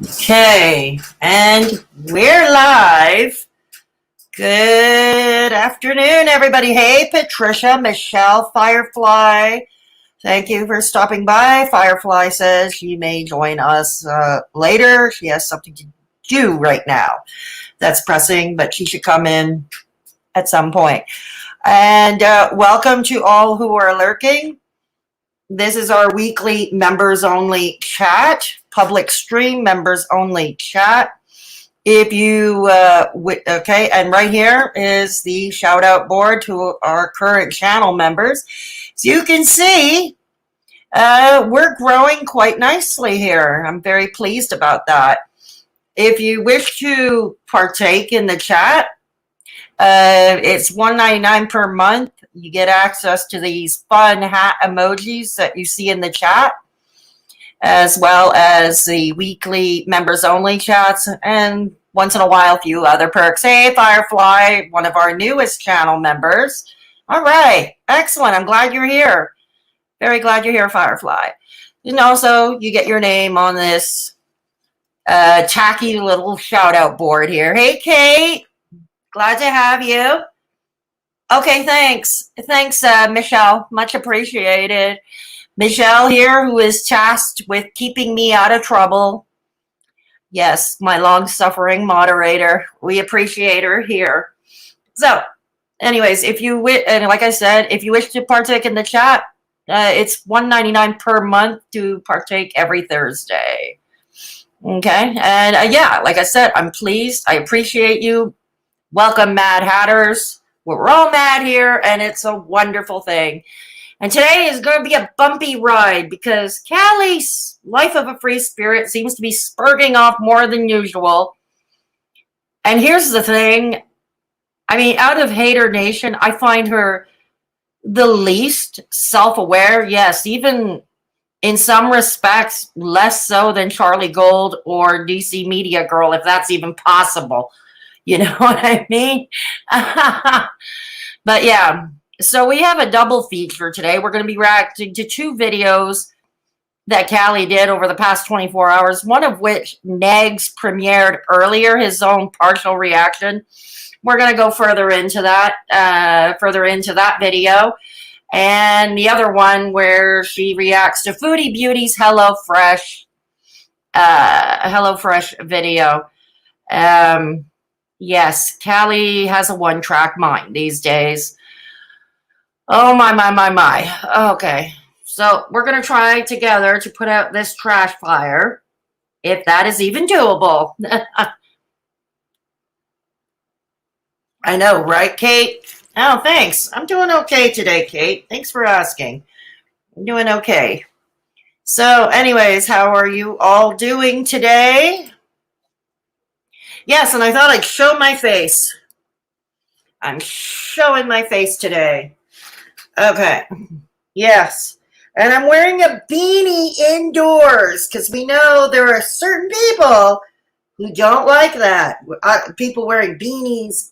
Okay, and we're live. Good afternoon, everybody. Hey, Patricia, Michelle, Firefly. Thank you for stopping by. Firefly says she may join us later. She has something to do right now that's pressing, but she should come in at some point. And welcome to all who are lurking. This is our weekly members-only chat, public stream, members-only chat. If you, okay, and right here is the shout-out board to our current channel members. So you can see we're growing quite nicely here. I'm very pleased about that. If you wish to partake in the chat, it's $1.99 per month. You get access to these fun hat emojis that you see in the chat, as well as the weekly members only chats, and once in a while a few other perks. Hey, Firefly, one of our newest channel members. All right, excellent. I'm glad you're here. Very glad you're here, Firefly. And also, you get your name on this tacky little shout out board here. Hey, Kate. Glad to have you. Okay, thanks. Thanks, Michelle. Much appreciated. Michelle here, who is tasked with keeping me out of trouble. Yes, my long-suffering moderator. We appreciate her here. So, anyways, if you and like I said, if you wish to partake in the chat, it's $1.99 per month to partake every Thursday. Okay, and yeah, like I said, I'm pleased. I appreciate you. Welcome, Mad Hatters. We're all mad here, and it's a wonderful thing. And today is going to be a bumpy ride because Callie's Life of a Free Spirit seems to be spurting off more than usual. And here's the thing. I mean, out of Hater Nation, I find her the least self-aware. Yes, even in some respects, less so than Charlie Gold or DCmediagirl, if that's even possible. You know what I mean? But yeah, so we have a double feature today. We're going to be reacting to two videos that Callie did over the past 24 hours, one of which Negs premiered earlier, his own partial reaction. We're going to go further into that video. And the other one where she reacts to Foodie Beauty's HelloFresh video. Yes, Callie has a one-track mind these days. Oh, my. Okay, so we're going to try together to put out this trash fire, if that is even doable. I know, right, Kate? Oh, thanks. I'm doing okay today, Kate. Thanks for asking. I'm doing okay. So, anyways, how are you all doing today? Yes, and I thought I'd show my face. I'm showing my face today. Okay. Yes. And I'm wearing a beanie indoors because we know there are certain people who don't like that. People wearing beanies,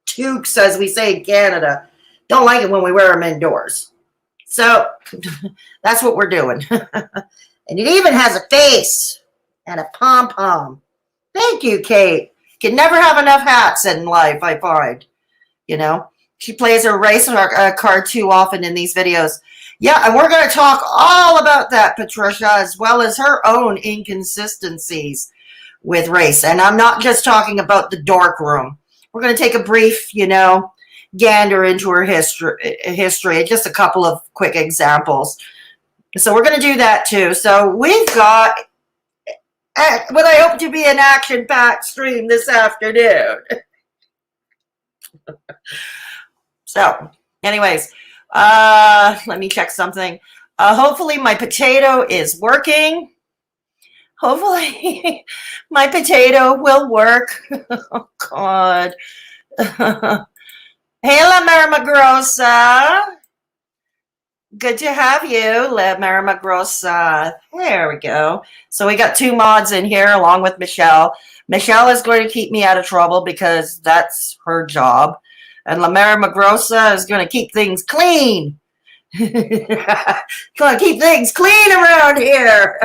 toques, as we say in Canada, don't like it when we wear them indoors. So that's what we're doing. And it even has a face and a pom-pom. Thank you, Kate. Can never have enough hats in life, I find. You know, she plays her race card too often in these videos. Yeah, and we're going to talk all about that, Patricia, as well as her own inconsistencies with race. And I'm not just talking about the dork room. We're going to take a brief, gander into her history, just a couple of quick examples. So we're going to do that too. So we've got what I hope to be an action-packed stream this afternoon. So, anyways, let me check something. Hopefully my potato is working. Hopefully my potato will work. Oh, God. Hey, La Maramagrosa. Good to have you, La Maramagrosa. There we go. So we got two mods in here along with Michelle. Michelle is going to keep me out of trouble because that's her job. And La Maramagrosa is going to keep things clean. Going to keep things clean around here.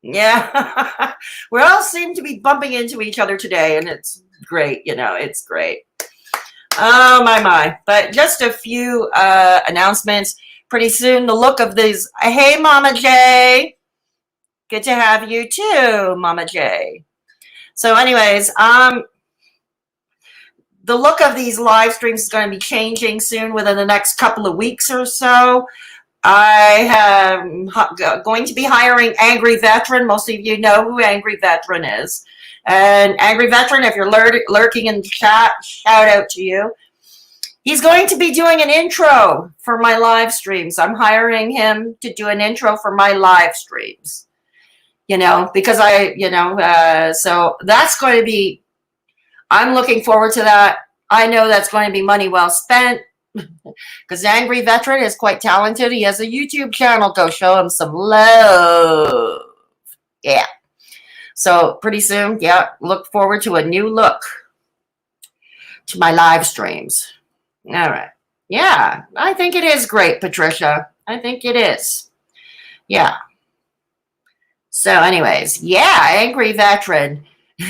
Yeah. We all seem to be bumping into each other today, and it's great. It's great. Oh, my. But just a few announcements. Pretty soon, the look of these. Hey, Mama J. Good to have you too, Mama J. So anyways, the look of these live streams is going to be changing soon within the next couple of weeks or so. I am going to be hiring Angry Veteran. Most of you know who Angry Veteran is. And Angry Veteran, if you're lurking in the chat, shout out to you. He's going to be doing an intro for my live streams. I'm hiring him to do an intro for my live streams. Because so that's going to be, I'm looking forward to that. I know that's going to be money well spent because Angry Veteran is quite talented. He has a YouTube channel. Go show him some love. Yeah. So pretty soon, yeah, look forward to a new look to my live streams. All right. Yeah, I think it is great, Patricia. I think it is. Yeah. So anyways, yeah, Angry Veteran.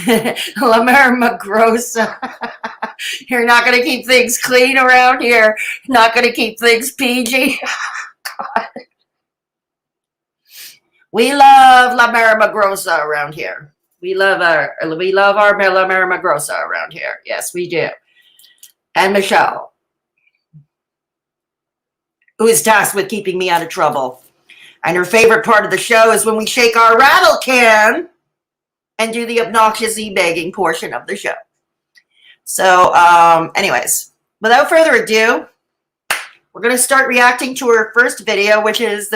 Lamer Magrosa. You're not going to keep things clean around here. Not going to keep things PG. We love La Magrosa around here. We love our La Magrosa around here. Yes, we do. And Michelle, who is tasked with keeping me out of trouble. And her favorite part of the show is when we shake our rattle can and do the obnoxious e-begging portion of the show. So, anyways, without further ado, we're going to start reacting to her first video, which is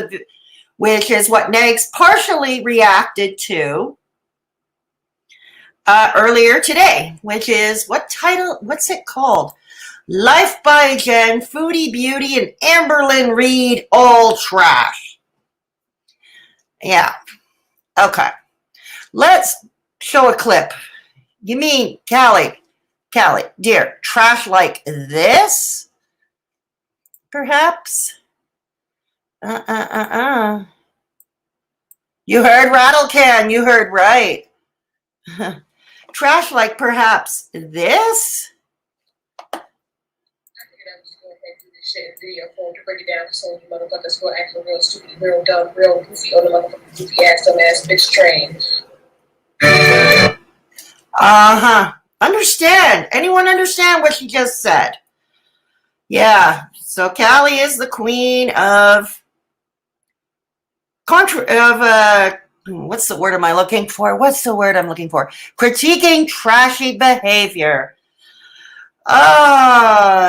what Negs partially reacted to earlier today, which is what's it called? Life by Jen, Foodie Beauty, and Amberlynn Reed, all trash. Yeah. Okay. Let's show a clip. You mean, Callie, dear, trash like this? Perhaps? You heard Rattle Can. You heard right. Trash like perhaps this? Video form to break it down so you motherfuckers who are acting real stupid, real dumb, real goofy on the motherfucking goofy ass, dumb ass bitch train. Understand? Anyone understand what she just said? Yeah. So Callie is the queen of what's the word I'm looking for? Critiquing trashy behavior.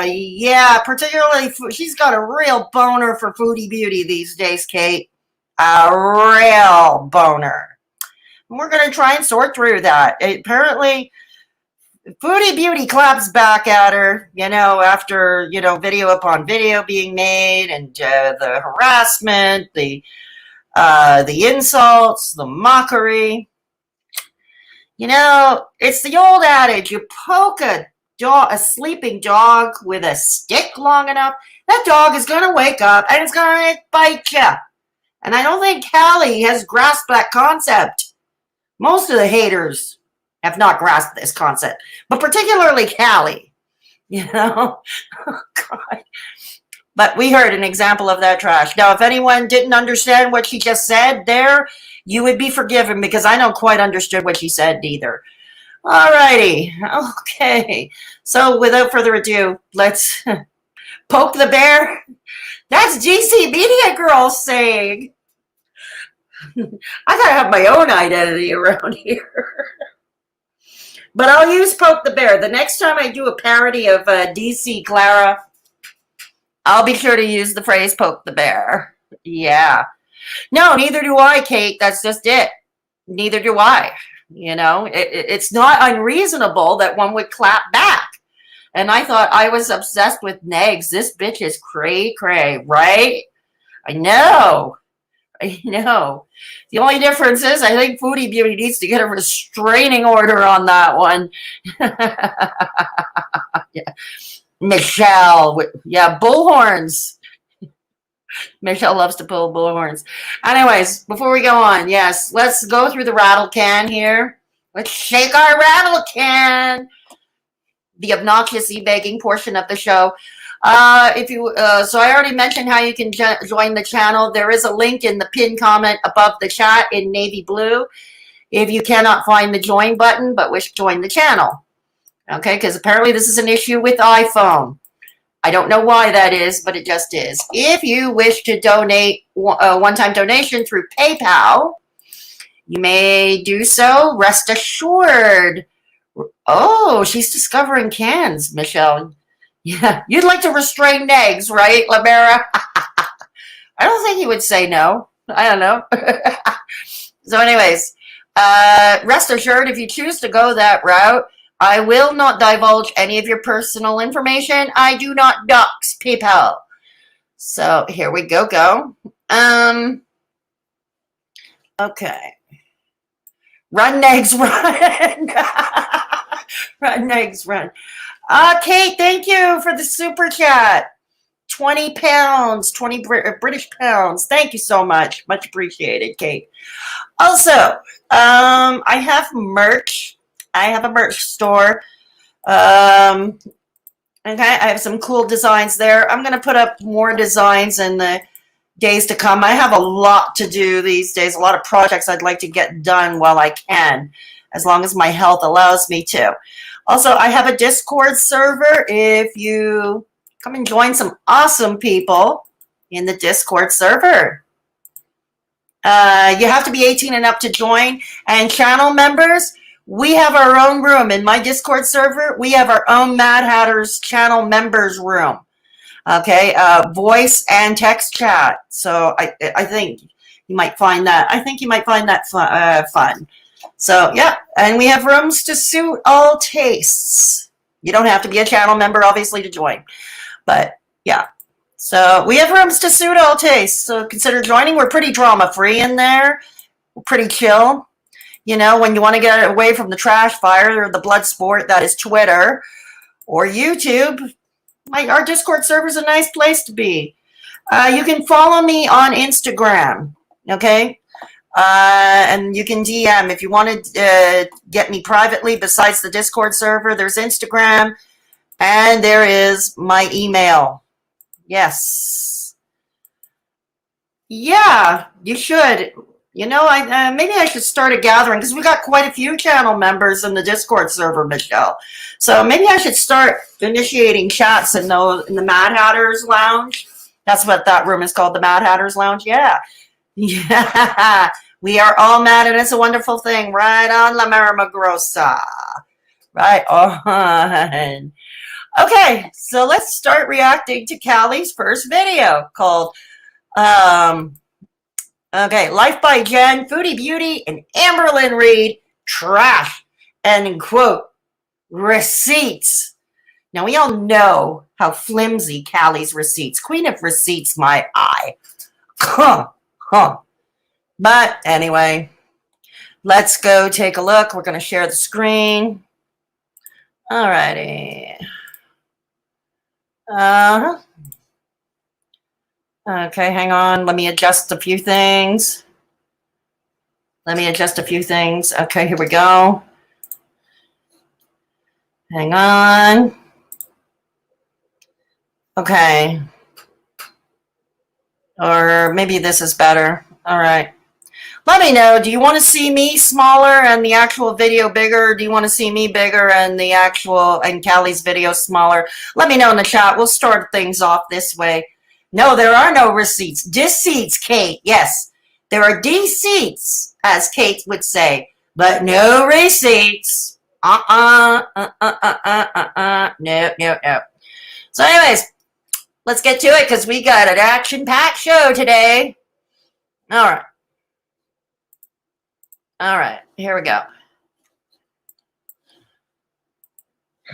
Yeah, particularly she's got a real boner for Foodie Beauty these days, Kate. A real boner. And we're going to try and sort through that. Apparently, Foodie Beauty claps back at her, after, video upon video being made, and the harassment, the insults, the mockery. It's the old adage, you poke a sleeping dog with a stick long enough, that dog is going to wake up and it's going to bite you. And I don't think Callie has grasped that concept. Most of the haters have not grasped this concept, but particularly Callie. Oh, God. But we heard an example of that trash. Now, if anyone didn't understand what she just said there, you would be forgiven because I don't quite understood what she said either. Alrighty. Okay. So without further ado, let's poke the bear. That's DCmediagirl saying. I gotta have my own identity around here. But I'll use poke the bear. The next time I do a parody of DC Clara, I'll be sure to use the phrase poke the bear. Yeah. No, neither do I, Kate. That's just it. Neither do I. It's not unreasonable that one would clap back. And I thought I was obsessed with Negs. This bitch is cray-cray, right? I know. The only difference is I think Foodie Beauty needs to get a restraining order on that one. Yeah. Michelle. Yeah, bullhorns. Michelle loves to pull bullhorns. Anyways, before we go on, yes, let's go through the rattle can here. Let's shake our rattle can. The obnoxious e-begging portion of the show. So I already mentioned how you can join the channel. There is a link in the pinned comment above the chat in navy blue. If you cannot find the join button but wish to join the channel. Okay, because apparently this is an issue with iPhone. I don't know why that is, but it just is. If you wish to donate a one-time donation through PayPal, you may do so. Rest assured. Oh, she's discovering cans, Michelle. Yeah, you'd like to restrain eggs, right, Lamera? I don't think he would say no. I don't know. So anyways, rest assured, if you choose to go that route, I will not divulge any of your personal information. I do not dox PayPal. So here we go. Okay. Run, eggs, run. Run, eggs, run. Kate, thank you for the super chat. 20 pounds, 20 British pounds. Thank you so much. Much appreciated, Kate. Also, I have merch. I have a merch store. Okay, I have some cool designs there. I'm going to put up more designs in the days to come. I have a lot to do these days, a lot of projects I'd like to get done while I can, as long as my health allows me to. Also, I have a Discord server. If you come and join some awesome people in the Discord server. You have to be 18 and up to join. And channel members, we have our own room. In my Discord server, we have our own Mad Hatter's channel members room. Okay, voice and text chat. So I think you might find that. I think you might find that fun. So yeah, and we have rooms to suit all tastes. You don't have to be a channel member, obviously, to join. But yeah, so we have rooms to suit all tastes. So consider joining. We're pretty drama-free in there. We're pretty chill. You know, when you want to get away from the trash fire or the blood sport that is Twitter or YouTube, our Discord server is a nice place to be. You can follow me on Instagram, okay? And you can DM if you want to get me privately. Besides the Discord server, there's Instagram, and there is my email. Yes. Yeah, you should. You know, maybe I should start a gathering, because we got quite a few channel members in the Discord server, Michelle. So maybe I should start initiating chats in the Mad Hatter's Lounge. That's what that room is called, the Mad Hatter's Lounge. Yeah. Yeah. We are all mad, and it's a wonderful thing. Right on, La Marimagrosa. Right on. Okay, so let's start reacting to Callie's first video called... Okay, Life by Jen, Foodie Beauty, and Amberlynn Reed, trash, and quote, receipts. Now, we all know how flimsy Callie's receipts. Queen of receipts, my eye. But anyway, let's go take a look. We're going to share the screen. Alrighty. Okay, hang on. Let me adjust a few things. Okay, here we go. Hang on. Okay. Or maybe this is better. All right. Let me know. Do you want to see me smaller and the actual video bigger? Or do you want to see me bigger and Callie's video smaller? Let me know in the chat. We'll start things off this way. No, there are no receipts. Deceits, Kate. Yes, there are deceits, as Kate would say, but no receipts. No. So anyways, let's get to it, because we got an action-packed show today. All right, here we go.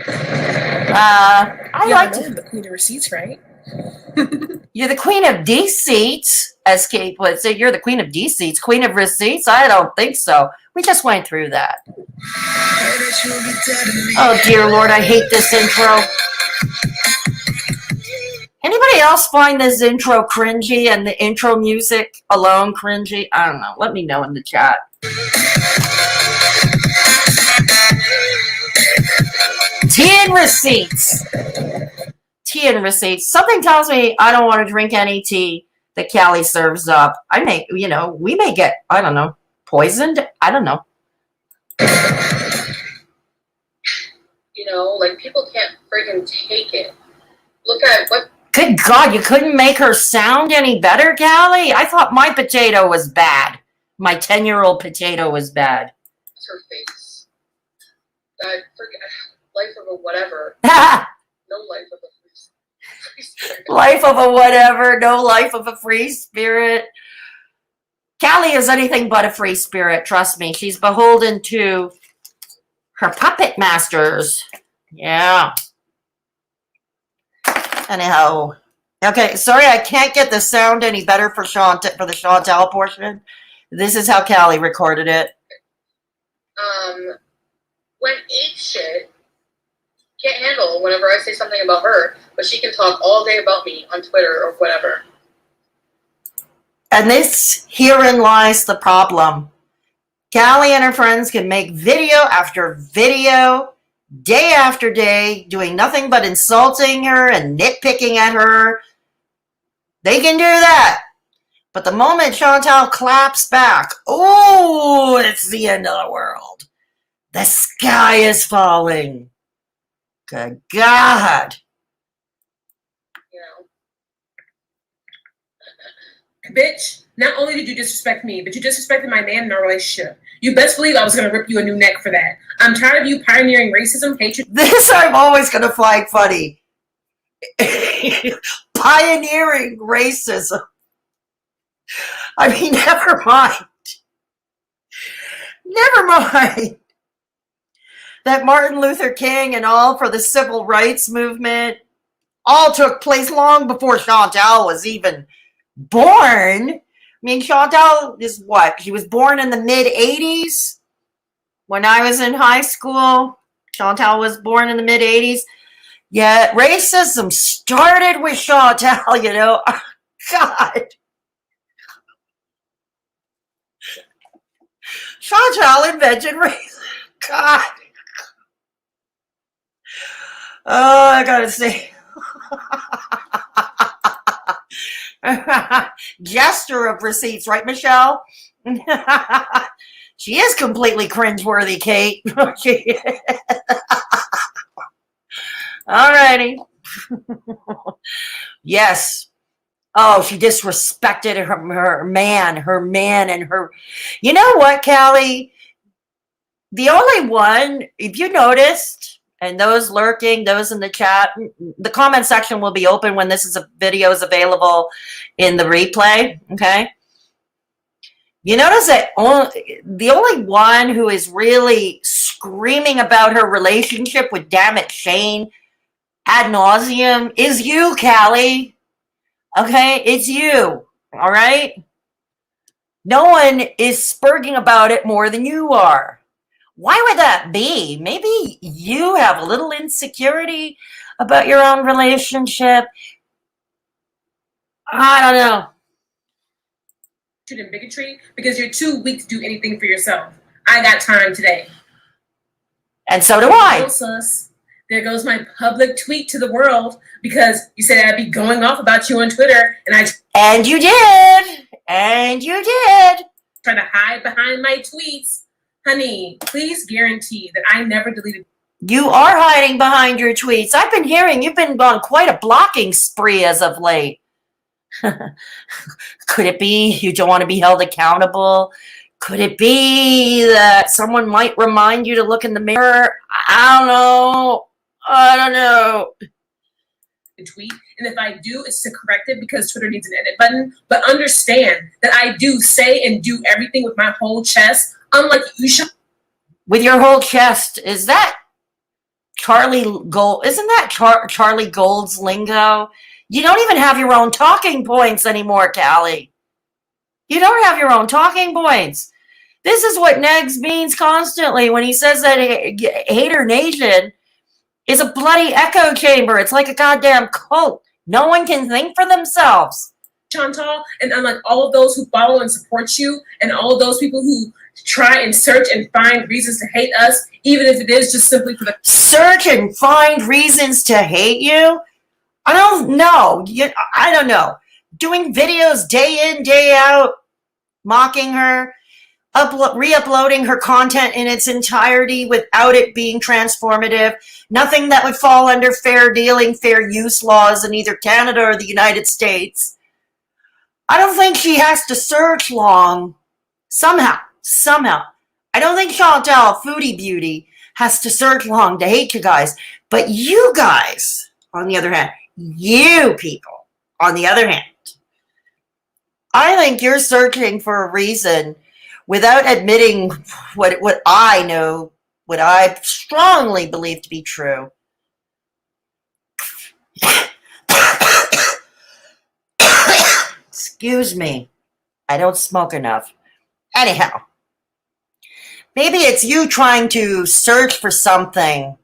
I like to... the queen of receipts, right? You're the queen of deceits, as Kate would say. You're the queen of deceits. Queen of receipts? I don't think so. We just went through that. Oh, dear Lord, I hate this intro. Anybody else find this intro cringy and the intro music alone cringy? I don't know. Let me know in the chat. Tea and receipts. Tea and receipts. Something tells me I don't want to drink any tea that Callie serves up. I may, we may get, I don't know, poisoned. I don't know. Like people can't friggin' take it. Look at what. Good God, you couldn't make her sound any better, Callie? I thought my potato was bad. My 10-year-old potato was bad. That's her face. Life of a whatever. No life of a free spirit. Life of a whatever, no life of a free spirit. Callie is anything but a free spirit, trust me. She's beholden to her puppet masters. Yeah. Anyhow. Okay, sorry I can't get the sound any better for the Chantal portion. This is how Callie recorded it. When ape shit can't handle whenever I say something about her, but she can talk all day about me on Twitter or whatever. And herein lies the problem. Callie and her friends can make video after video, day after day, doing nothing but insulting her and nitpicking at her. They can do that. But the moment Chantal claps back, oh, it's the end of the world. The sky is falling. Good God. Bitch, not only did you disrespect me, but you disrespected my man in our relationship. You best believe I was going to rip you a new neck for that. I'm tired of you pioneering racism, hatred. This I'm always going to find funny. Pioneering racism. I mean, never mind. Never mind. That Martin Luther King and all for the civil rights movement all took place long before Chantal was even born. I mean, Chantal is what? She was born in the mid-'80s. When I was in high school, Chantal was born in the mid-'80s. Yeah, racism started with Chantal, God. Chantal invented racism. God. Oh, I gotta say. Gesture of receipts, right, Michelle? She is completely cringeworthy, Kate. Alrighty. Yes. Oh, she disrespected her man, and her. You know what, Callie? The only one, if you noticed, and those lurking, those in the chat, the comment section will be open when video is available in the replay, okay? You notice that the only one who is really screaming about her relationship with Dammit Shane ad nauseum is you, Callie. Okay, it's you, all right? No one is spurging about it more than you are. Why would that be? Maybe you have a little insecurity about your own relationship. I don't know. And bigotry because you're too weak to do anything for yourself. I got time today. And so do I. There goes my public tweet to the world because you said I'd be going off about you on Twitter, and you did. And you did. Try to hide behind my tweets. Honey, please guarantee that I never deleted. You are hiding behind your tweets. I've been hearing you've been on quite a blocking spree as of late. Could it be you don't want to be held accountable? Could it be that someone might remind you to look in the mirror? I don't know. Tweet, and if I do, it's to correct it because Twitter needs an edit button. But understand that I do say and do everything with my whole chest, unlike you should. With your whole chest, is that Charlie Gold? Isn't that Charlie Gold's lingo? You don't even have your own talking points anymore, Callie. You don't have your own talking points. This is what Negs means constantly when he says that Hater Nation is a bloody echo chamber. It's like a goddamn cult. No one can think for themselves. Chantal, and unlike all of those who follow and support you, and all of those people who try and search and find reasons to hate us, even if it is just simply for the search and find reasons to hate you? I don't know. I don't know. Doing videos day in, day out, mocking her, re-uploading her content in its entirety without it being transformative. Nothing that would fall under fair dealing, fair use laws in either Canada or the United States. I don't think she has to search long. Somehow. I don't think Chantal, Foodie Beauty, has to search long to hate you guys. But you guys, on the other hand, you people, on the other hand, I think you're searching for a reason without admitting what I know, what I strongly believe to be true. Excuse me. I don't smoke enough. Anyhow, maybe it's you trying to search for something,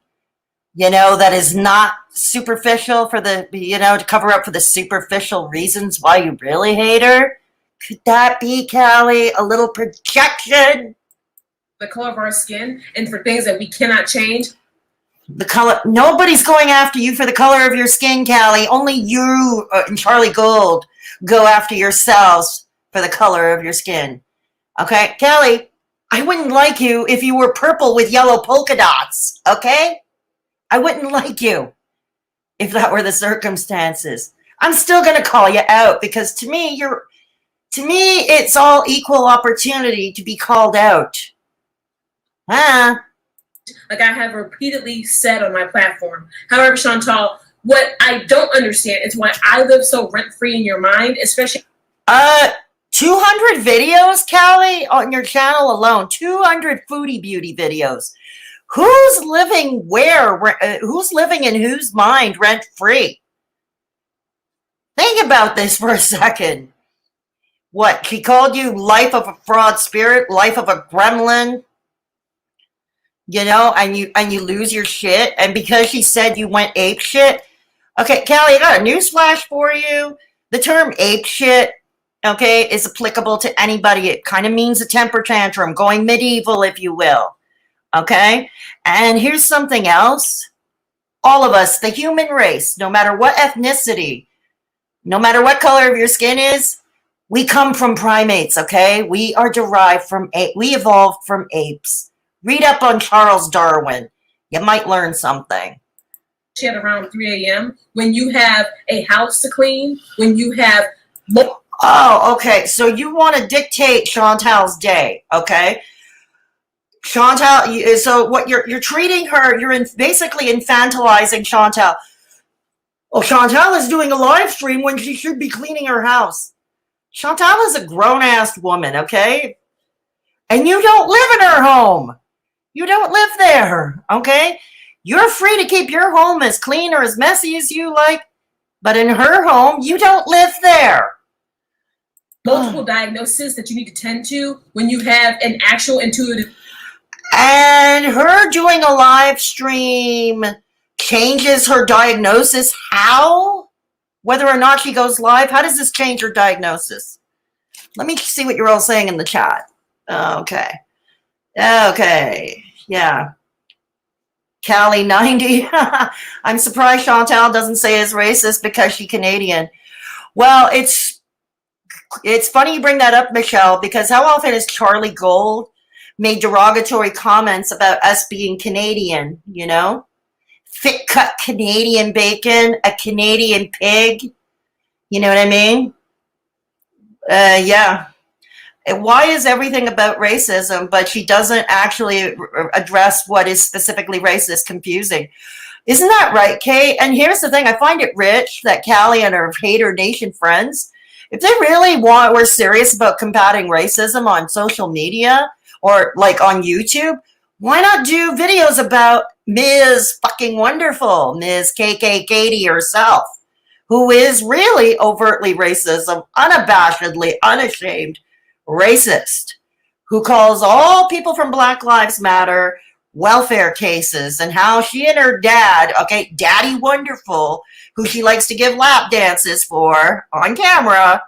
that is not superficial for the, to cover up for the superficial reasons why you really hate her. Could that be, Callie, a little projection? the color of our skin and for things that we cannot change. The color, nobody's going after you for the color of your skin, Callie. Only you and Charlie Gold go after yourselves for the color of your skin. Okay, Callie, I wouldn't like you if you were purple with yellow polka dots, okay? I wouldn't like you if that were the circumstances. I'm still going to call you out because to me, it's all equal opportunity to be called out. Huh? Like I have repeatedly said on my platform. However, Chantal, what I don't understand is why I live so rent-free in your mind, especially 200 videos, Callie, on your channel alone. 200 Foodie Beauty videos. Who's living where? Who's living in whose mind rent-free? Think about this for a second. What, she called you life of a fraud spirit, life of a gremlin? And you lose your shit, and because she said you went ape shit. Okay, Callie, I got a newsflash for you. The term ape shit, okay, is applicable to anybody. It kind of means a temper tantrum, going medieval, if you will. Okay? And here's something else. All of us, the human race, no matter what ethnicity, no matter what color of your skin is, we come from primates, okay? We are derived from we evolved from apes. Read up on Charles Darwin. You might learn something. at around 3 a.m. when you have a house to clean, when you have... Oh, okay. So you want to dictate Chantal's day, okay? Chantal, so what you're treating her, you're basically infantilizing Chantal. Oh, Chantal is doing a live stream when she should be cleaning her house. Chantal is a grown-ass woman, okay? And you don't live in her home. You don't live there, okay? You're free to keep your home as clean or as messy as you like, but in her home, you don't live there. Multiple diagnoses that you need to tend to when you have an actual intuitive... And her doing a live stream changes her diagnosis. How? Whether or not she goes live, how does this change her diagnosis? Let me see what you're all saying in the chat. Okay. Okay. Yeah. Callie 90. I'm surprised Chantal doesn't say it's racist because she's Canadian. Well, it's funny you bring that up, Michelle, because how often has Charlie Gold made derogatory comments about us being Canadian, Fit cut Canadian bacon, a Canadian pig. You know what I mean? Yeah. Why is everything about racism, but she doesn't actually address what is specifically racist confusing? Isn't that right, Kate? And here's the thing. I find it rich that Callie and her Hater Nation friends, if they really were serious about combating racism on social media or like on YouTube, why not do videos about Ms. fucking Wonderful, Ms. KK Katie herself, who is really overtly racism, unabashedly, unashamed racist, who calls all people from Black Lives Matter welfare cases and how she and her dad, okay, Daddy Wonderful, who she likes to give lap dances for on camera,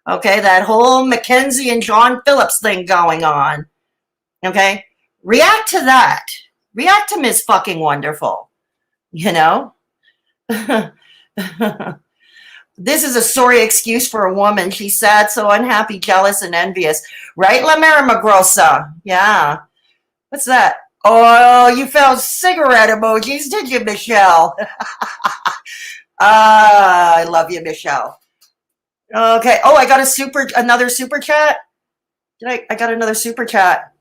okay, that whole Mackenzie and John Phillips thing going on, okay, react to that. React to Ms. fucking Wonderful, you know? This is a sorry excuse for a woman. She's sad, so unhappy, jealous, and envious. Right, La Marimagrosa? Yeah. What's that? Oh, you found cigarette emojis, did you, Michelle? I love you, Michelle. Okay. Oh, I got another super chat. I got another super chat.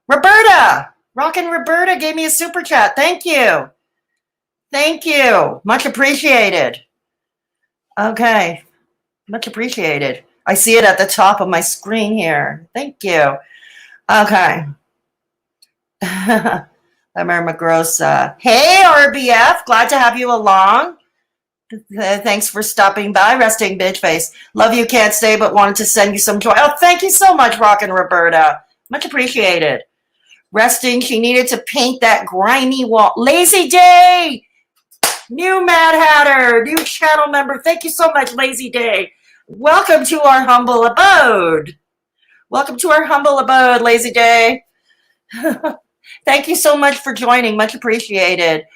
Roberta, Rockin' Roberta gave me a super chat. Thank you. Thank you. Much appreciated. Okay. Much appreciated. I see it at the top of my screen here. Thank you. Okay. I'm Irma Grossa. Hey, RBF. Glad to have you along. Thanks for stopping by, Resting Bitch Face. Love you, can't stay, but wanted to send you some joy. Oh, thank you so much, Rockin' Roberta. Much appreciated. Resting, she needed to paint that grimy wall. Lazy Day! New Mad Hatter, new channel member. Thank you so much, Lazy Day. Welcome to our humble abode. Welcome to our humble abode, Lazy Day. Thank you so much for joining. Much appreciated.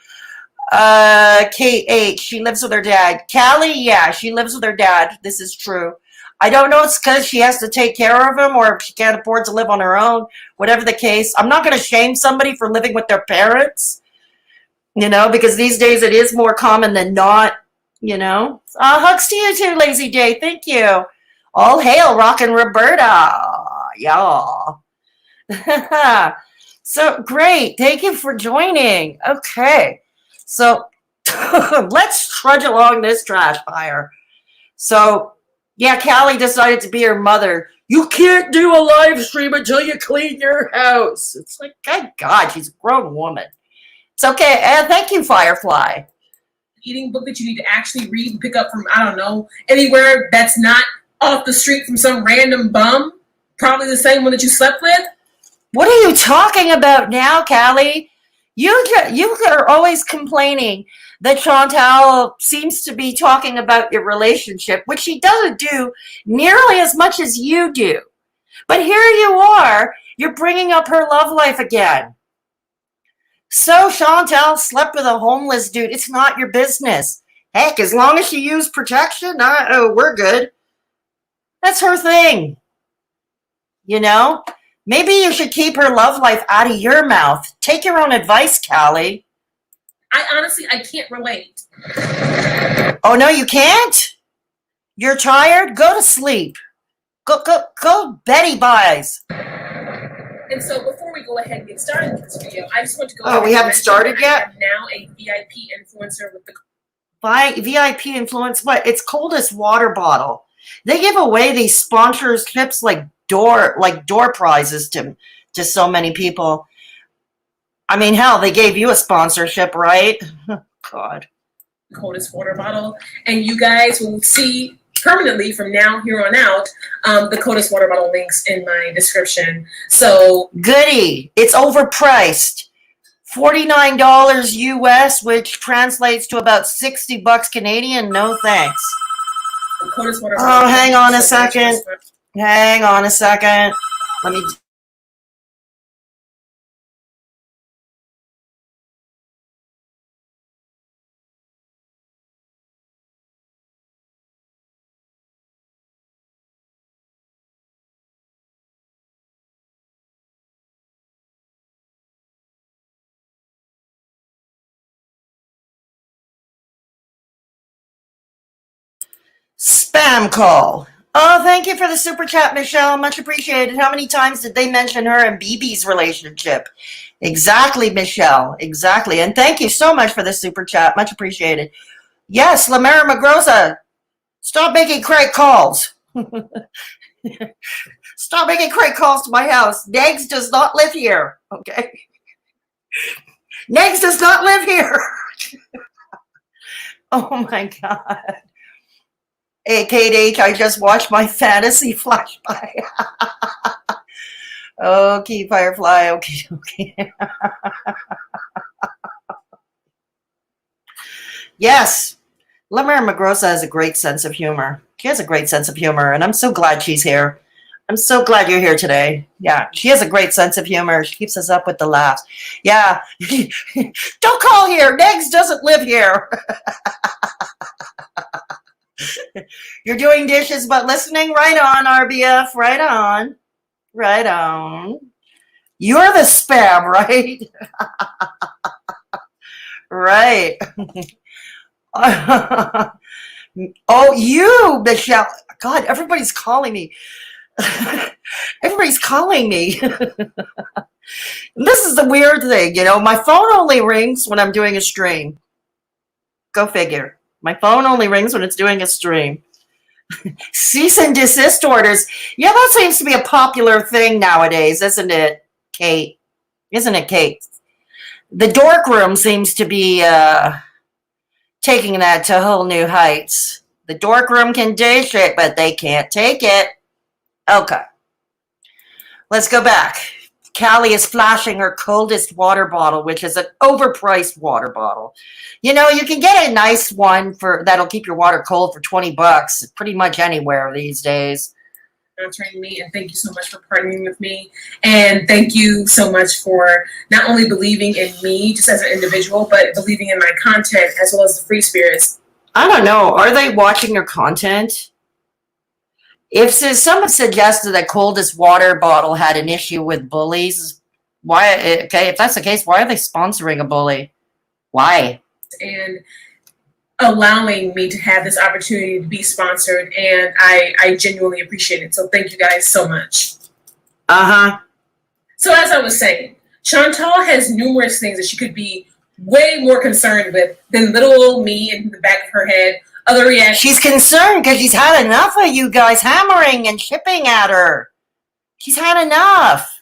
KH, she lives with her dad. Callie, yeah, she lives with her dad. This is true. I don't know it's because she has to take care of him or if she can't afford to live on her own. Whatever the case. I'm not going to shame somebody for living with their parents, you know, because these days it is more common than not, you know. Hugs to you too, Lazy Day. Thank you. All hail, Rockin' Roberta. Yeah. So great. Thank you for joining. Okay. So let's trudge along this trash fire. So, yeah, Callie decided to be her mother. You can't do a live stream until you clean your house. It's like, good God, she's a grown woman. It's okay. Thank you, Firefly. Eating book that you need to actually read and pick up from, I don't know, anywhere that's not off the street from some random bum. Probably the same one that you slept with. What are you talking about now, Callie? You are always complaining that Chantal seems to be talking about your relationship, which she doesn't do nearly as much as you do. But here you are, you're bringing up her love life again. So Chantal slept with a homeless dude. It's not your business. Heck, as long as she used protection, we're good. That's her thing. You know? Maybe you should keep her love life out of your mouth. Take your own advice, Callie. I can't relate. Oh, no, you can't? You're tired? Go to sleep. Go Betty Buys. And so before we go ahead and get started with this video, I just want to go Oh, we haven't started yet? I am now a VIP influencer with the VIP influence? What? It's Coldest Water Bottle. They give away these sponsorships like door prizes to so many people. I mean, hell, they gave you a sponsorship, right? God. Coldest Water Bottle, and you guys will see permanently from now here on out the Coldest Water Bottle links in my description. So goody. It's overpriced. $49 US, which translates to about $60 Canadian. No thanks. Coldest Water Oh, Bottle. hang on a second. Hang on a second. Let me... Spam call. Oh, thank you for the super chat, Michelle. Much appreciated. How many times did they mention her and BB's relationship? Exactly, Michelle. Exactly. And thank you so much for the super chat. Much appreciated. Yes, Lamera Magrosa. Stop making crank calls. Stop making crank calls to my house. Negs does not live here. Okay? Negs does not live here. Oh, my God. Hey, Kate H, I just watched my fantasy flash by. Okay, Firefly. Okay, okay. Yes, Lemmer Magrosa has a great sense of humor. She has a great sense of humor, and I'm so glad she's here. I'm so glad you're here today. Yeah, she has a great sense of humor. She keeps us up with the laughs. Yeah, don't call here. Negs doesn't live here. You're doing dishes but listening? Right on, RBF. Right on. Right on. You're the spam, right? Right. Oh, you, Michelle. God, everybody's calling me. Everybody's calling me. This is the weird thing, you know. My phone only rings when I'm doing a stream. Go figure. My phone only rings when it's doing a stream. Cease and desist orders. Yeah, that seems to be a popular thing nowadays, isn't it, Kate? Isn't it, Kate? The dork room seems to be taking that to whole new heights. The dork room can dish it, but they can't take it. Okay. Let's go back. Callie is flashing her coldest water bottle, which is an overpriced water bottle. You know, you can get a nice one that'll keep your water cold for $20 pretty much anywhere these days. Sponsoring me, and thank you so much for partnering with me, and thank you so much for not only believing in me just as an individual, but believing in my content as well as the Free Spirits. I don't know. Are they watching your content? If someone suggested that coldest water bottle had an issue with bullies, why? Okay, if that's the case, why are they sponsoring a bully? Why? And allowing me to have this opportunity to be sponsored, and I genuinely appreciate it. So thank you guys so much. Uh-huh. So as I was saying, Chantal has numerous things that she could be way more concerned with than little old me in the back of her head. Other reactions. She's concerned because she's had enough of you guys hammering and chipping at her. She's had enough.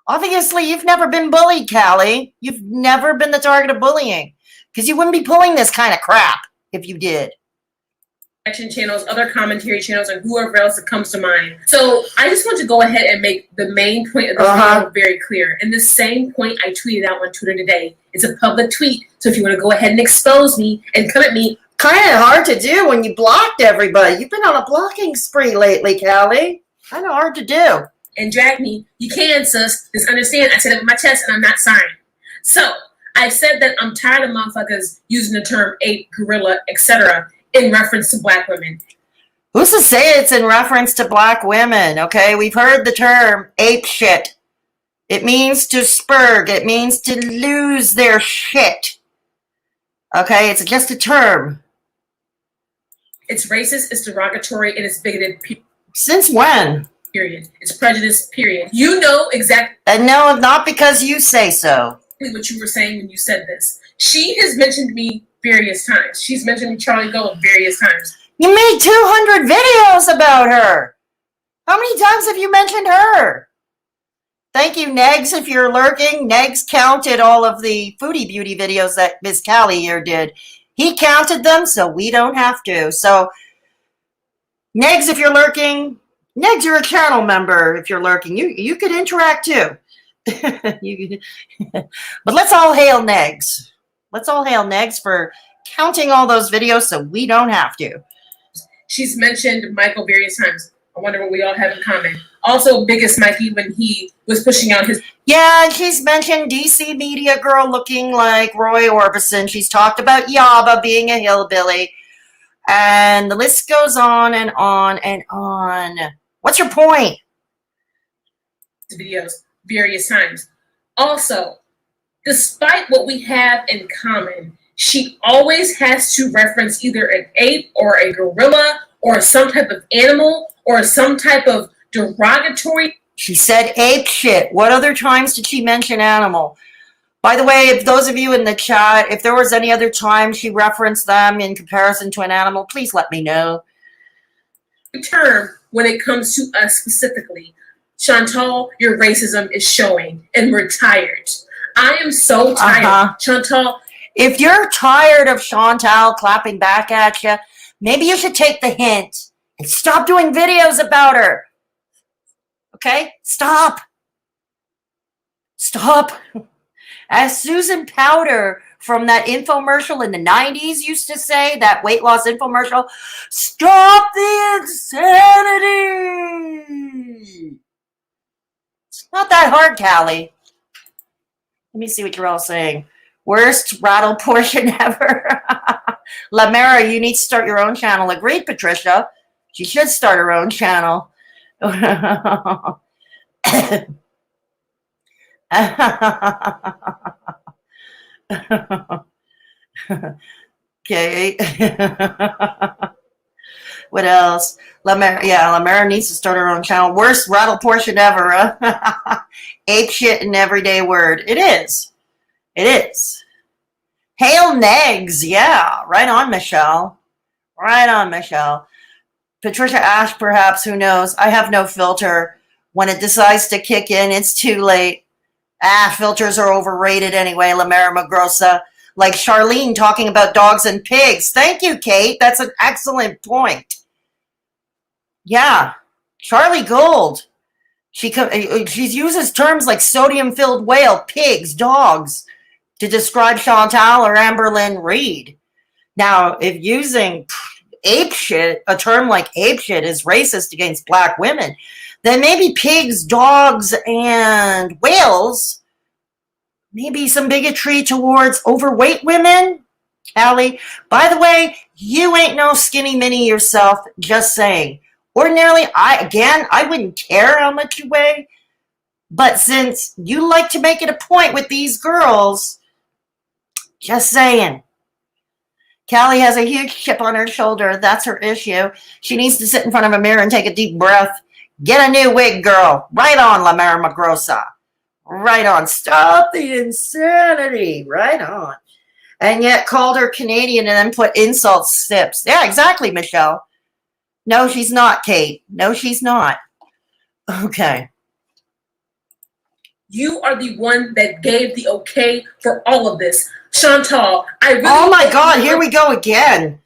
Obviously, you've never been bullied, Callie. You've never been the target of bullying. Because you wouldn't be pulling this kind of crap if you did. Action channels, other commentary channels, and whoever else that comes to mind. So I just want to go ahead and make the main point of this video very clear. And the same point I tweeted out on Twitter today. It's a public tweet. So if you want to go ahead and expose me and come at me. Kind of hard to do when you blocked everybody. You've been on a blocking spree lately, Callie. Kind of hard to do. And drag me. You can, sis. Just understand, I said it with my chest and I'm not sorry. So I've said that I'm tired of motherfuckers using the term ape, gorilla, etc. in reference to black women. Who's to say it's in reference to black women, okay? We've heard the term ape shit. It means to spurg. It means to lose their shit. Okay? It's just a term. It's racist, it's derogatory, and it's bigoted. Since when? Period. It's prejudice, period. You know exactly. And no, not because you say so. What you were saying when you said this. She has mentioned me various times. She's mentioned Charlie Gold various times. You made 200 videos about her. How many times have you mentioned her? Thank you, Negs, if you're lurking. Negs counted all of the Foodie Beauty videos that Miss Callie here did. He counted them, so we don't have to. So, Negs, if you're lurking, Negs, you're a channel member if you're lurking. You could interact too. But let's all hail Negs. Let's all hail Negs for counting all those videos so we don't have to. She's mentioned Michael various times. I wonder what we all have in common. Also, Biggest Mikey when he was pushing out his... Yeah, and she's mentioned DCmediagirl looking like Roy Orbison. She's talked about Yaba being a hillbilly. And the list goes on and on and on. What's your point? Videos various times. Also, despite what we have in common, she always has to reference either an ape or a gorilla or some type of animal or some type of derogatory. She said ape shit. What other times did she mention animal? By the way, if those of you in the chat, if there was any other time she referenced them in comparison to an animal, please let me know. Term when it comes to us specifically. Chantal, your racism is showing and we're tired. I am so tired. Chantal. If you're tired of Chantal clapping back at you, maybe you should take the hint and stop doing videos about her. Okay? Stop. Stop. As Susan Powder from that infomercial in the 90s used to say, that weight loss infomercial, stop the insanity. It's not that hard, Callie. Let me see what you're all saying. Worst rattle portion ever. Lamera, you need to start your own channel. Agreed, Patricia. She should start her own channel. Okay. What else? Lamera needs to start her own channel. Worst rattle portion ever. Ape shit in everyday word. It is. It is. Hail Negs. Yeah. Right on, Michelle. Right on, Michelle. Patricia Ash, perhaps. Who knows? I have no filter. When it decides to kick in, it's too late. Filters are overrated anyway, Lamera Magrosa. Like Charlene talking about dogs and pigs. Thank you, Kate. That's an excellent point. Yeah. Charlie Gold. She uses terms like sodium-filled whale, pigs, dogs to describe Chantal or Amberlynn Reed. Now, if using apeshit, a term like apeshit is racist against black women, then maybe pigs, dogs, and whales, maybe some bigotry towards overweight women. Callie, by the way, you ain't no skinny mini yourself, just saying. Ordinarily, I wouldn't care how much you weigh, but since you like to make it a point with these girls, just saying. Callie has a huge chip on her shoulder. That's her issue. She needs to sit in front of a mirror and take a deep breath. Get a new wig, girl. Right on, Lamera Magrosa. Right on. Stop the insanity. Right on. And yet called her Canadian and then put insult sips. Yeah, exactly, Michelle. No, she's not, Kate. No, she's not. Okay. You are the one that gave the okay for all of this. Chantal, I really... Oh my God, here we go again.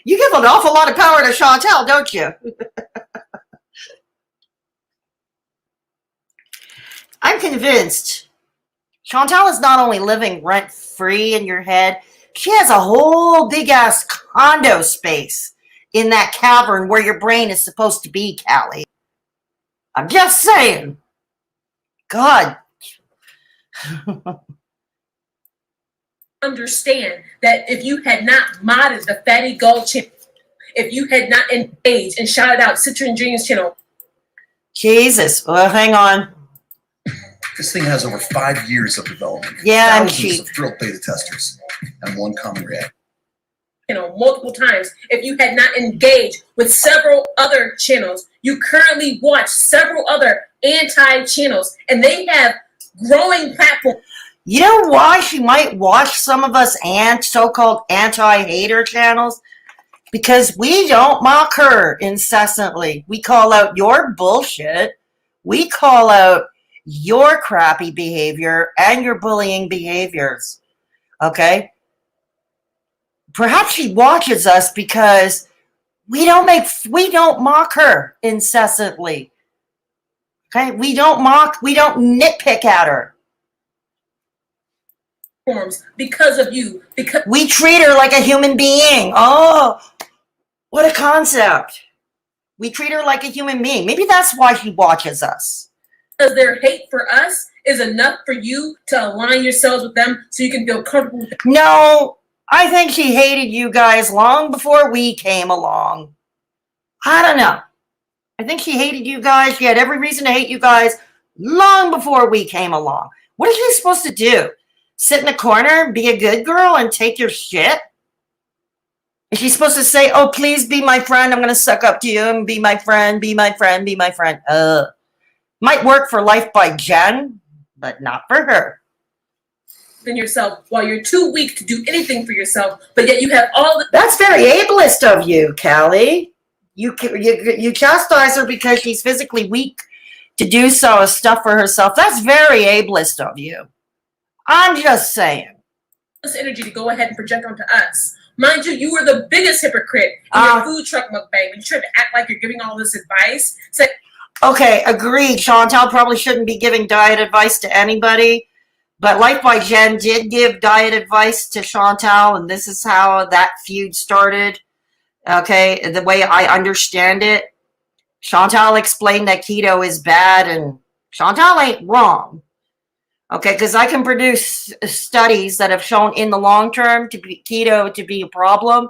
You give an awful lot of power to Chantal, don't you? I'm convinced Chantal is not only living rent-free in your head, she has a whole big-ass condo space in that cavern where your brain is supposed to be, Callie. I'm just saying. God. Understand that if you had not modded the Fatty Gold channel, if you had not engaged and shouted out Citron Dreams channel. Jesus. Well, hang on. This thing has over 5 years of development. Yeah, I'm Thousands cheap. of thrilled beta testers and one common reaction. Multiple times. If you had not engaged with several other channels, you currently watch several other anti-channels, and they have growing platforms. You know why she might watch some of us so-called anti-hater channels? Because we don't mock her incessantly. We call out your bullshit. We call out your crappy behavior and your bullying behaviors. Okay? Perhaps she watches us because we don't mock her incessantly. Okay? We don't nitpick at her. Because of you. Because we treat her like a human being. Oh, what a concept. We treat her like a human being. Maybe that's why she watches us. Because their hate for us is enough for you to align yourselves with them so you can feel comfortable with them. No, I think she hated you guys long before we came along. I don't know. I think she hated you guys. She had every reason to hate you guys long before we came along. What is she supposed to do? Sit in the corner, be a good girl, and take your shit? Is she supposed to say, oh, please be my friend, I'm going to suck up to you and be my friend, be my friend, be my friend? Might work for Life by Jen, but not for her. Than yourself while you're too weak to do anything for yourself, but yet you have all the... That's very ableist of you, Callie. You chastise her because she's physically weak to do stuff for herself. That's very ableist of you. I'm just saying. This energy to go ahead and project onto us. Mind you, you were the biggest hypocrite in your food truck mukbang. You tried to act like you're giving all this advice. Say, Okay, agreed. Chantal probably shouldn't be giving diet advice to anybody. But Life by Jen did give diet advice to Chantal, and this is how that feud started. Okay, the way I understand it, Chantal explained that keto is bad, and Chantal ain't wrong. Okay, because I can produce studies that have shown in the long term to be keto to be a problem,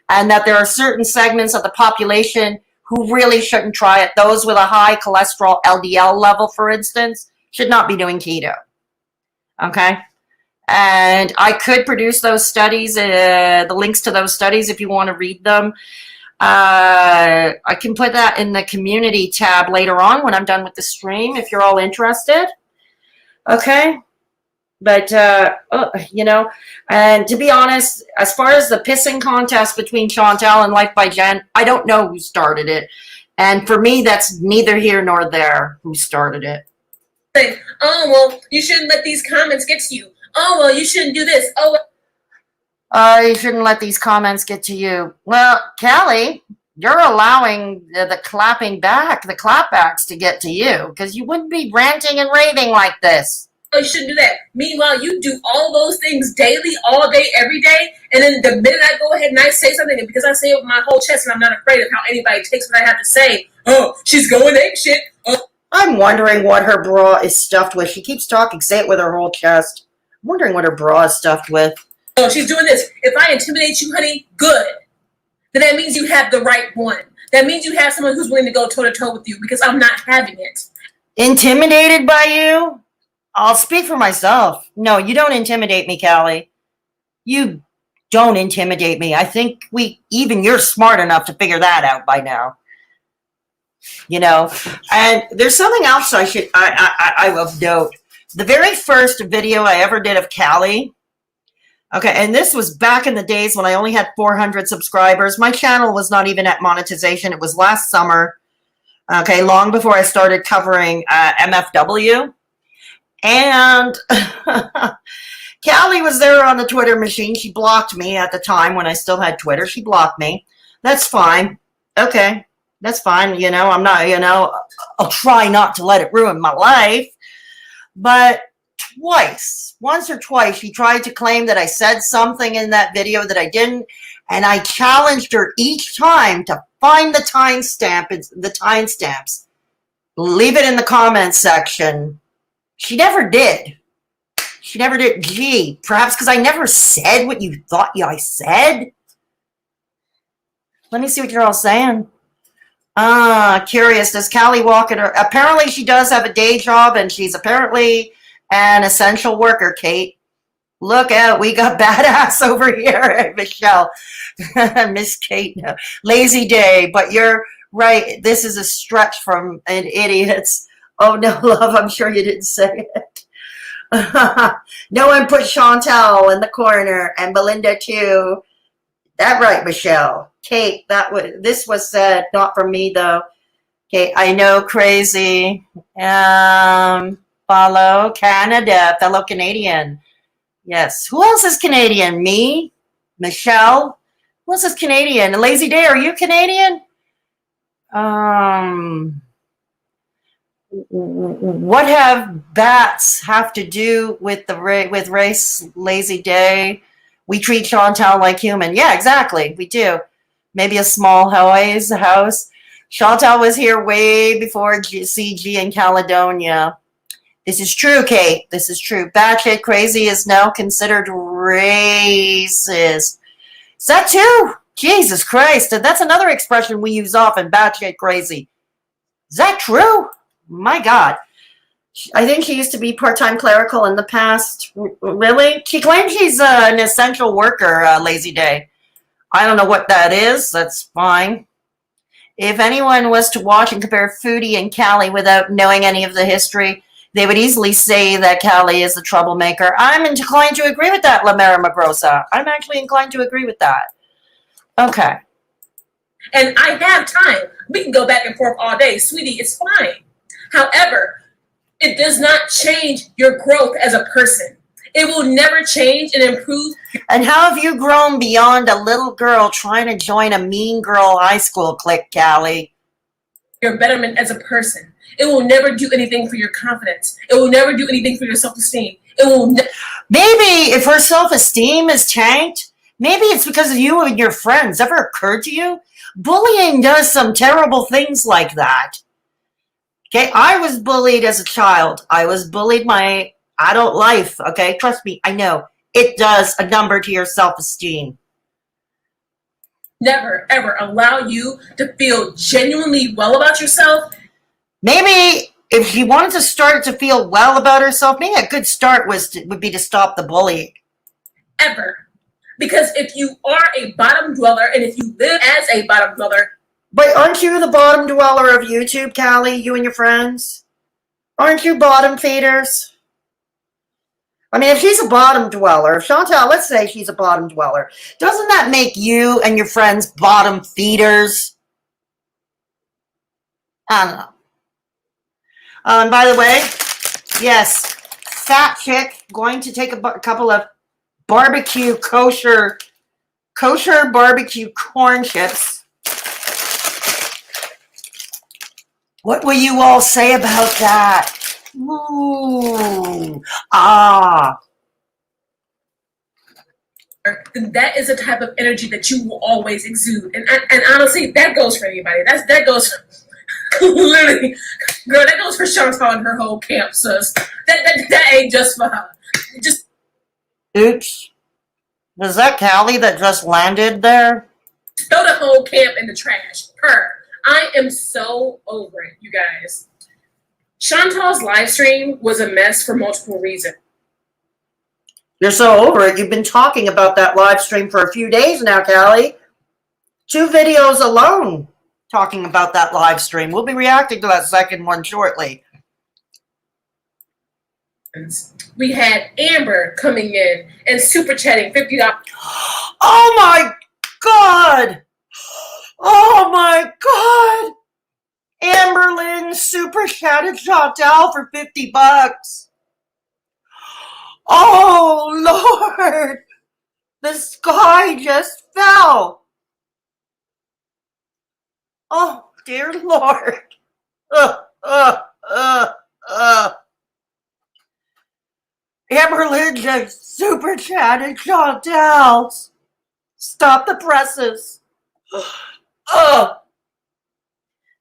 and that there are certain segments of the population who really shouldn't try it. Those with a high cholesterol LDL level, for instance, should not be doing keto. Okay, and I could produce those studies, the links to those studies if you want to read them. I can put that in the community tab later on when I'm done with the stream if you're all interested. Okay, but you know, and to be honest, as far as the pissing contest between Chantal and Life by Jen, I don't know who started it, and for me, that's neither here nor there who started it. Say, oh, well, you shouldn't let these comments get to you. Oh, well, you shouldn't do this. Oh, You shouldn't let these comments get to you. Well, Callie, you're allowing the clapping back, the clapbacks to get to you, because you wouldn't be ranting and raving like this. oh, you shouldn't do that. Meanwhile, you do all those things daily, all day, every day, and then the minute I go ahead and I say something, and because I say it with my whole chest and I'm not afraid of how anybody takes what I have to say, oh, she's going ape shit. Oh. I'm wondering what her bra is stuffed with. She keeps talking, say it with her whole chest. I'm wondering what her bra is stuffed with. Oh, she's doing this. If I intimidate you, honey, good. Then that means you have the right one. That means you have someone who's willing to go toe-to-toe with you, because I'm not having it. Intimidated by you? I'll speak for myself. No, you don't intimidate me, Callie. You don't intimidate me. I think even you're smart enough to figure that out by now. You know, and there's something else I will note. The very first video I ever did of Callie, okay, and this was back in the days when I only had 400 subscribers. My channel was not even at monetization. It was last summer, okay, long before I started covering MFW. And Callie was there on the Twitter machine. She blocked me at the time when I still had Twitter. She blocked me. That's fine. Okay, that's fine. You know, I'm not, you know, I'll try not to let it ruin my life. But once or twice, she tried to claim that I said something in that video that I didn't. And I challenged her each time to find the timestamps. Leave it in the comments section. She never did. She never did. Gee, perhaps because I never said what you thought I said? Let me see what you're all saying. Curious. Does Callie walk in her? Apparently she does have a day job, and she's apparently an essential worker, Kate. Look out. We got badass over here, Michelle. Miss Kate. No. Lazy day. But you're right. This is a stretch from an idiot's. Oh, no, love, I'm sure you didn't say it. No one put Chantal in the corner, and Belinda, too. That right, Michelle. Kate, this was said, not from me, though. Okay, I know, crazy. Follow Canada, fellow Canadian. Yes. Who else is Canadian? Me? Michelle? Who else is Canadian? Lazy Day, are you Canadian? What have bats have to do with with race, Lazy Day? We treat Chantal like human. Yeah, exactly. We do. Maybe a small house. Chantal was here way before CG and Caledonia. This is true, Kate. This is true. Batshit crazy is now considered racist. Is that true? Jesus Christ. That's another expression we use often, batshit crazy. Is that true? My God. I think she used to be part-time clerical in the past. Really? She claims she's an essential worker, Lazy Day. I don't know what that is. That's fine. If anyone was to watch and compare Foodie and Callie without knowing any of the history, they would easily say that Callie is the troublemaker. I'm inclined to agree with that, La Mera Magrosa. I'm actually inclined to agree with that. Okay. And I have time. We can go back and forth all day. Sweetie, it's fine. However, it does not change your growth as a person. It will never change and improve. And how have you grown beyond a little girl trying to join a mean girl high school clique, Callie? Your betterment as a person. It will never do anything for your confidence. It will never do anything for your self-esteem. It will Maybe if her self-esteem is tanked, maybe it's because of you and your friends. Ever occurred to you? Bullying does some terrible things like that. Okay, I was bullied as a child. I was bullied my adult life. Okay, trust me, I know. It does a number to your self-esteem. never, ever allow you to feel genuinely well about yourself. Maybe if she wanted to start to feel well about herself, maybe a good start would be to stop the bullying. Ever. Because if you are a bottom dweller and if you live as a bottom dweller. But aren't you the bottom dweller of YouTube, Callie? You and your friends? Aren't you bottom feeders? I mean, if she's a bottom dweller, Chantal, let's say she's a bottom dweller, doesn't that make you and your friends bottom feeders? I don't know. And by the way, yes, fat chick going to take a couple of barbecue kosher barbecue corn chips. What will you all say about that? Ooh, ah. That is the type of energy that you will always exude. And honestly, that goes for anybody. That goes literally, girl, that goes for Chantal and her whole camp, sis. That ain't just for her. Just oops. Was that Callie that just landed there? throw the whole camp in the trash. I am so over it, you guys. Chantal's live stream was a mess for multiple reasons. You're so over it. You've been talking about that live stream for a few days now, Callie. 2 videos alone talking about that live stream. We'll be reacting to that second one shortly. We had Amber coming in and super chatting $50. Oh my God! Oh my God! Amberlyn super chatted Chantal for $50. Oh Lord! The sky just fell. Oh dear Lord! Amberlyn just super chatted Chantal. Stop the presses.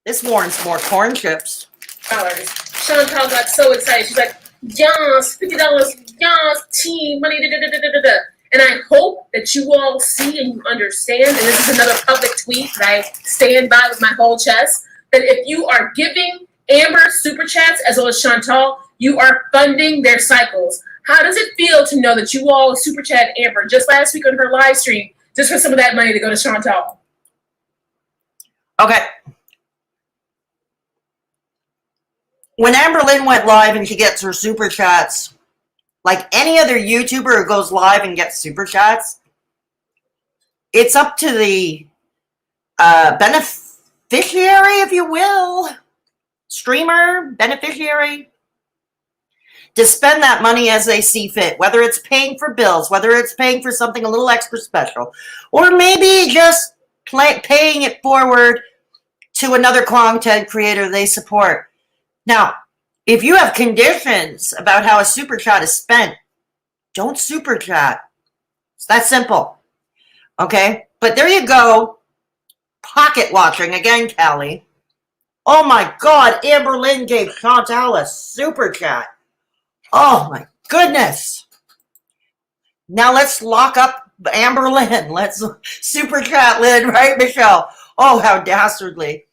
This warrants more corn chips. Chantal got so excited. She's like, yes, $50, yes, team, money, da, da, da, da, da, da. And I hope that you all see and you understand, and this is another public tweet that I stand by with my whole chest, that if you are giving Amber super chats as well as Chantal, you are funding their cycles. How does it feel to know that you all super chat Amber just last week on her live stream just for some of that money to go to Chantal? Okay. When Amberlyn went live and she gets her super chats, like any other YouTuber who goes live and gets super chats, it's up to the beneficiary, if you will, streamer, beneficiary, to spend that money as they see fit, whether it's paying for bills, whether it's paying for something a little extra special, or maybe just paying it forward to another content creator they support. Now, if you have conditions about how a super chat is spent, don't super chat. It's that simple. Okay? But there you go. Pocket watching again, Callie. Oh my God, Amberlyn gave Chantal a super chat. Oh my goodness. Now let's lock up Amberlyn. Let's super chat Lynn, right, Michelle? Oh, how dastardly.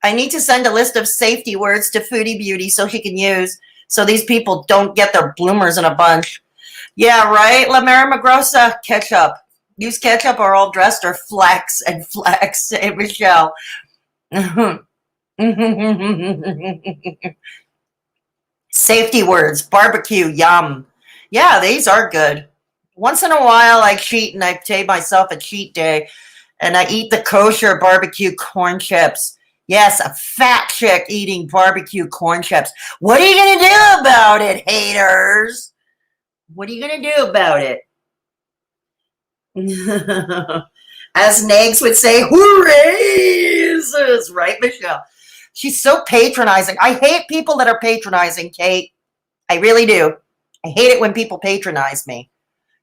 I need to send a list of safety words to Foodie Beauty so she can use, so these people don't get their bloomers in a bunch. Yeah, right? La Mera Magrosa, ketchup. Use ketchup or all dressed or flex and flex. Hey, Michelle. Safety words, barbecue, yum. Yeah, these are good. Once in a while I cheat and I take myself a cheat day and I eat the kosher barbecue corn chips. Yes, a fat chick eating barbecue corn chips. What are you going to do about it, haters? What are you going to do about it? As Nags would say, hooray! Right, Michelle? She's so patronizing. I hate people that are patronizing, Kate. I really do. I hate it when people patronize me,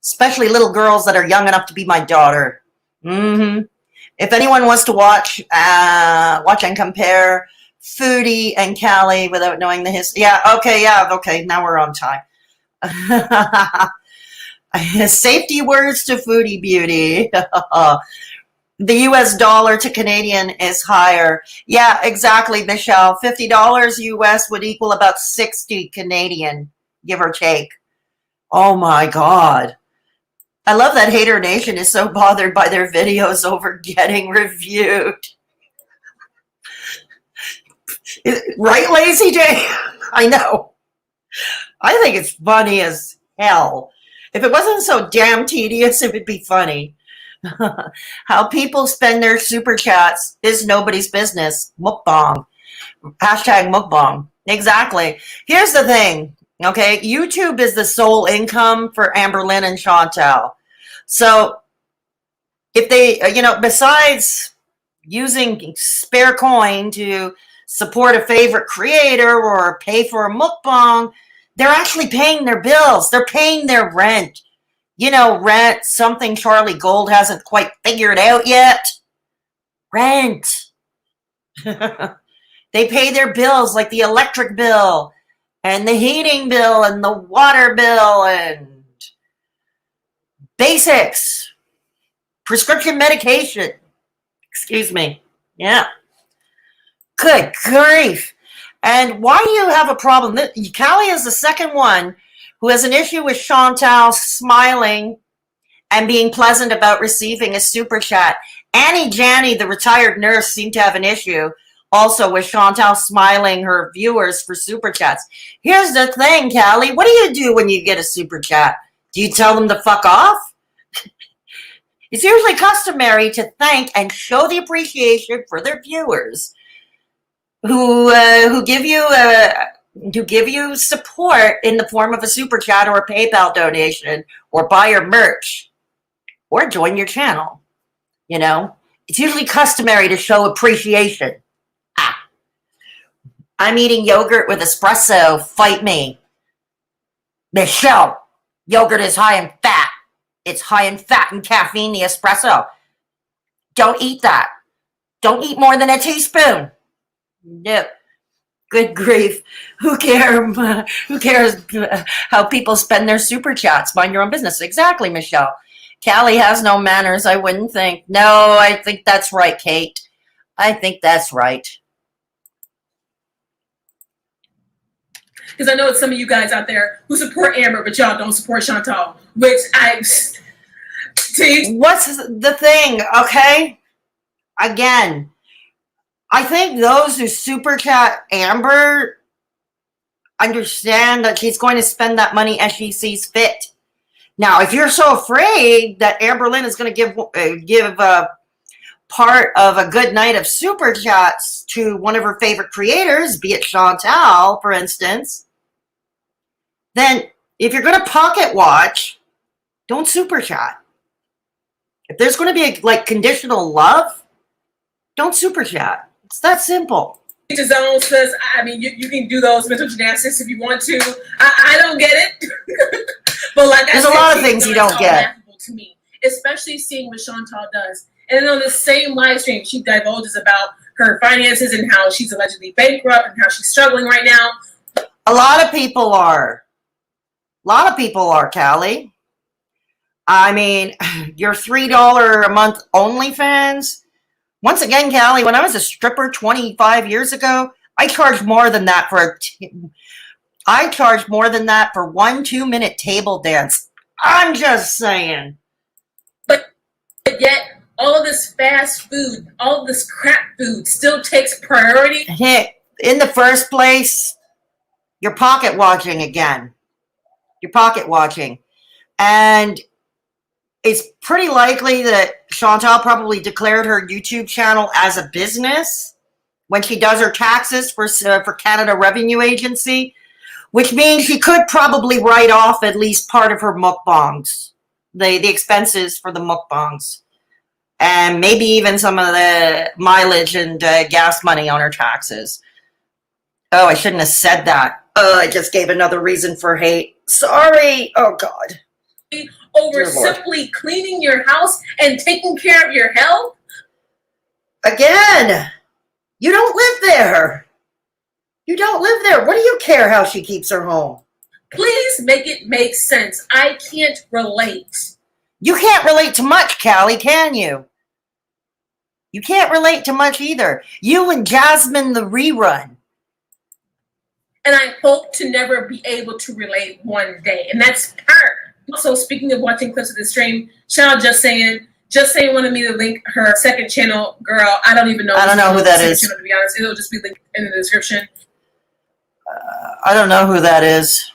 especially little girls that are young enough to be my daughter. If anyone wants to watch and compare Foodie and Callie without knowing the history, okay, now we're on time. Safety words to Foodie Beauty. The US dollar to Canadian is higher. Yeah, exactly, Michelle. $50 US would equal about 60 Canadian, give or take. Oh my God. I love that Hater Nation is so bothered by their videos over getting reviewed. Right, Lazy J? I know. I think it's funny as hell. If it wasn't so damn tedious, it would be funny. How people spend their super chats is nobody's business. Mukbang. Hashtag mukbang. Exactly. Here's the thing. Okay, YouTube is the sole income for Amberlynn and Chantal. So if they, besides using spare coin to support a favorite creator or pay for a mukbang, they're actually paying their bills. They're paying their rent. Rent, something Charlie Gold hasn't quite figured out yet. Rent. They pay their bills, like the electric bill and the heating bill and the water bill and basics. Prescription medication. Excuse me. Yeah. Good grief. And why do you have a problem? Callie is the second one who has an issue with Chantal smiling and being pleasant about receiving a super chat. Annie Janney, the retired nurse, seemed to have an issue also with Chantal smiling her viewers for super chats. Here's the thing, Callie. What do you do when you get a super chat? Do you tell them to fuck off? It's usually customary to thank and show the appreciation for their viewers who give you support in the form of a super chat or a PayPal donation or buy your merch or join your channel. It's usually customary to show appreciation. I'm eating yogurt with espresso. Fight me. Michelle, yogurt is high in fat. It's high in fat and caffeine, the espresso. Don't eat that. Don't eat more than a teaspoon. No. Good grief. Who cares how people spend their super chats? Mind your own business. Exactly, Michelle. Callie has no manners, I wouldn't think. No, I think that's right, Kate. I think that's right. Because I know it's some of you guys out there who support Amber, but y'all don't support Chantal, which What's the thing, okay? Again, I think those who super chat Amber understand that she's going to spend that money as she sees fit. Now, if you're so afraid that Amberlynn is going to give a part of a good night of super chats to one of her favorite creators, be it Chantal, for instance, then if you're going to pocket watch, don't super chat. If there's going to be conditional love, don't super chat. It's that simple. His own says, you can do those mental gymnastics if you want to. I don't get it. But there's a lot of things you don't get. To me, especially seeing what Chantal does. And then on the same live stream, she divulges about her finances and how she's allegedly bankrupt and how she's struggling right now. A lot of people are. Callie. I mean, your $3 a month OnlyFans. Once again, Callie, when I was a stripper 25 years ago, I charged more than that for one 2-minute table dance. I'm just saying. But yet, all of this fast food, all of this crap food still takes priority. In the first place, you're pocket watching again. You're pocket watching. And it's pretty likely that Chantal probably declared her YouTube channel as a business when she does her taxes for Canada Revenue Agency, which means she could probably write off at least part of her mukbangs, the expenses for the mukbangs. and maybe even some of the mileage and gas money on her taxes. Oh, I shouldn't have said that. I just gave another reason for hate. Sorry. Oh, God. Over simply cleaning your house and taking care of your health? Again, you don't live there. You don't live there. What do you care how she keeps her home? Please make it make sense. I can't relate. You can't relate to much, Callie, can you? You can't relate to much either. You and Jasmine the rerun. And I hope to never be able to relate one day. And that's her. Also, speaking of watching clips of the stream, Chantal just saying wanted me to link her second channel. Girl, I don't even know. I don't know who that is. Channel, to be honest, it'll just be linked in the description. I don't know who that is.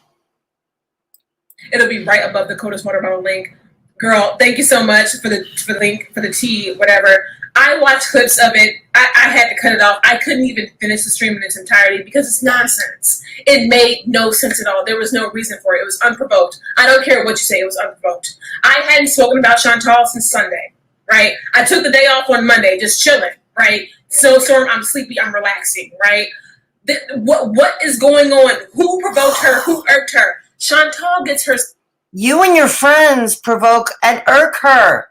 It'll be right above the Coda's Watermelon link. Girl, thank you so much for the link, for the tea, whatever. I watched clips of it. I had to cut it off. I couldn't even finish the stream in its entirety because it's nonsense. It made no sense at all. There was no reason for it. It was unprovoked. I don't care what you say. It was unprovoked. I hadn't spoken about Chantal since Sunday, right? I took the day off on Monday, just chilling, right? Snowstorm, I'm sleepy, I'm relaxing, right? What is going on? Who provoked her? Who irked her? Chantal gets her... You and your friends provoke and irk her.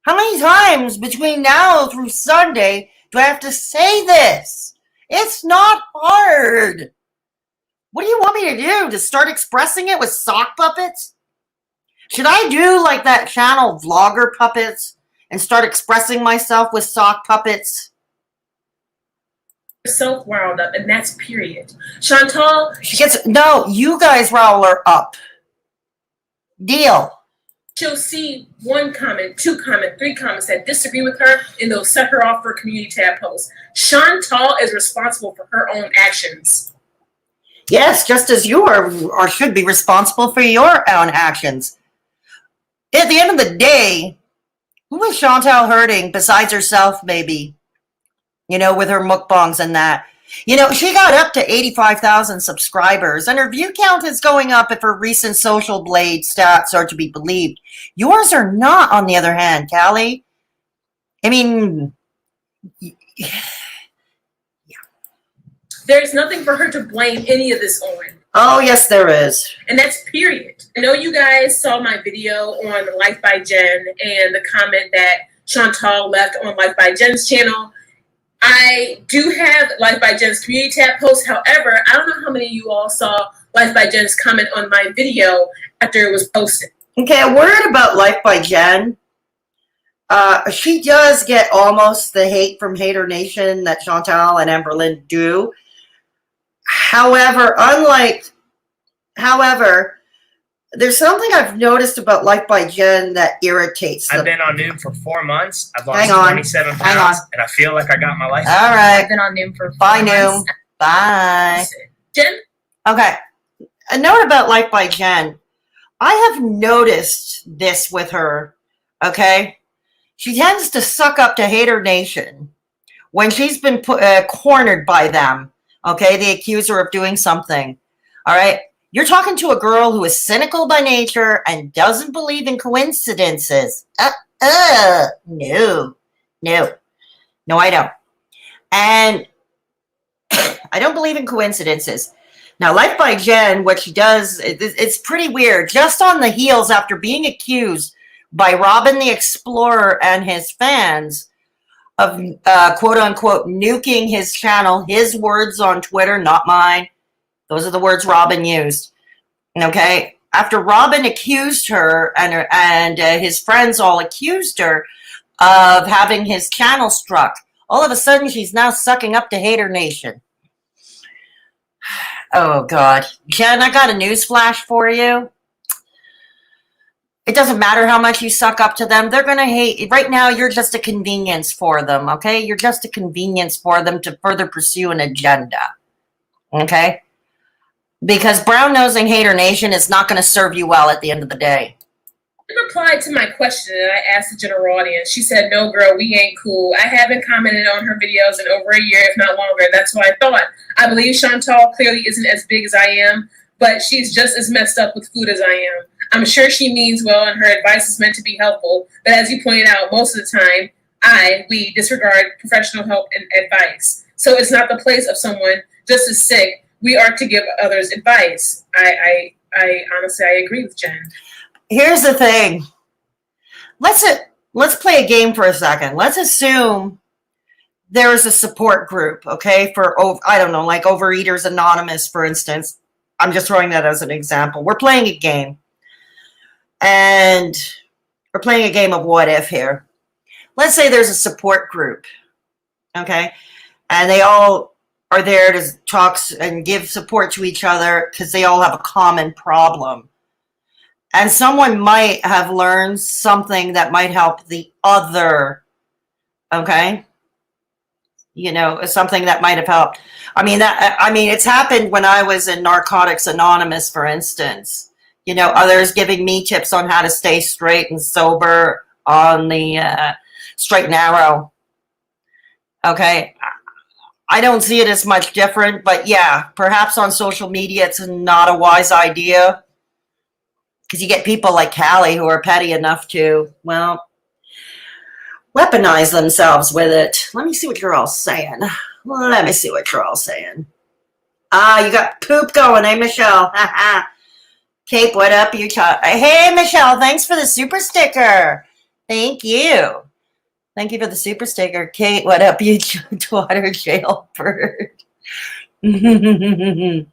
How many times between now through Sunday do I have to say this? It's not hard. What do you want me to do? To start expressing it with sock puppets? Should I do like that channel Vlogger Puppets and start expressing myself with sock puppets? Herself wound up, and that's period. Chantal... No, you guys rile her up. Deal. She'll see one comment, two comments, three comments that disagree with her, and they'll set her off for a community tab post. Chantal is responsible for her own actions. Yes, just as you are or should be responsible for your own actions. At the end of the day, who is Chantal hurting besides herself, maybe? You know, with her mukbangs and that. You know, she got up to 85,000 subscribers, and her view count is going up if her recent Social Blade stats are to be believed. Yours are not, on the other hand, Callie. I mean, yeah. There's nothing for her to blame any of this on. Oh, yes, there is. And that's period. I know you guys saw my video on Life by Jen and the comment that Chantal left on Life by Jen's channel. I do have Life by Jen's community tab post. However, I don't know how many of you all saw Life by Jen's comment on my video after it was posted. Okay, a word about Life by Jen. She does get almost the hate from Hater Nation that Chantal and Amberlynn do. However, there's something I've noticed about Life by Jen that irritates them. I've been on Noom for 4 months. I've lost 27 pounds, and I feel like I got my life. All right. I've been on Noom for 4 Bye, months. Noom. Bye. Jen? Okay. A note about Life by Jen. I have noticed this with her, okay? She tends to suck up to Hater Nation when she's been cornered by them, okay? They accuse her of doing something, all right? You're talking to a girl who is cynical by nature and doesn't believe in coincidences. No, I don't. And I don't believe in coincidences. Now, Life by Jen, what she does, it's pretty weird. Just on the heels after being accused by Robin the Explorer and his fans of quote-unquote nuking his channel, his words on Twitter, not mine. Those are the words Robin used. Okay? After Robin accused her and his friends all accused her of having his channel struck, all of a sudden she's now sucking up to Hater Nation. Oh, God. Jen, I got a news flash for you. It doesn't matter how much you suck up to them. They're going to hate. Right now, you're just a convenience for them, okay? You're just a convenience for them to further pursue an agenda, okay? Because brown-nosing Hater Nation is not going to serve you well at the end of the day. She replied to my question that I asked the general audience. She said, no, girl, we ain't cool. I haven't commented on her videos in over a year, if not longer. That's what I thought. I believe Chantal clearly isn't as big as I am, but she's just as messed up with food as I am. I'm sure she means well and her advice is meant to be helpful, but as you pointed out, most of the time, we disregard professional help and advice. So it's not the place of someone just as sick. We are to give others advice. I honestly, I agree with Jen. Here's the thing. Let's play a game for a second. Let's assume there is a support group, okay, for, I don't know, like Overeaters Anonymous, for instance. I'm just throwing that as an example. We're playing a game. And we're playing a game of what if here. Let's say there's a support group, okay? And they all are there to talk and give support to each other because they all have a common problem. And someone might have learned something that might help the other, okay? You know, something that might have helped. I mean, it's happened when I was in Narcotics Anonymous, for instance. You know, others giving me tips on how to stay straight and sober on the straight and narrow. Okay. I don't see it as much different, but yeah, perhaps on social media it's not a wise idea because you get people like Callie who are petty enough to, well, weaponize themselves with it. Let me see what you're all saying. Let me see what you're all saying. You got poop going, eh, Michelle? Cape, what up, Utah? Hey, Michelle, thanks for the super sticker. Thank you. Thank you for the super sticker. Kate, what up, you daughter jailbird? Hey, and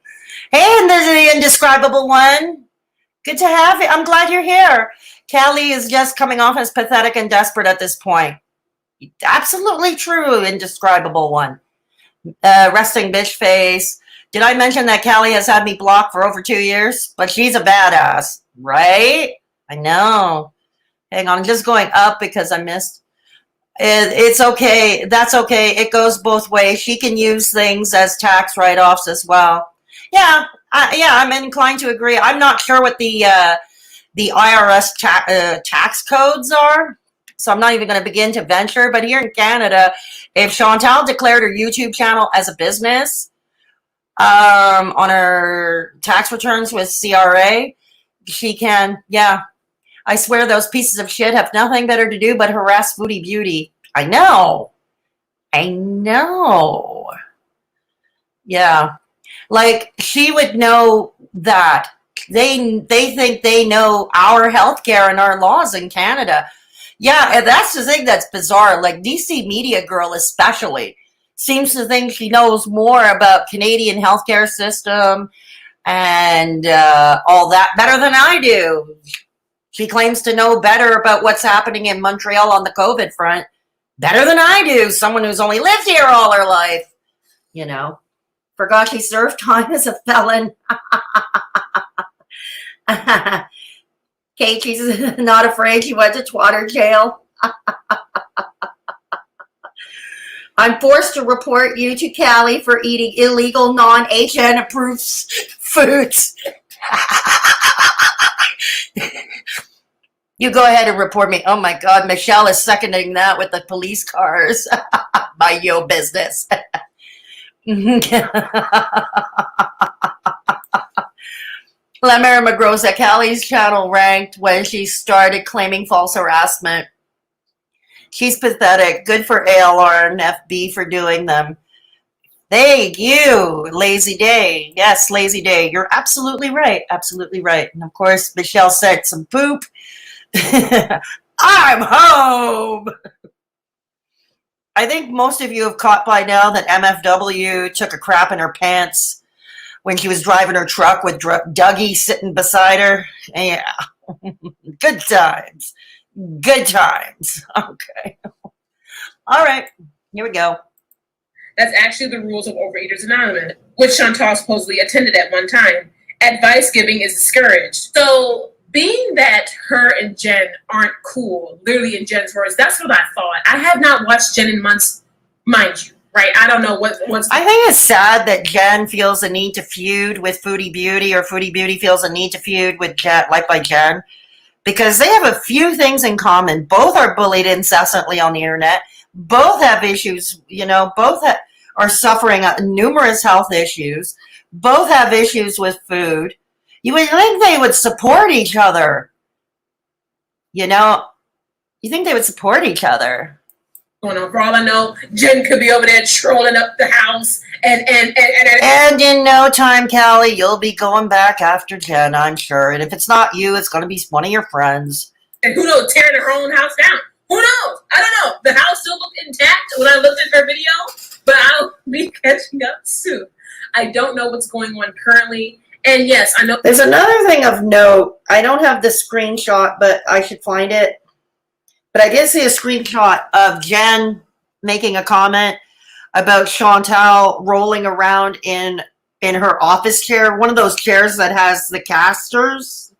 there's the indescribable one. Good to have you. I'm glad you're here. Callie is just coming off as pathetic and desperate at this point. Absolutely true, indescribable one. Resting bitch face. Did I mention that Callie has had me blocked for over 2 years? But she's a badass, right? I know. Hang on, I'm just going up because I missed. It's okay. That's okay. It goes both ways. She can use things as tax write-offs as well. Yeah, I'm inclined to agree. I'm not sure what the IRS tax codes are, so I'm not even going to begin to venture. But here in Canada, if Chantal declared her YouTube channel as a business on her tax returns with CRA, she can, yeah. I swear those pieces of shit have nothing better to do but harass Foodie Beauty. I know. Yeah. Like, she would know that. They think they know our healthcare and our laws in Canada. Yeah, and that's the thing that's bizarre. Like, DCmediagirl especially seems to think she knows more about Canadian healthcare system and all that better than I do. She claims to know better about what's happening in Montreal on the COVID front better than I do, someone who's only lived here all her life. You know, forgot she served time as a felon. Kate, she's not afraid she went to twatter jail. I'm forced to report you to Callie for eating illegal non-HN approved foods. You go ahead and report me. Oh my God, Michelle is seconding that with the police cars. My yo business. Lemmer McGrosa, Callie's channel ranked when she started claiming false harassment. She's pathetic. Good for ALR and FB for doing them. Thank you, Lazy Day. Yes, Lazy Day. You're absolutely right. Absolutely right. And of course, Michelle said some poop. I'm home. I think most of you have caught by now that MFW took a crap in her pants when she was driving her truck with Dougie sitting beside her. Yeah. Good times. Good times. Okay. All right. Here we go. That's actually the rules of Overeaters Anonymous, which Chantal supposedly attended at one time. Advice giving is discouraged. So, being that her and Jen aren't cool, literally in Jen's words, that's what I thought. I have not watched Jen in months, mind you, right? I don't know what's... I think it's sad that Jen feels a need to feud with Foodie Beauty, or Foodie Beauty feels a need to feud with Life by Jen, because they have a few things in common. Both are bullied incessantly on the internet. Both have issues, you know, both are suffering numerous health issues. Both have issues with food. You would think they would support each other. You know, you think they would support each other. Going on. For all I know, Jen could be over there trolling up the house and in no time, Callie, you'll be going back after Jen, I'm sure. And if it's not you, it's going to be one of your friends. And who knows, tearing her own house down. Who knows? I don't know. The house still looked intact when I looked at her video, but I'll be catching up soon. I don't know what's going on currently. And yes, I know. There's another thing of note. I don't have the screenshot, but I should find it. But I did see a screenshot of Jen making a comment about Chantal rolling around in her office chair, one of those chairs that has the casters,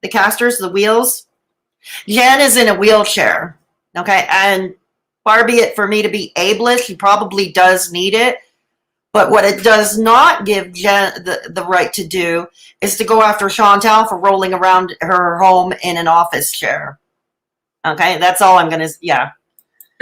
the wheels. Jen is in a wheelchair, okay? And far be it for me to be ableist, she probably does need it. But what it does not give Jen the right to do is to go after Chantal for rolling around her home in an office chair. Okay, that's all I'm going to, yeah.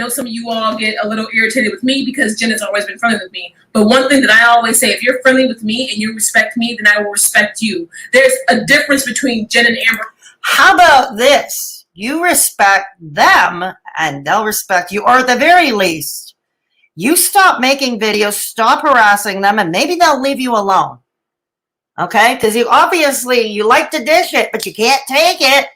I know some of you all get a little irritated with me because Jen has always been friendly with me. But one thing that I always say, if you're friendly with me and you respect me, then I will respect you. There's a difference between Jen and Amber. How about this? You respect them and they'll respect you, or at the very least, you stop making videos, stop harassing them, and maybe they'll leave you alone. Okay? Because you like to dish it, but you can't take it.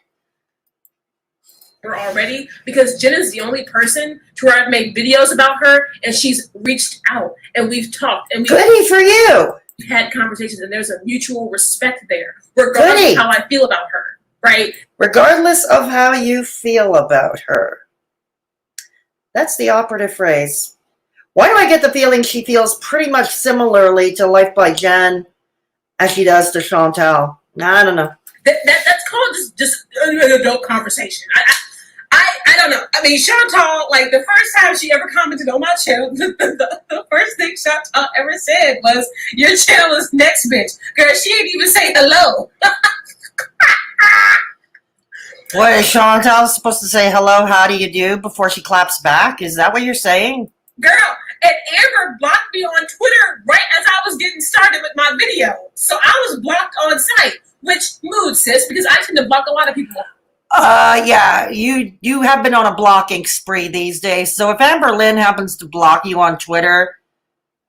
Already, because Jen is the only person to where I've made videos about her, and she's reached out, and we've talked, and Goody for you. We've had conversations, and there's a mutual respect there, regardless of how I feel about her, right? Regardless of how you feel about her. That's the operative phrase. Why do I get the feeling she feels pretty much similarly to Life by Jen as she does to Chantal? I don't know. That's called just an adult conversation. I don't know. I mean, Chantal, like, the first time she ever commented on my channel, the first thing Chantal ever said was, your channel is next, bitch. Girl, she didn't even say hello. What, is Chantal supposed to say hello, how do you do, before she claps back? Is that what you're saying? Girl, and Amber blocked me on Twitter right as I was getting started with my video. So I was blocked on site. Which mood, sis? Because I tend to block a lot of people. Yeah, you have been on a blocking spree these days. So if Amber Lynn happens to block you on Twitter,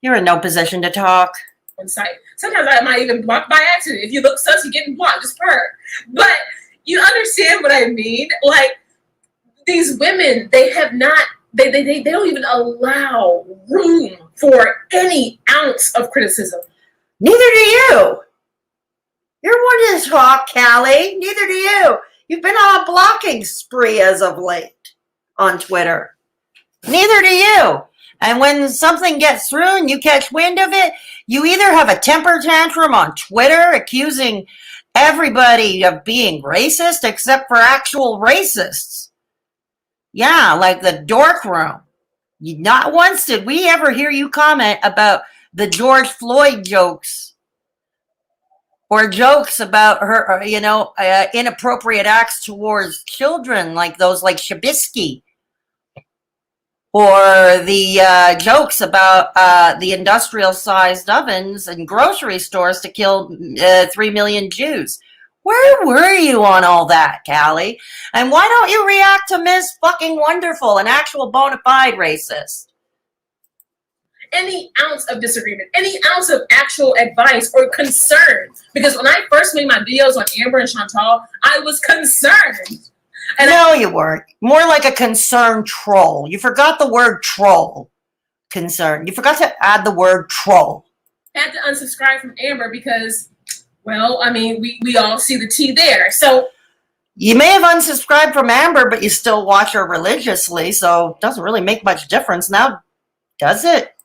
you're in no position to talk. On site. Sometimes I might even block by accident. If you look sus, you're getting blocked. Just per. But you understand what I mean? Like, these women, they have not, they don't even allow room for any ounce of criticism. Neither do you. You're one to talk, Callie. Neither do you. You've been on a blocking spree as of late on Twitter. Neither do you. And when something gets through and you catch wind of it, you either have a temper tantrum on Twitter accusing everybody of being racist except for actual racists. Yeah, like the dork room. Not once did we ever hear you comment about the George Floyd jokes. Or jokes about her, inappropriate acts towards children, like those like Shabisky. Or the jokes about the industrial-sized ovens in grocery stores to kill 3 million Jews. Where were you on all that, Callie? And why don't you react to Ms. Fucking Wonderful, an actual bona fide racist? Any ounce of disagreement, any ounce of actual advice or concern. Because when I first made my videos on Amber and Chantal, I was concerned. And no, you weren't. More like a concerned troll. You forgot the word troll. Concern. You forgot to add the word troll. I had to unsubscribe from Amber because, well, I mean, we all see the tea there. So you may have unsubscribed from Amber, but you still watch her religiously, so it doesn't really make much difference now, does it?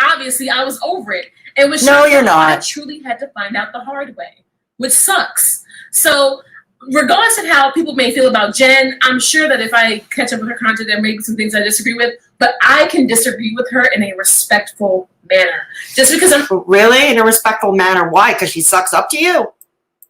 Obviously, I was over it. And with no, Chantal, you're not. I truly had to find out the hard way, which sucks. So regardless of how people may feel about Jen, I'm sure that if I catch up with her content, there may be some things I disagree with, but I can disagree with her in a respectful manner. Just because I'm really in a respectful manner. Why? Because she sucks up to you?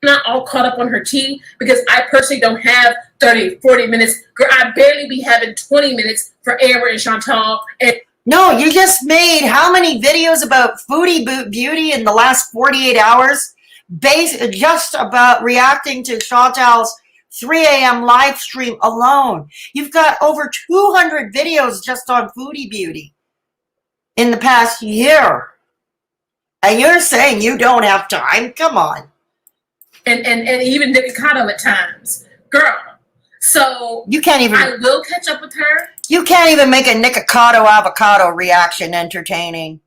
Not all caught up on her tea, because I personally don't have 30, 40 minutes. Girl, I barely be having 20 minutes for Amber and Chantal. And no, you just made how many videos about Foodie Beauty in the last 48 hours? just about reacting to Chantal's 3 a.m. live stream alone. You've got over 200 videos just on Foodie Beauty in the past year. And you're saying you don't have time? Come on. And even Nikocado at times. Girl. So you can't even. I will catch up with her. You can't even make a Nikocado avocado reaction entertaining.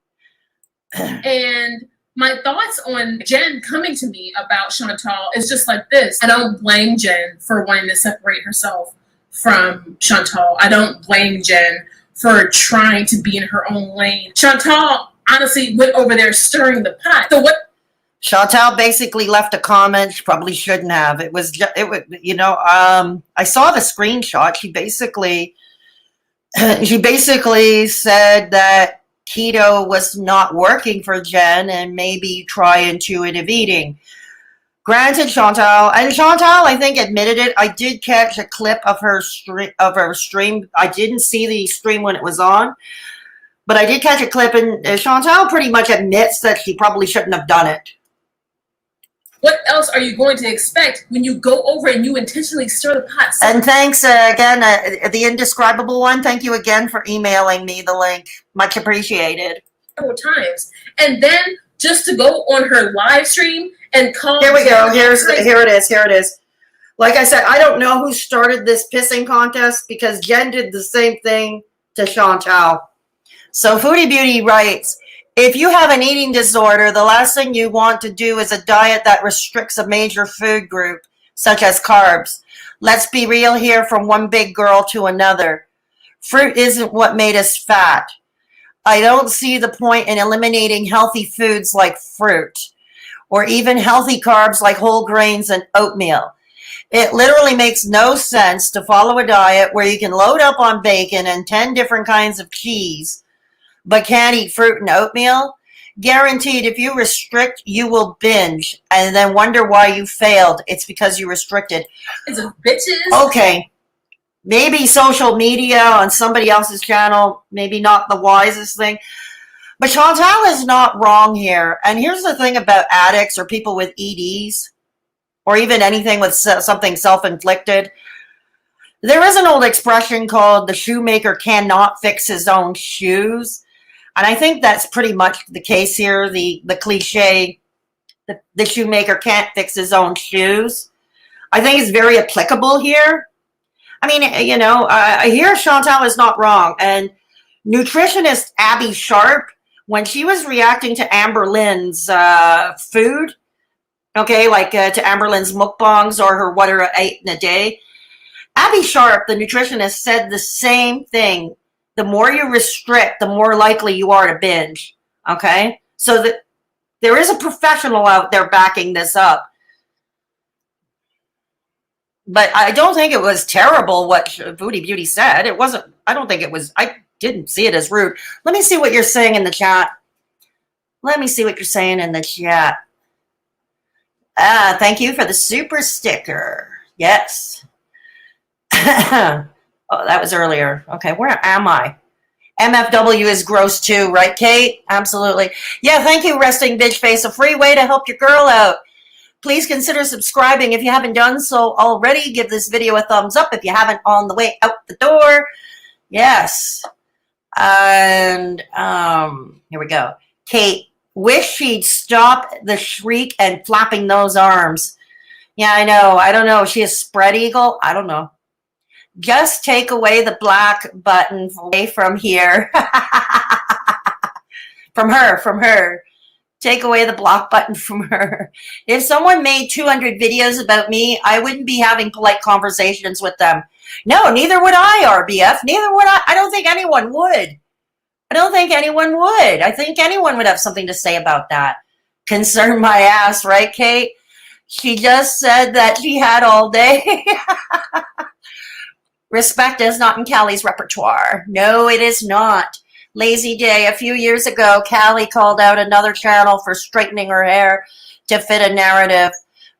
And my thoughts on Jen coming to me about Chantal is just like this. I don't blame Jen for wanting to separate herself from Chantal. I don't blame Jen for trying to be in her own lane. Chantal honestly went over there stirring the pot. So what? Chantal basically left a comment she probably shouldn't have. It was I saw the screenshot. She basically said that keto was not working for Jen and maybe try intuitive eating. Granted, Chantal, I think admitted it. I did catch a clip of her stream. I didn't see the stream when it was on, but I did catch a clip, and Chantal pretty much admits that she probably shouldn't have done it. What else are you going to expect when you go over and you intentionally stir the pot? And thanks again, the indescribable one. Thank you again for emailing me the link. Much appreciated. Several times, and then just to go on her live stream and call. Here we go. Here it is. Like I said, I don't know who started this pissing contest because Jen did the same thing to Chantal. So Foodie Beauty writes, if you have an eating disorder, the last thing you want to do is a diet that restricts a major food group, such as carbs. Let's be real here, from one big girl to another. Fruit isn't what made us fat. I don't see the point in eliminating healthy foods like fruit, or even healthy carbs like whole grains and oatmeal. It literally makes no sense to follow a diet where you can load up on bacon and 10 different kinds of cheese, but can't eat fruit and oatmeal. Guaranteed, if you restrict, you will binge and then wonder why you failed. It's because you restricted. It's a bitches. Okay. Maybe social media on somebody else's channel, maybe not the wisest thing. But Chantal is not wrong here. And here's the thing about addicts or people with EDs, or even anything with something self-inflicted. There is an old expression called the shoemaker cannot fix his own shoes. And I think that's pretty much the case here. The cliche, the shoemaker can't fix his own shoes. I think it's very applicable here. I mean, here Chantal is not wrong. And nutritionist Abby Sharp, when she was reacting to Amber Lynn's food, okay, like to Amber Lynn's mukbangs or her what are 8 in a day, Abby Sharp, the nutritionist, said the same thing. The more you restrict, the more likely you are to binge. Okay? So that there is a professional out there backing this up. But I don't think it was terrible what Foodie Beauty said. It wasn't, I didn't see it as rude. Let me see what you're saying in the chat. Thank you for the super sticker. Yes. Oh, that was earlier. Okay, where am I? MFW is gross too, right, Kate? Absolutely. Yeah, thank you, Resting Bitch Face. A free way to help your girl out. Please consider subscribing if you haven't done so already. Give this video a thumbs up if you haven't on the way out the door. Yes. And here we go. Kate, wish she'd stop the shriek and flapping those arms. Yeah, I know. I don't know. Is she a spread eagle? I don't know. Just take away the black button away from here. From her. Take away the block button from her. If someone made 200 videos about me, I wouldn't be having polite conversations with them. No, neither would I, RBF. Neither would I. I don't think anyone would. I think anyone would have something to say about that. Concern my ass, right, Kate? She just said that she had all day. Respect is not in Callie's repertoire. No, it is not. Lazy day. A few years ago, Callie called out another channel for straightening her hair to fit a narrative.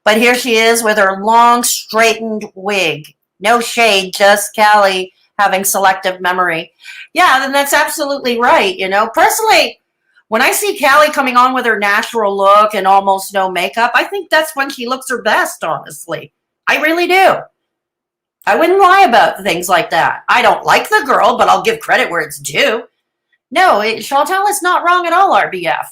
But here she is with her long, straightened wig. No shade, just Callie having selective memory. Yeah, then that's absolutely right. Personally, When I see Callie coming on with her natural look and almost no makeup, I think that's when she looks her best, honestly. I really do. I wouldn't lie about things like that. I don't like the girl, but I'll give credit where it's due. No, Chantal is not wrong at all, RBF.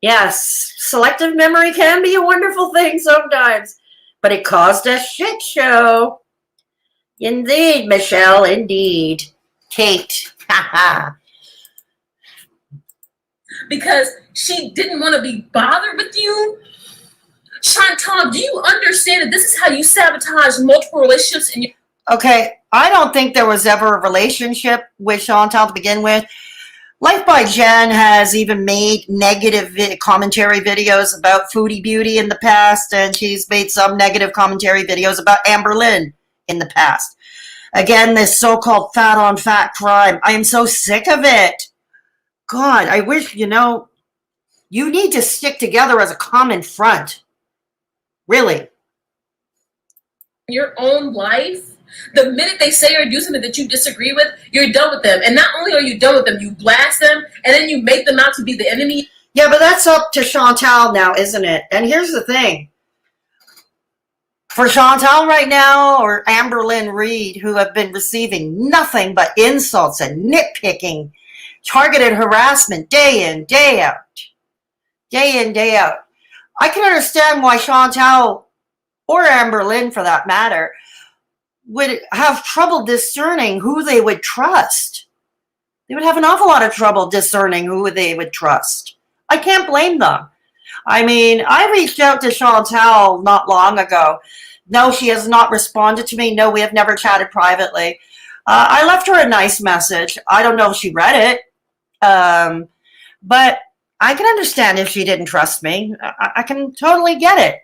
Yes, selective memory can be a wonderful thing sometimes, but it caused a shit show. Indeed, Michelle, indeed. Kate, haha. Because she didn't want to be bothered with you. Chantal, do you understand that this is how you sabotage multiple relationships? Okay, I don't think there was ever a relationship with Chantal to begin with. Life by Jen has even made negative commentary videos about Foodie Beauty in the past, and she's made some negative commentary videos about Amber Lynn in the past. Again, this so-called fat-on-fat crime. I am so sick of it. God, I wish, you need to stick together as a common front. Really. Your own life, the minute they say or do something that you disagree with, you're done with them. And not only are you done with them, you blast them, and then you make them out to be the enemy. Yeah, but that's up to Chantal now, isn't it? And here's the thing. For Chantal right now, or Amber Lynn Reed, who have been receiving nothing but insults and nitpicking, targeted harassment day in, day out. Day in, day out. I can understand why Chantal, or Amber Lynn for that matter, would have trouble discerning who they would trust. They would have an awful lot of trouble discerning who they would trust. I can't blame them. I mean, I reached out to Chantal not long ago. No, she has not responded to me. No, we have never chatted privately. I left her a nice message. I don't know if she read it. But I can understand if she didn't trust me. I can totally get it.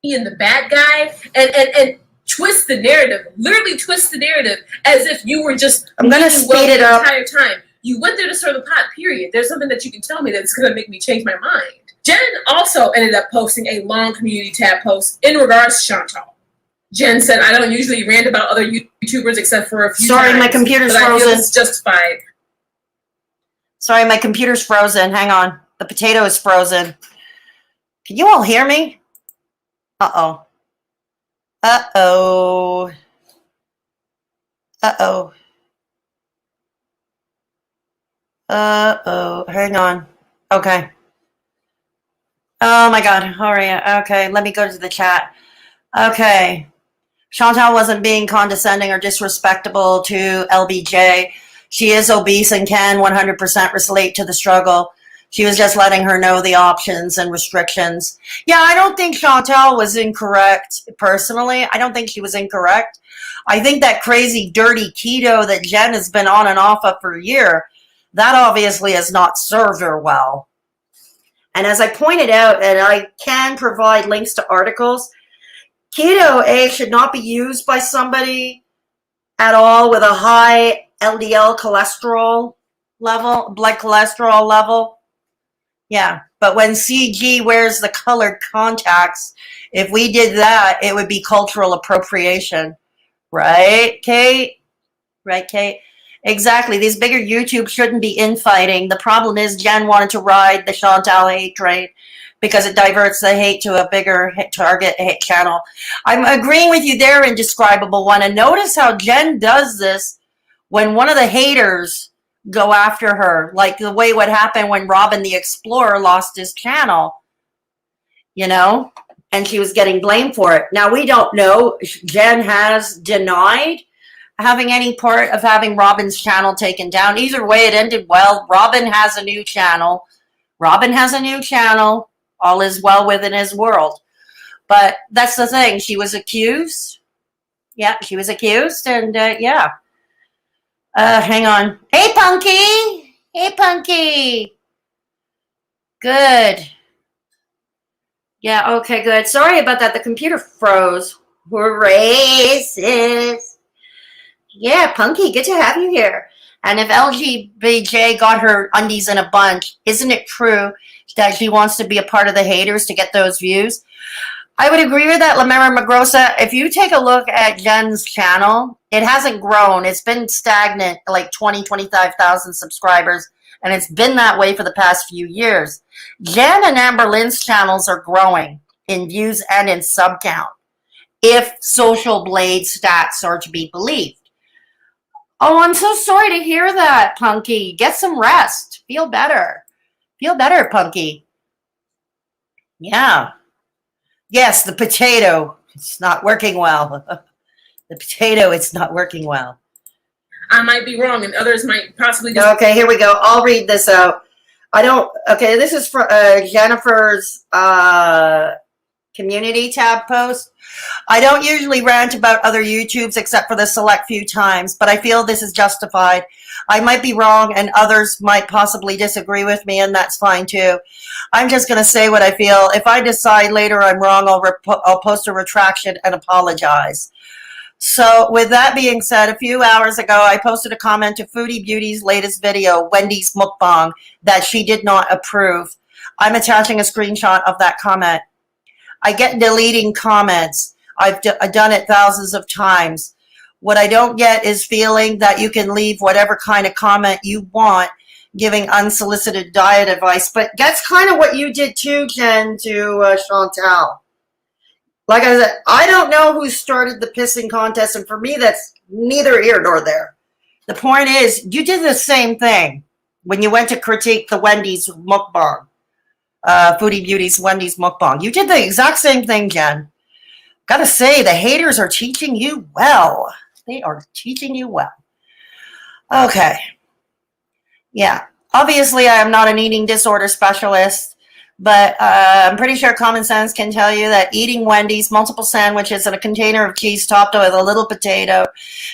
And the bad guy, and twist the narrative, literally twist the narrative as if you were just I'm going to speed it up. The entire time. You went there to stir the pot, period. There's something that you can tell me that's going to make me change my mind. Jen also ended up posting a long community tab post in regards to Chantal. Jen said, I don't usually rant about other YouTubers except for a few Sorry, times, my computer's but frozen. I feel it's justified. Sorry, my computer's frozen. Hang on. The potato is frozen. Can you all hear me? Uh-oh. Uh-oh. Uh-oh. Uh-oh. Hang on. Okay. Oh, my God. All right. Okay, let me go to the chat. Okay. Chantal wasn't being condescending or disrespectful to LBJ. She is obese and can 100% relate to the struggle. She was just letting her know the options and restrictions. Yeah, I don't think Chantal was incorrect, personally. I don't think she was incorrect. I think that crazy, dirty keto that Jen has been on and off of for a year, that obviously has not served her well. And as I pointed out, and I can provide links to articles, keto, should not be used by somebody at all with a high LDL cholesterol level, blood cholesterol level. Yeah, but when CG wears the colored contacts, if we did that, it would be cultural appropriation. Right, Kate? Right, Kate? Exactly. These bigger YouTubes shouldn't be infighting. The problem is Jen wanted to ride the Chantal hate train because it diverts the hate to a bigger target hate channel. I'm agreeing with you there, Indescribable One. And notice how Jen does this when one of the haters go after her, like the way what happened when Robin the Explorer lost his channel, and she was getting blamed for it. Now, we don't know. Jen has denied having any part of having Robin's channel taken down. Either way, it ended well. Robin has a new channel. All is well within his world. But that's the thing. She was accused. Yeah, she was accused. And yeah. Hang on. Hey, Punky. Hey, Punky. Good. Yeah, okay, good. Sorry about that. The computer froze. We're racist. Yeah, Punky, good to have you here. And if LGBJ got her undies in a bunch, isn't it true that she wants to be a part of the haters to get those views? I would agree with that, Lamera Magrosa. If you take a look at Jen's channel, it hasn't grown. It's been stagnant, like 20, 25,000 subscribers. And it's been that way for the past few years. Jen and Amber Lynn's channels are growing in views and in sub count, if Social Blade stats are to be believed. Oh, I'm so sorry to hear that, Punky. Get some rest. Feel better. Feel better, Punky. Yeah. Yes, the potato. It's not working well. The potato, it's not working well. I might be wrong, and others might possibly. Okay, here we go. I'll read this out. Okay, this is for Jennifer's community tab post. I don't usually rant about other YouTubes except for the select few times, but I feel this is justified. I might be wrong and others might possibly disagree with me, and that's fine too. I'm just going to say what I feel. If I decide later I'm wrong, I'll post a retraction and apologize. So with that being said, a few hours ago, I posted a comment to Foodie Beauty's latest video, Wendy's mukbang, that she did not approve. I'm attaching a screenshot of that comment. I get deleting comments. I've done it thousands of times. What I don't get is feeling that you can leave whatever kind of comment you want, giving unsolicited diet advice. But that's kind of what you did too, Jen, to Chantal. Like I said, I don't know who started the pissing contest, and for me, that's neither here nor there. The point is, you did the same thing when you went to critique the Wendy's mukbang, Foodie Beauty's Wendy's mukbang. You did the exact same thing, Jen. Gotta say, the haters are teaching you well. They are teaching you well. Okay. Yeah. Obviously, I am not an eating disorder specialist, but I'm pretty sure common sense can tell you that eating Wendy's multiple sandwiches and a container of cheese topped with a little potato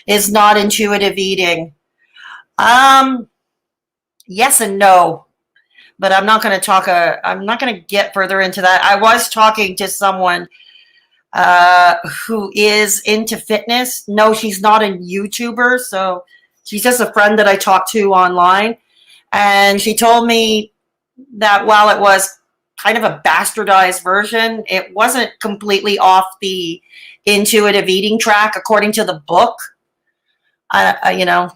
is not intuitive eating. Yes and no, but I'm not going to talk. I'm not going to get further into that. I was talking to someone who is into fitness. No, she's not a YouTuber, so she's just a friend that I talked to online, and she told me that while it was kind of a bastardized version, it wasn't completely off the intuitive eating track according to the book. You know,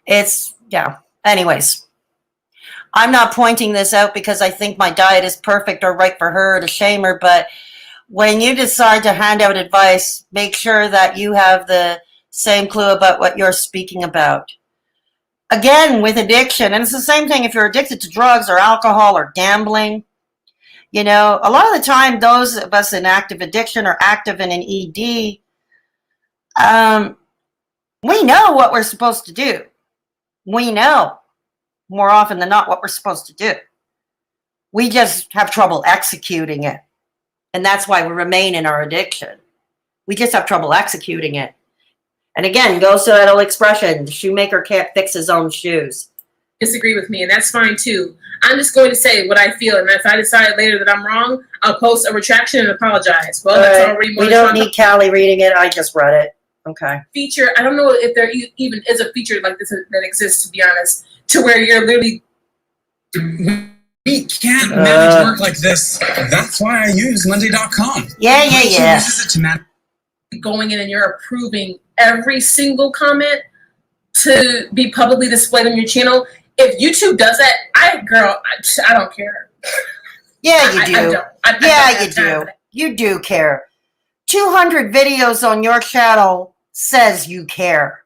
it's, yeah. Anyways, I'm not pointing this out because I think my diet is perfect or right for her to shame her, but when you decide to hand out advice, make sure that you have the same clue about what you're speaking about. Again, with addiction, and it's the same thing if you're addicted to drugs or alcohol or gambling. You know, a lot of the time, those of us in active addiction or active in an ED, we know what we're supposed to do. We know more often than not what we're supposed to do. We just have trouble executing it. And that's why we remain in our addiction. We just have trouble executing it. And again, goes to that old expression, the shoemaker can't fix his own shoes. Disagree with me, and that's fine too. I'm just going to say what I feel, and if I decide later that I'm wrong, I'll post a retraction and apologize. Well, that's already more. We don't need Callie reading it. I just read it. Okay. Feature. I don't know if there even is a feature like this that exists, to be honest, to where you're literally. We can't manage work like this. That's why I use Monday.com. Yeah. Uses it to manage. Going in and you're approving every single comment to be publicly displayed on your channel. If YouTube does that, I don't care. Yeah, you do. I do. You do care. 200 videos on your channel says you care.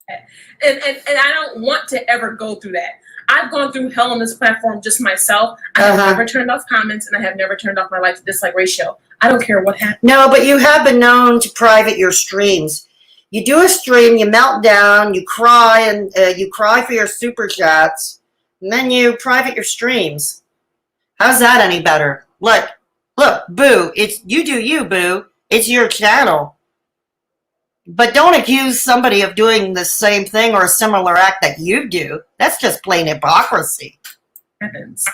And I don't want to ever go through that. I've gone through hell on this platform just myself. I have never turned off comments, and I have never turned off my like to dislike ratio. I don't care what happens. No, but you have been known to private your streams. You do a stream, you melt down, you cry, and you cry for your super chats, and then you private your streams. How's that any better? Look, Boo, you do you, Boo. It's your channel. But don't accuse somebody of doing the same thing or a similar act that you do. That's just plain hypocrisy. Happens.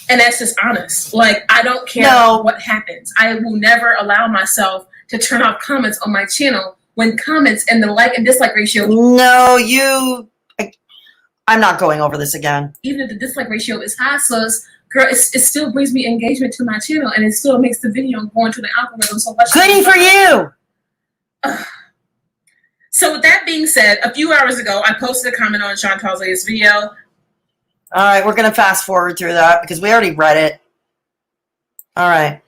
And that's just honest. Like, I don't care what happens. I will never allow myself to turn off comments on my channel when comments and the like and dislike ratio. No, I'm not going over this again. Even if the dislike ratio is high, sus, girl, it still brings me engagement to my channel, and it still makes the video go into the algorithm so much. Goody for you! So with that being said, a few hours ago, I posted a comment on Chantal's latest video. All right, we're going to fast forward through that because we already read it. All right.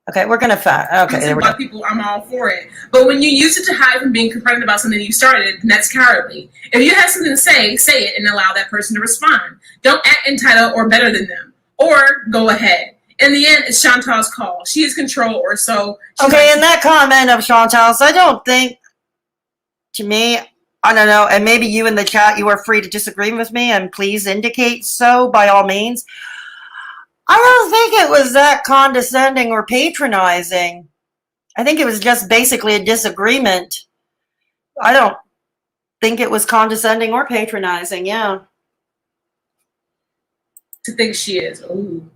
Okay, we're going to okay, there we go. People, I'm all for it. But when you use it to hide from being confronted about something you started, then that's cowardly. If you have something to say it and allow that person to respond. Don't act entitled or better than them. Or go ahead. In the end, it's Chantal's call. She is control or so. Okay, in that comment of Chantal's, I don't think, to me, I don't know, and maybe you in the chat, you are free to disagree with me, and please indicate so by all means. I don't think it was that condescending or patronizing. I think it was just basically a disagreement. I don't think it was condescending or patronizing, yeah. To think she is. Ooh,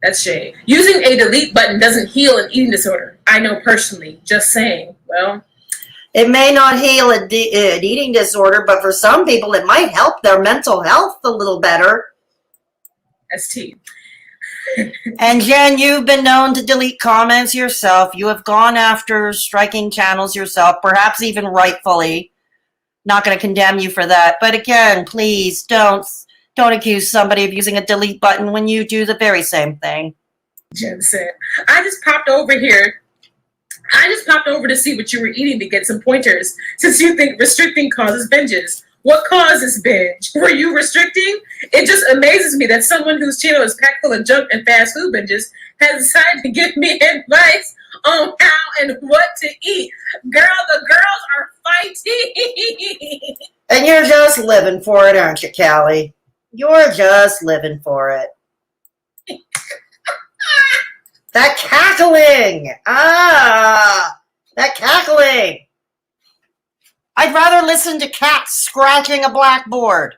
that's shade. Using a delete button doesn't heal an eating disorder. I know personally. Just saying. Well, it may not heal an eating disorder, but for some people it might help their mental health a little better. ST. And Jen, you've been known to delete comments yourself. You have gone after striking channels yourself, perhaps even rightfully. Not going to condemn you for that. But again, please don't accuse somebody of using a delete button when you do the very same thing. Jen said, I just popped over here. I just popped over to see what you were eating to get some pointers, since you think restricting causes binges. What causes binge? Were you restricting? It just amazes me that someone whose channel is packed full of junk and fast food binges has decided to give me advice on how and what to eat. Girl, the girls are fighting. And you're just living for it, aren't you, Callie? You're just living for it. That cackling! That cackling! I'd rather listen to cats scratching a blackboard.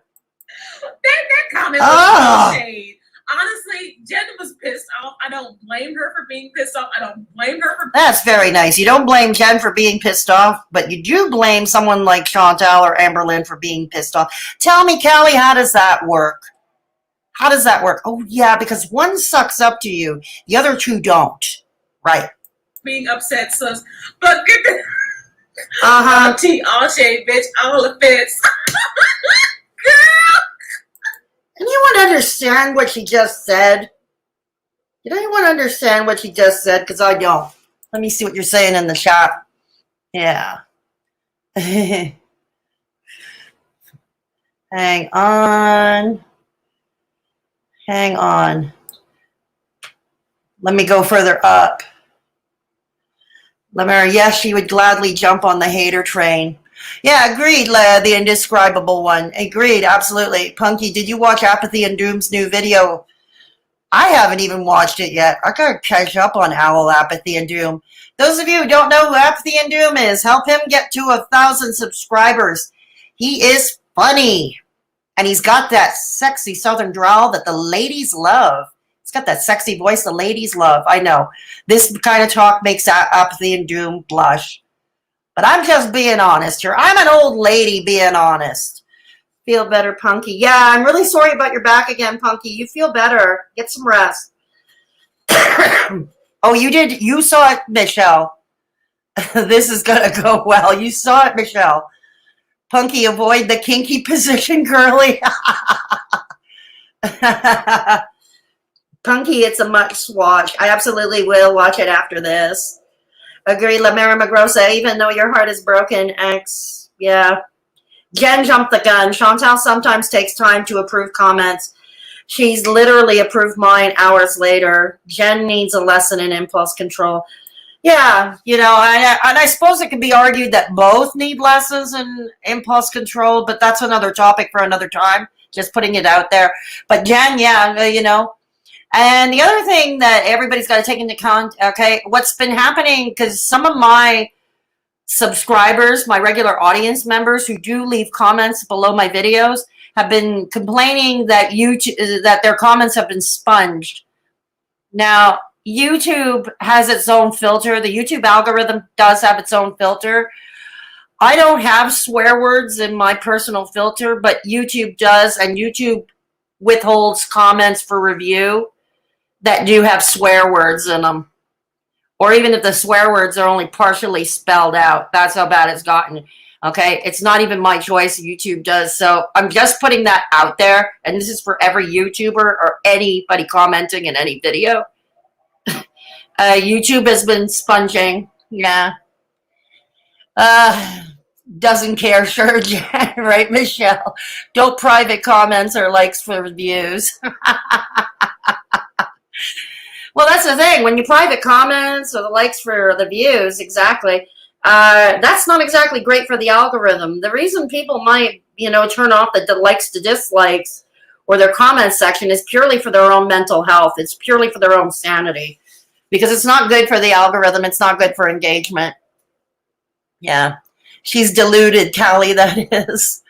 That comment was shade. Honestly, Jen was pissed off. I don't blame her for being pissed off. I don't blame her for... That's very nice. You don't blame Jen for being pissed off, but you do blame someone like Chantal or Amberlynn for being pissed off. Tell me, Callie, how does that work? How does that work? Oh, yeah, because one sucks up to you. The other two don't. Right. Being upset, sus. But get the... Uh-huh. Tea, all shade, bitch, all offense. Girl! Anyone understand what she just said? Did anyone understand what she just said? Because I don't. Let me see what you're saying in the chat. Yeah. Hang on. Hang on. Let me go further up. Lemare, yes, she would gladly jump on the hater train. Yeah, agreed, the indescribable one. Agreed, absolutely. Punky, did you watch Apathy and Doom's new video? I haven't even watched it yet. I gotta catch up on Owl Apathy and Doom. Those of you who don't know who Apathy and Doom is, help him get to 1,000 subscribers. He is funny. And he's got that sexy southern drawl that the ladies love. He's got that sexy voice the ladies love. I know. This kind of talk makes Apathy and Doom blush. But I'm just being honest here. I'm an old lady being honest. Feel better, Punky. Yeah, I'm really sorry about your back again, Punky. You feel better. Get some rest. Oh, you did? You saw it, Michelle. This is going to go well. You saw it, Michelle. Punky, avoid the kinky position, girly. Punky, it's a must watch. I absolutely will watch it after this. Agree, Lamara Magrosa, even though your heart is broken, X. Yeah. Jen jumped the gun. Chantal sometimes takes time to approve comments. She's literally approved mine hours later. Jen needs a lesson in impulse control. Yeah, you know, and I suppose it can be argued that both need lessons in impulse control, but that's another topic for another time. Just putting it out there. But Jen, yeah, you know. And the other thing that everybody's got to take into account, okay, what's been happening, because some of my subscribers, my regular audience members who do leave comments below my videos have been complaining that that their comments have been sponged. Now, YouTube has its own filter. The YouTube algorithm does have its own filter. I don't have swear words in my personal filter, but YouTube does, and YouTube withholds comments for review that do have swear words in them. Or even if the swear words are only partially spelled out. That's how bad it's gotten. Okay, it's not even my choice. YouTube does. So I'm just putting that out there. And this is for every YouTuber or anybody commenting in any video. YouTube has been sponging. Yeah. Doesn't care. Sure, Jen. Right, Michelle? Don't private comments or likes for views. Well, that's the thing. When you private comments or the likes for the views, exactly, that's not exactly great for the algorithm. The reason people might, turn off the likes to dislikes or their comment section is purely for their own mental health. It's purely for their own sanity because it's not good for the algorithm. It's not good for engagement. Yeah. She's deluded, Callie, that is.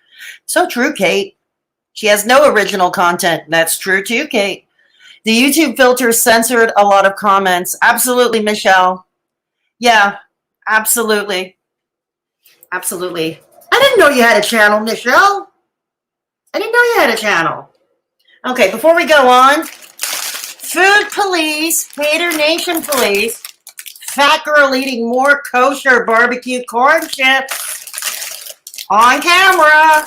So true, Kate. She has no original content. That's true, too, Kate. The YouTube filter censored a lot of comments. Absolutely, Michelle. Yeah, absolutely. Absolutely. I didn't know you had a channel, Michelle. I didn't know you had a channel. Okay, before we go on, Food Police, Hater Nation Police, fat girl eating more kosher barbecue corn chips on camera.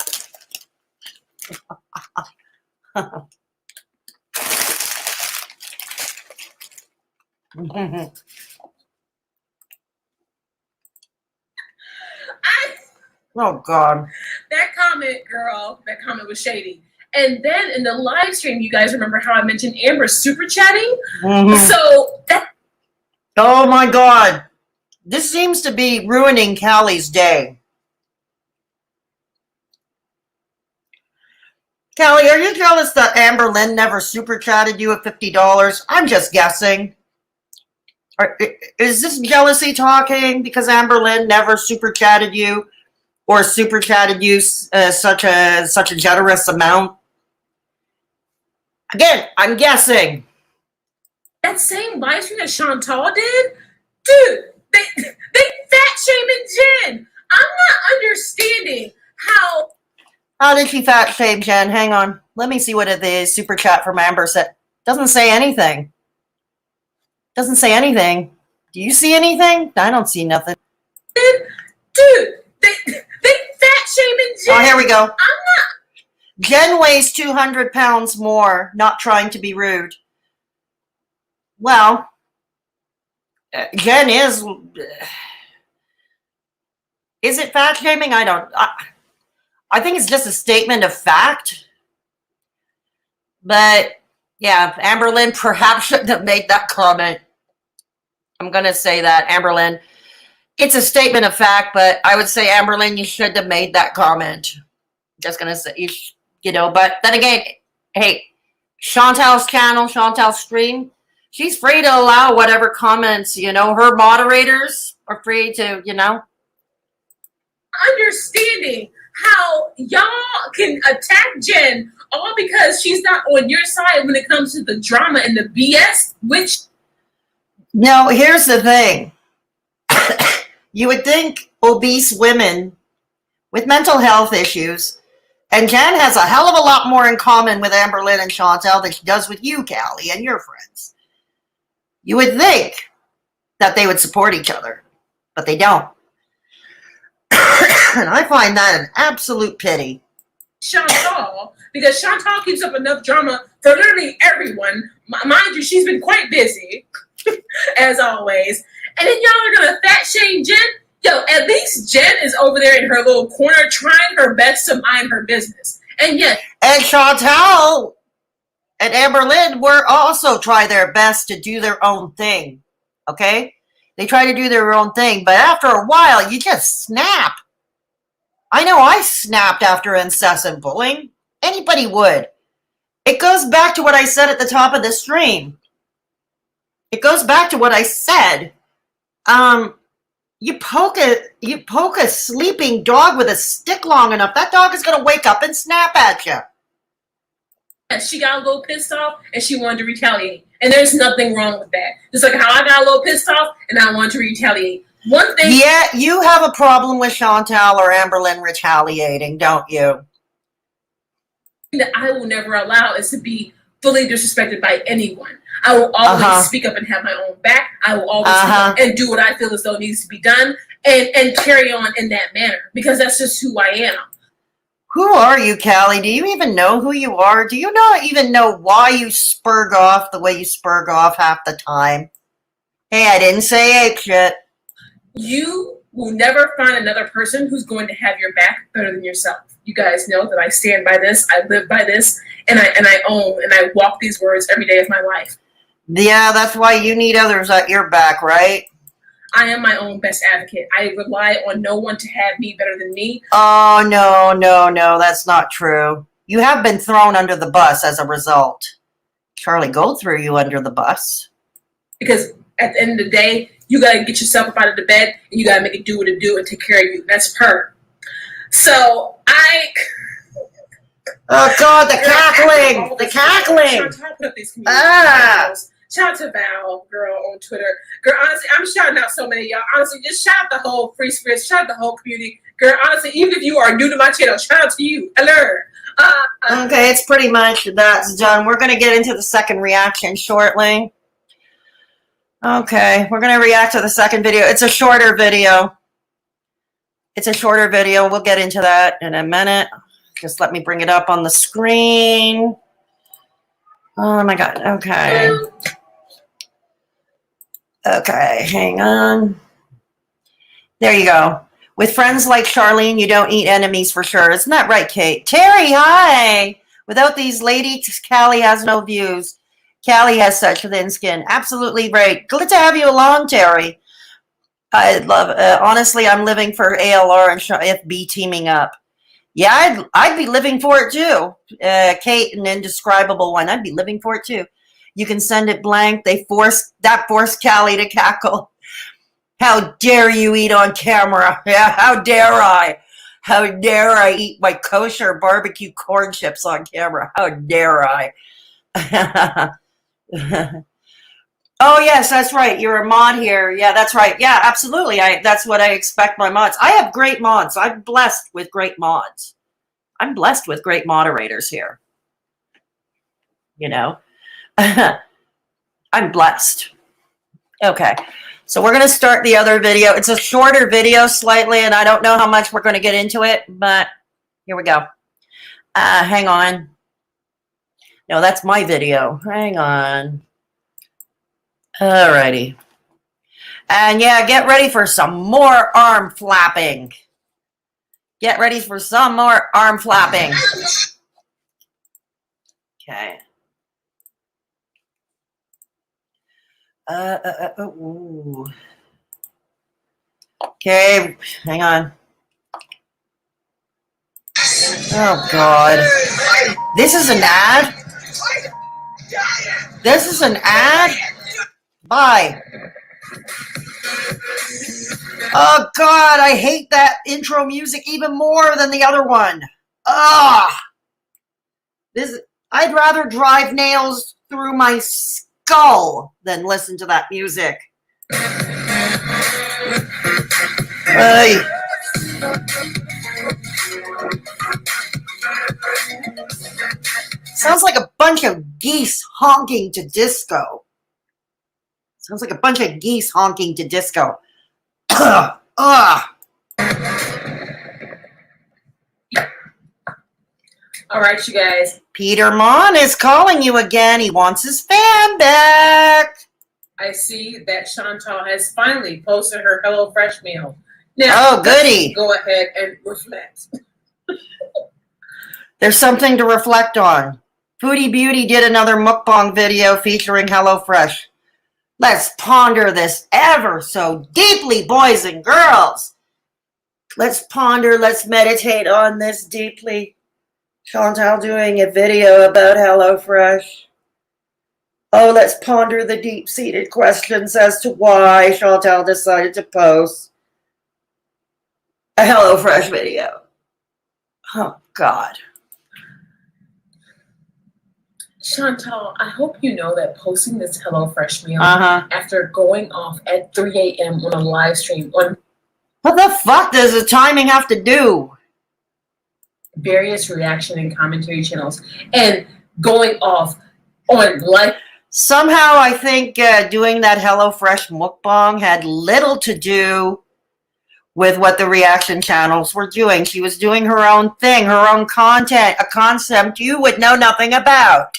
Oh, God. That comment was shady. And then in the live stream, you guys remember how I mentioned Amber super chatting? Mm-hmm. So that. Oh, my God. This seems to be ruining Callie's day. Callie, are you jealous that Amber Lynn never super chatted you at $50? I'm just guessing. Is this jealousy talking because Amber Lynn never super chatted you or super chatted you such a generous amount? Again, I'm guessing. That same live stream that Chantal did? Dude, they fat shaming Jen. I'm not understanding how. How did she fat shame Jen? Hang on. Let me see what the super chat from Amber said. Doesn't say anything. Doesn't say anything. Do you see anything? I don't see nothing. Dude, they fat shaming Jen. Oh, here we go. I'm not. Jen weighs 200 pounds more, not trying to be rude. Well, Jen is it fat shaming? I think it's just a statement of fact. But, yeah, Amber Lynn perhaps shouldn't have made that comment. I'm going to say that, Amber Lynn. It's a statement of fact, but I would say, Amber Lynn, you shouldn't have made that comment. Just going to say, but then again, hey, Chantal's channel, Chantal's stream, she's free to allow whatever comments, her moderators are free to, Understanding how y'all can attack Jen all because she's not on your side when it comes to the drama and the BS, which. No, here's the thing. You would think obese women with mental health issues, and Jen has a hell of a lot more in common with Amber Lynn and Chantal than she does with you, Callie, and your friends. You would think that they would support each other, but they don't. And I find that an absolute pity. Chantal, because Chantal keeps up enough drama for literally everyone. Mind you, she's been quite busy, as always. And then y'all are gonna fat shame Jen? Yo, at least Jen is over there in her little corner trying her best to mind her business. And yet. And Chantal and Amber Lynn were also try their best to do their own thing. Okay? They try to do their own thing, but after a while, you just snap. I know I snapped after incessant bullying. Anybody would. It goes back to what I said at the top of the stream. It goes back to what I said. You poke a sleeping dog with a stick long enough, that dog is going to wake up and snap at you. She got a little pissed off and she wanted to retaliate. And there's nothing wrong with that. Just like how I got a little pissed off and I wanted to retaliate. One thing. Yeah, you have a problem with Chantal or Amber Lynn retaliating, don't you? That I will never allow is to be fully disrespected by anyone. I will always speak up and have my own back. I will always speak up and do what I feel as though needs to be done. and carry on in that manner because that's just who I am. Who are you, Callie? Do you even know who you are? Do you not even know why you spurg off the way you spurg off half the time? Hey, I didn't say ape shit. You will never find another person who's going to have your back better than yourself. You guys know that I stand by this, I live by this, and I own and I walk these words every day of my life. Yeah, that's why you need others at your back, right? I am my own best advocate. I rely on no one to have me better than me. Oh, no, that's not true. You have been thrown under the bus as a result. Charlie Gold threw you under the bus. Because at the end of the day, you got to get yourself up out of the bed and you got to make it do what it do and take care of you. That's her. So Oh, God, the cackling! The cackling! Shout out to Val, girl, on Twitter. Girl, honestly, I'm shouting out so many of y'all. Honestly, just shout out the whole Free Spirits. Shout out the whole community. Girl, honestly, even if you are new to my channel, shout out to you. Hello. Okay, it's pretty much that's done. We're going to get into the second reaction shortly. Okay, we're going to react to the second video. It's a shorter video. We'll get into that in a minute. Just let me bring it up on the screen. Oh, my God. Okay. Okay, hang on. There you go. With friends like Charlene, you don't eat enemies for sure. Isn't that right, Kate? Terry, hi. Without these ladies, Callie has no views. Callie has such thin skin. Absolutely right. Good to have you along, Terry. I love honestly, I'm living for ALR and FB teaming up. Yeah, I'd be living for it too. Kate, an indescribable one. I'd be living for it too. You can send it blank. Forced Callie to cackle. How dare you eat on camera? Yeah, how dare I? How dare I eat my kosher barbecue corn chips on camera? How dare I? Oh, yes, that's right. You're a mod here. Yeah, that's right. Yeah, absolutely. That's what I expect my mods. I have great mods. I'm blessed with great mods. I'm blessed with great moderators here. You know, I'm blessed. Okay, so we're going to start the other video. It's a shorter video slightly, and I don't know how much we're going to get into it, but here we go. Hang on. No, that's my video. Hang on. Alrighty. And yeah, get ready for some more arm flapping. Get ready for some more arm flapping. Okay. Ooh. Okay, hang on. Oh, God. This is an ad? This is an ad? Bye. Oh, God, I hate that intro music even more than the other one. Ah, I'd rather drive nails through my skull than listen to that music. Hey. Sounds like a bunch of geese honking to disco. Sounds like a bunch of geese honking to disco. All right, you guys. Peter Mon is calling you again. He wants his fan back. I see that Chantal has finally posted her HelloFresh meal. Now, oh, goody. Go ahead and reflect. There's something to reflect on. Foodie Beauty did another mukbang video featuring HelloFresh. Let's ponder this ever so deeply, boys and girls. Let's ponder, let's meditate on this deeply. Chantal doing a video about HelloFresh. Oh, let's ponder the deep-seated questions as to why Chantal decided to post a HelloFresh video. Oh, God. Chantal, I hope you know that posting this HelloFresh meal after going off at 3 a.m. on a live stream on what the fuck does the timing have to do? Various reaction and commentary channels and going off on live. Somehow I think doing that HelloFresh mukbang had little to do with what the reaction channels were doing. She was doing her own thing, her own content, a concept you would know nothing about.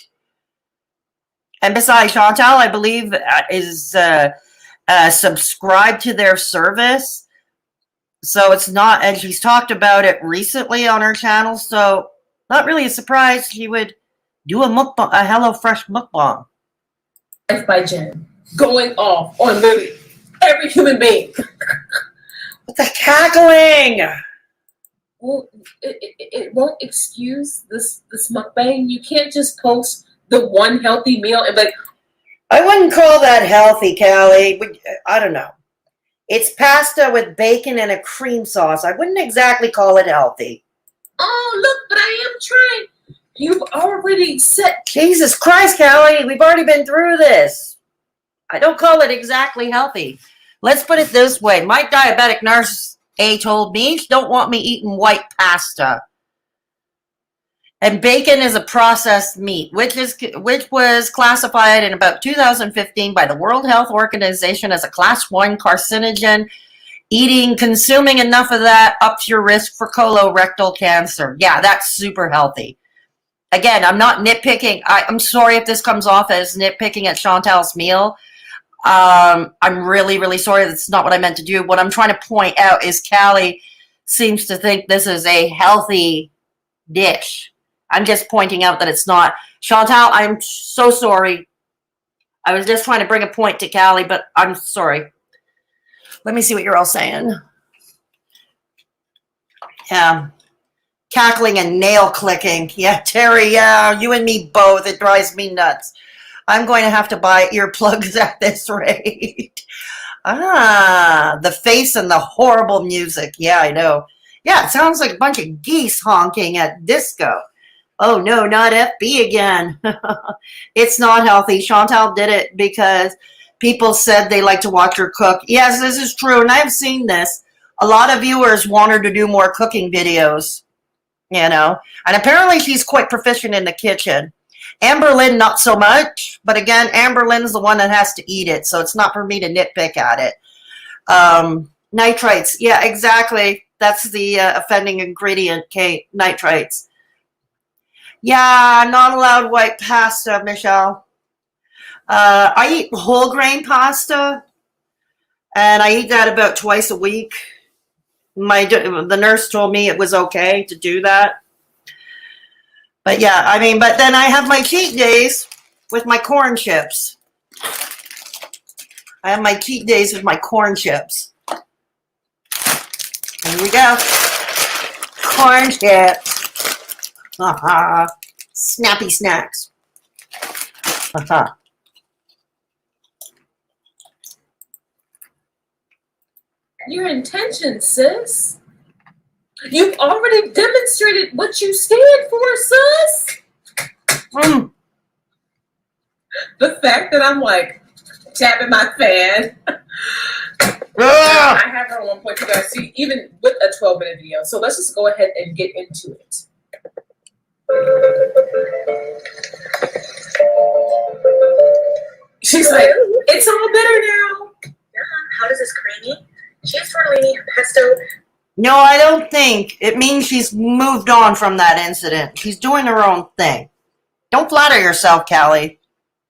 And besides, Chantal, I believe, is subscribed to their service. So it's not, and she's talked about it recently on her channel. So not really a surprise she would do a mukbang, a HelloFresh mukbang. Life by Jen, going off on literally every human being. What's the cackling? Well, it won't excuse this mukbang. You can't just post the one healthy meal and like, I wouldn't call that healthy, Callie. I don't know. It's pasta with bacon and a cream sauce. I wouldn't exactly call it healthy. oh look, but I am trying. You've already set. Jesus Christ, Callie, we've already been through this. I don't call it exactly healthy. Let's put it this way. My diabetic nurse, A, told me she don't want me eating white pasta. And bacon is a processed meat, which was classified in about 2015 by the World Health Organization as a class 1 carcinogen. Consuming enough of that ups your risk for colorectal cancer. Yeah, that's super healthy. Again, I'm not nitpicking. I'm sorry if this comes off as nitpicking at Chantal's meal. I'm really, really sorry. That's not what I meant to do. What I'm trying to point out is Callie seems to think this is a healthy dish. I'm just pointing out that it's not. Chantal, I'm so sorry. I was just trying to bring a point to Callie, but I'm sorry. Let me see what you're all saying. Yeah. Cackling and nail clicking. Yeah, Terry, yeah, you and me both. It drives me nuts. I'm going to have to buy earplugs at this rate. The face and the horrible music. Yeah, I know. Yeah, it sounds like a bunch of geese honking at disco. Oh, no, not FB again. It's not healthy. Chantal did it because people said they like to watch her cook. Yes, this is true, and I've seen this. A lot of viewers want her to do more cooking videos, you know. And apparently she's quite proficient in the kitchen. Amber Lynn, not so much. But again, Amber Lynn's the one that has to eat it, so it's not for me to nitpick at it. Nitrites. Yeah, exactly. That's the offending ingredient, Kate. Nitrites. Yeah, not allowed white pasta, Michelle. I eat whole grain pasta, and I eat that about twice a week. The nurse told me it was okay to do that. But yeah, I mean, but then I have my cheat days with my corn chips. I have my cheat days with my corn chips. Here we go. Corn chips. Snappy snacks. Your intentions, sis. You've already demonstrated what you stand for, sis. The fact that I'm like tapping my fan. I have her on 1.2 guys. See, even with a 12-minute video. So let's just go ahead and get into it. She's like, it's all better now. How does this creamy? Cheese tortellini, pesto. No, I don't think. It means she's moved on from that incident. She's doing her own thing. Don't flatter yourself, Callie.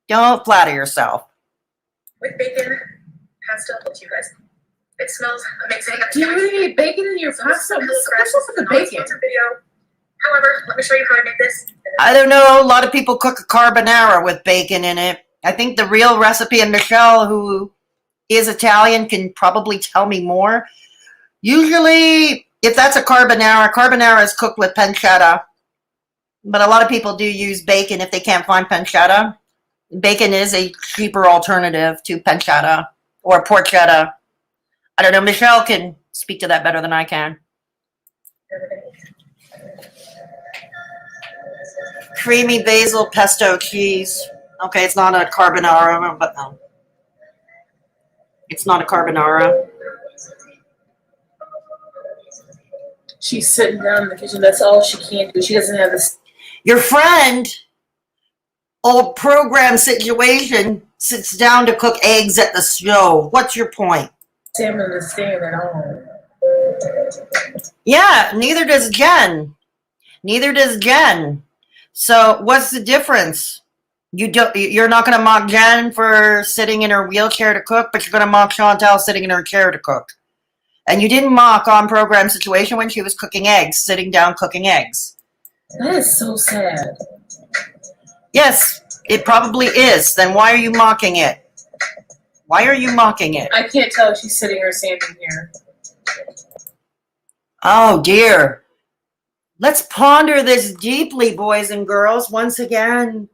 Don't flatter yourself. With bacon, pasta, I'll you guys. It smells amazing. Do you really need bacon in your pasta? What's up with the bacon? However, let me show you how I make this. I don't know. A lot of people cook a carbonara with bacon in it. I think the real recipe, and Michelle, who is Italian, can probably tell me more. Usually, if that's a carbonara is cooked with pancetta. But a lot of people do use bacon if they can't find pancetta. Bacon is a cheaper alternative to pancetta or porchetta. I don't know. Michelle can speak to that better than I can. Creamy basil pesto cheese. Okay, it's not a carbonara, but no. It's not a carbonara. She's sitting down in the kitchen. That's all she can do. She doesn't have this. Your friend, old program situation, sits down to cook eggs at the stove. What's your point? Salmon to stand at all. Yeah, neither does Jen. Neither does Jen. So what's the difference? You're not going to mock Jen for sitting in her wheelchair to cook, but you're going to mock Chantal sitting in her chair to cook. And you didn't mock on program situation when she was cooking eggs, sitting down cooking eggs. That is so sad. Yes, it probably is. Then why are you mocking it? Why are you mocking it? I can't tell if she's sitting or standing here. Oh, dear. Let's ponder this deeply, boys and girls, once again.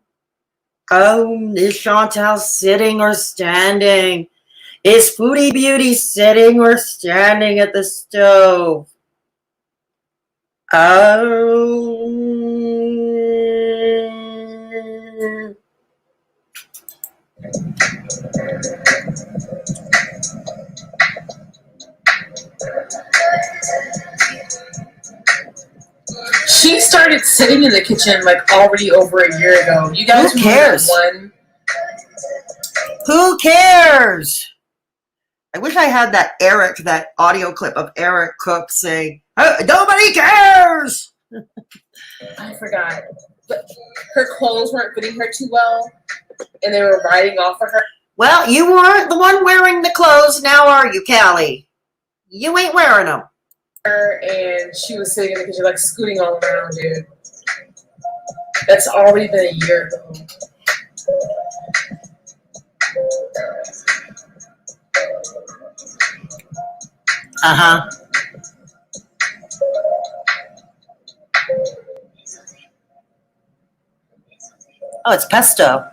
Oh, is Chantal sitting or standing? Is Foodie Beauty sitting or standing at the stove? Oh. She started sitting in the kitchen like already over a year ago. You guys Who cares? One. Who cares? I wish I had that audio clip of Eric Cook saying, nobody cares! I forgot. But her clothes weren't fitting her too well, and they were riding off of her. Well, you weren't the one wearing the clothes, now are you, Callie? You ain't wearing them. And she was sitting in the kitchen like scooting all around, dude. That's already been a year ago. Uh-huh. Oh, it's pesto.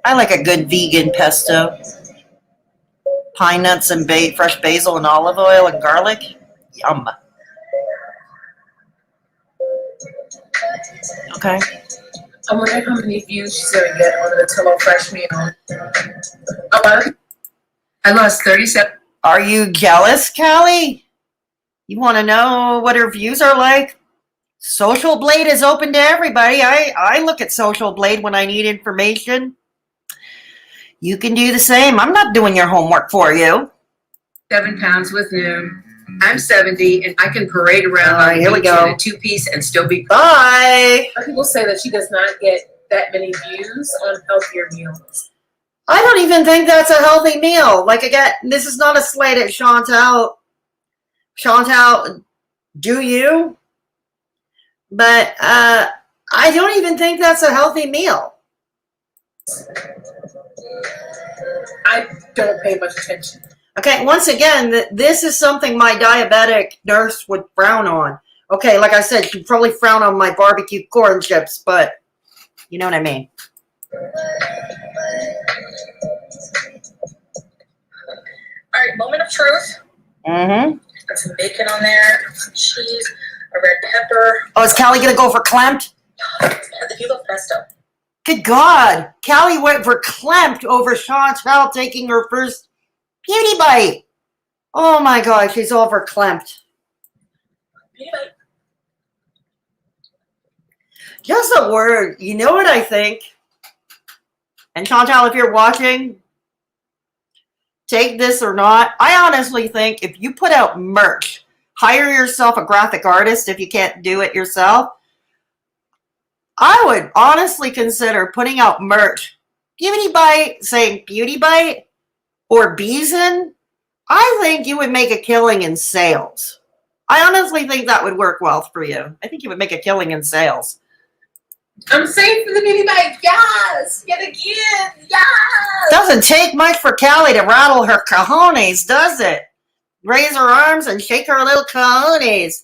I like a good vegan pesto. Pine nuts and fresh basil and olive oil and garlic. Yum. Okay. I wonder how many views she's going to get on the Hello Fresh meal. I lost 37. Are you jealous, Callie? You want to know what her views are like? Social Blade is open to everybody. I look at Social Blade when I need information. You can do the same. I'm not doing your homework for you. 7 pounds with noon. I'm 70, and I can parade around All right, on here we the beach go. in a 2-piece and still be. Bye. People say that she does not get that many views on healthier meals. I don't even think that's a healthy meal. Like, again, this is not a slight at Chantal. Chantal, do you? But I don't even think that's a healthy meal. I don't pay much attention. Okay, once again, this is something my diabetic nurse would frown on. Okay, like I said, she'd probably frown on my barbecue corn chips, but you know what I mean. All right, moment of truth. Mm-hmm. Got some bacon on there, some cheese, a red pepper. Oh, is Callie going to go for clamped? The kilo pesto. Good God. Callie went for clamped over Chantal taking her first beauty bite. Oh, my God. She's all for clamped. Beauty bite. Just a word. You know what I think? And Chantal, if you're watching, take this or not. I honestly think if you put out merch, hire yourself a graphic artist if you can't do it yourself. I would honestly consider putting out merch. Beauty Bite, saying Beauty Bite or Beeson. I think you would make a killing in sales. I honestly think that would work well for you. I think you would make a killing in sales. I'm saying for the beauty bite, yes! Yet again, yes! Doesn't take much for Callie to rattle her cojones, does it? Raise her arms and shake her little cojones.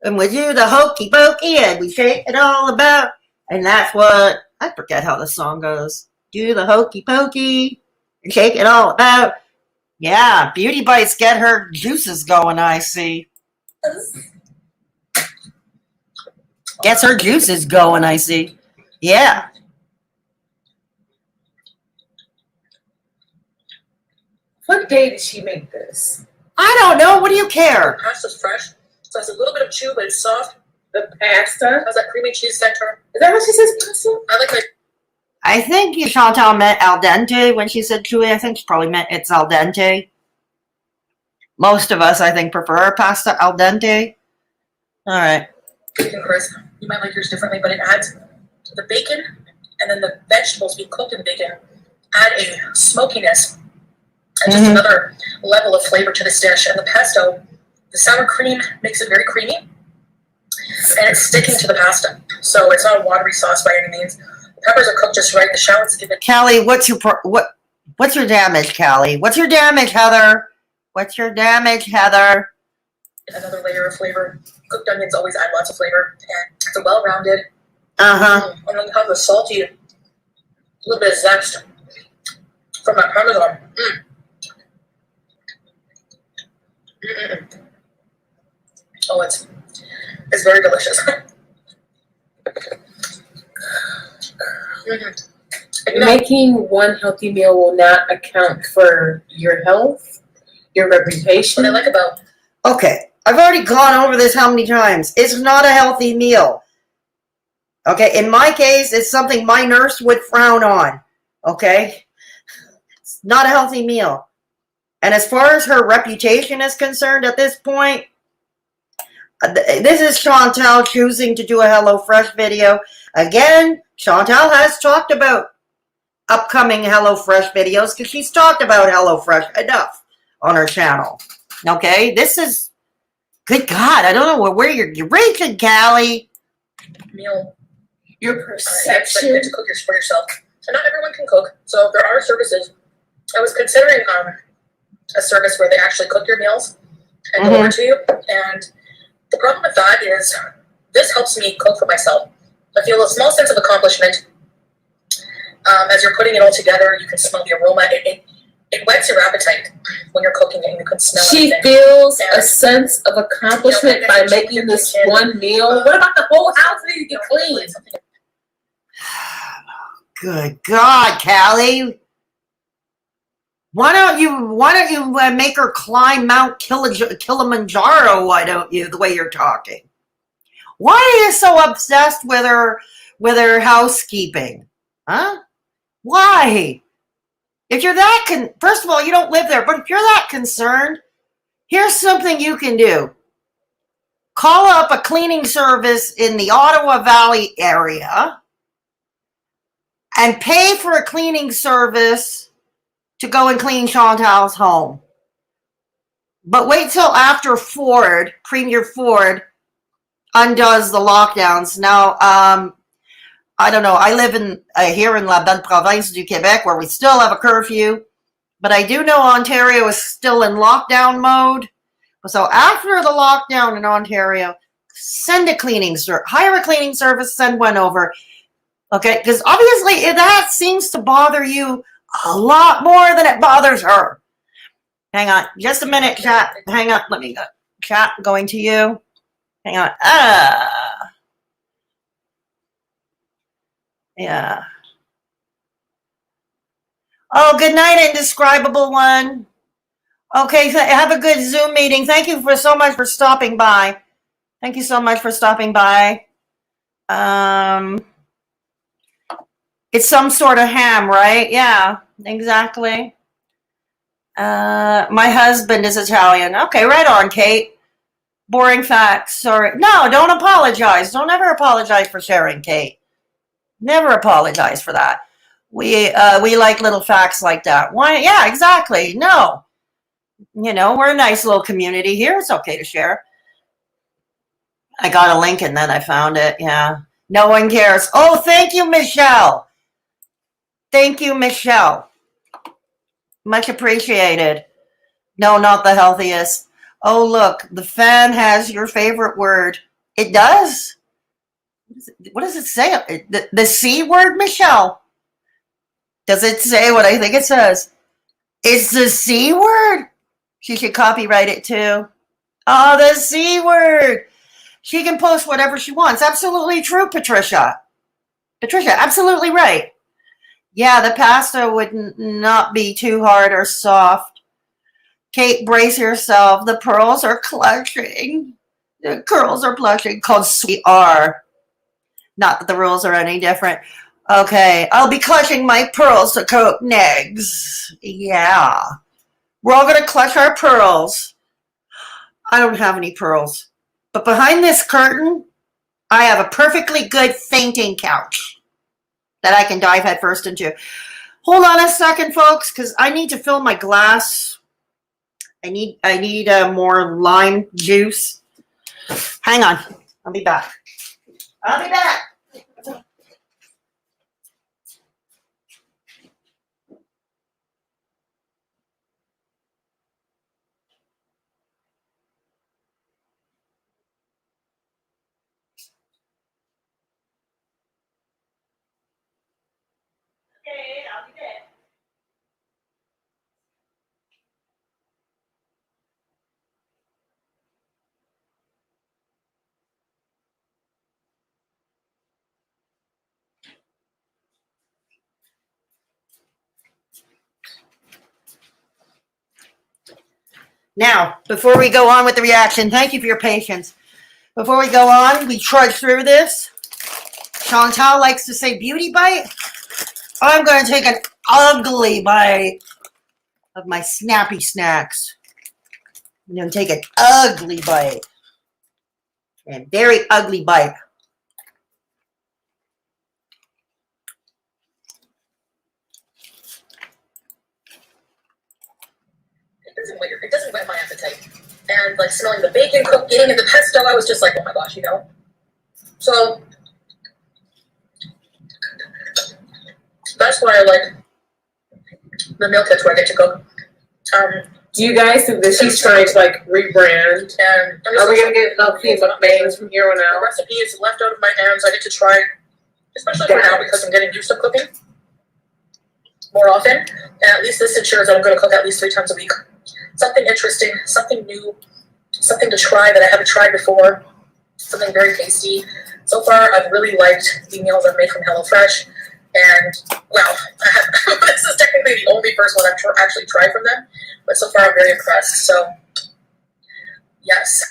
And we do the hokey pokey and we shake it all about. And that's what, I forget how the song goes. Do the hokey pokey and shake it all about. Yeah, Beauty Bites get her juices going, I see. Gets her juices going, I see. Yeah. What day did she make this? I don't know. What do you care? Pasta's fresh, so it's a little bit of chew, but it's soft. The pasta? How's that creamy cheese center? Is that what she says, pasta? I like it. I think Chantal meant al dente when she said chewy. I think she probably meant it's al dente. Most of us, I think, prefer pasta al dente. All right. Bacon, Chris. You might like yours differently, but it adds the bacon and then the vegetables being cooked in bacon add a smokiness and just another level of flavor to this dish. And the pesto, the sour cream makes it very creamy, and it's sticking to the pasta. So it's not a watery sauce by any means. The peppers are cooked just right. The shallots give it. Callie, what's your damage, Callie? What's your damage, Heather? What's your damage, Heather? Another layer of flavor. Cooked onions always add lots of flavor, and it's a well-rounded. Uh-huh. And then you have the salty, a little bit of zest from that Parmesan. Oh, it's very delicious. Making one healthy meal will not account for your health, your reputation. What I like about Okay, I've already gone over this how many times. It's not a healthy meal. Okay, in my case, it's something my nurse would frown on. Okay? It's not a healthy meal. And as far as her reputation is concerned at this point, this is Chantal choosing to do a HelloFresh video. Again, Chantal has talked about upcoming HelloFresh videos because she's talked about HelloFresh enough on her channel. Okay, this is, good God, I don't know where you're reaching, Callie. meal, Your you perception. to cook for yourself. And not everyone can cook, so there are services. I was considering a service where they actually cook your meals and deliver to you. And the problem with that is this helps me cook for myself. I feel a small sense of accomplishment as you're putting it all together. You can smell the aroma. It whets your appetite when you're cooking it, and you can smell She everything. feels And, a sense of accomplishment by making this one meal. What about the whole house needs to get clean? Good God, Callie. Why don't you make her climb Mount Kilimanjaro? Why don't you? The way you're talking. Why are you so obsessed with her housekeeping? Huh? Why? If you're that first of all, you don't live there, but if you're that concerned, here's something you can do. Call up a cleaning service in the Ottawa Valley area and pay for a cleaning service to go and clean Chantal's home. But wait till after Premier Ford undoes the lockdowns. Now, I don't know. I live here in La Belle Province du Québec where we still have a curfew, but I do know Ontario is still in lockdown mode. So after the lockdown in Ontario, hire a cleaning service, send one over. Okay, because obviously that seems to bother you a lot more than it bothers her. Hang on, just a minute, chat. Hang on, let me go. Chat, going to you. Hang on. Yeah. Oh, good night, indescribable one. Okay, have a good Zoom meeting. Thank you so much for stopping by. Thank you so much for stopping by. It's some sort of ham, right? Yeah, exactly. My husband is Italian. Okay, right on, Kate. Boring facts. Sorry. No, don't apologize. Don't ever apologize for sharing, Kate. Never apologize for that. We like little facts like that. Why? Yeah, exactly. No. We're a nice little community here. It's okay to share. I got a link and then I found it. Yeah. No one cares. Oh, thank you, Michelle. Thank you, Michelle. Much appreciated. No, not the healthiest. Oh, look, the fan has your favorite word. It does? What does it say? The C word, Michelle? Does it say what I think it says? It's the C word? She should copyright it too. Oh, the C word. She can post whatever she wants. Absolutely true, Patricia. Patricia, absolutely right. Yeah, the pasta would not be too hard or soft. Kate, brace yourself. The pearls are clutching. The curls are blushing. Cause we are. Not that the rules are any different. Okay, I'll be clutching my pearls to cook negs. Yeah. We're all going to clutch our pearls. I don't have any pearls. But behind this curtain, I have a perfectly good fainting couch that I can dive headfirst into. Hold on a second, folks, because I need to fill my glass. I need more lime juice. Hang on. I'll be back. I'll be back. Okay, I'll be back. Now, before we go on with the reaction, thank you for your patience. Before we go on, we trudge through this. Chantal likes to say beauty bite. I'm going to take an ugly bite of my snappy snacks. I'm going to take an ugly bite. A very ugly bite. It doesn't whet my appetite. And like smelling the bacon cook, getting in the pesto, I was just like, oh my gosh, you know. So that's why I like the meal kits where I get to cook. Do you guys think that she's trying to like rebrand? And Are we gonna get healthy mukbangs from here on the out? recipe is left out of my hands. I get to try, especially for now because I'm getting used to cooking more often. And at least this ensures that I'm going to cook at least 3 times a week. Something interesting, something new, something to try that I haven't tried before, something very tasty. So far, I've really liked the meals I've made from HelloFresh. And, well, this is technically the only first one I've actually tried from them. But so far, I'm very impressed. So, yes.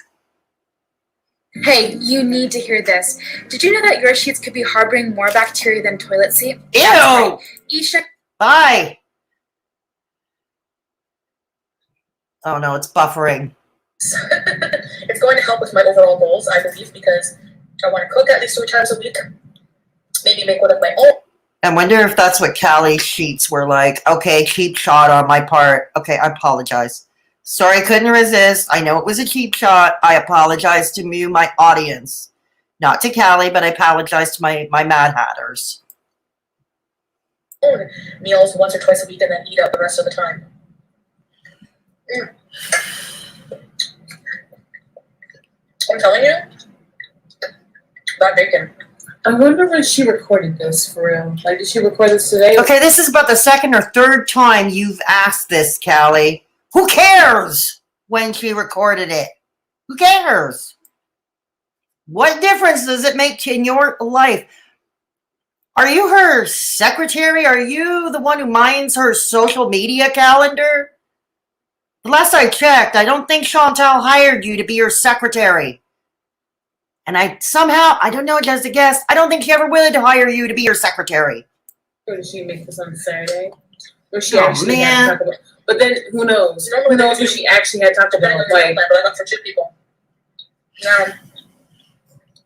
Hey, you need to hear this. Did you know that your sheets could be harboring more bacteria than toilet seat? Ew! Right. Isha. Bye! Oh no, it's buffering. It's going to help with my overall goals, I believe, because I want to cook at least 3 times a week. Maybe make one of my own. I wonder if that's what Callie's sheets were like. Okay, cheap shot on my part. Okay, I apologize. Sorry, I couldn't resist. I know it was a cheap shot. I apologize to you, my audience. Not to Callie, but I apologize to my Mad Hatters. Meals once or twice a week and then eat out the rest of the time. I'm telling you, that bacon. I wonder when she recorded this for real. Like, did she record this today? Okay, this is about the 2nd or 3rd time you've asked this, Callie. Who cares when she recorded it? Who cares? What difference does it make in your life? Are you her secretary? Are you the one who minds her social media calendar? The last I checked, I don't think Chantal hired you to be her secretary. And I don't know, just a guess, I don't think she ever would hire you to be her secretary. Or did she make this on Saturday? Or she Oh, actually man. had talked about? But then who knows? Who knows what she actually had talked about? Like, but I got for 2 people. Now,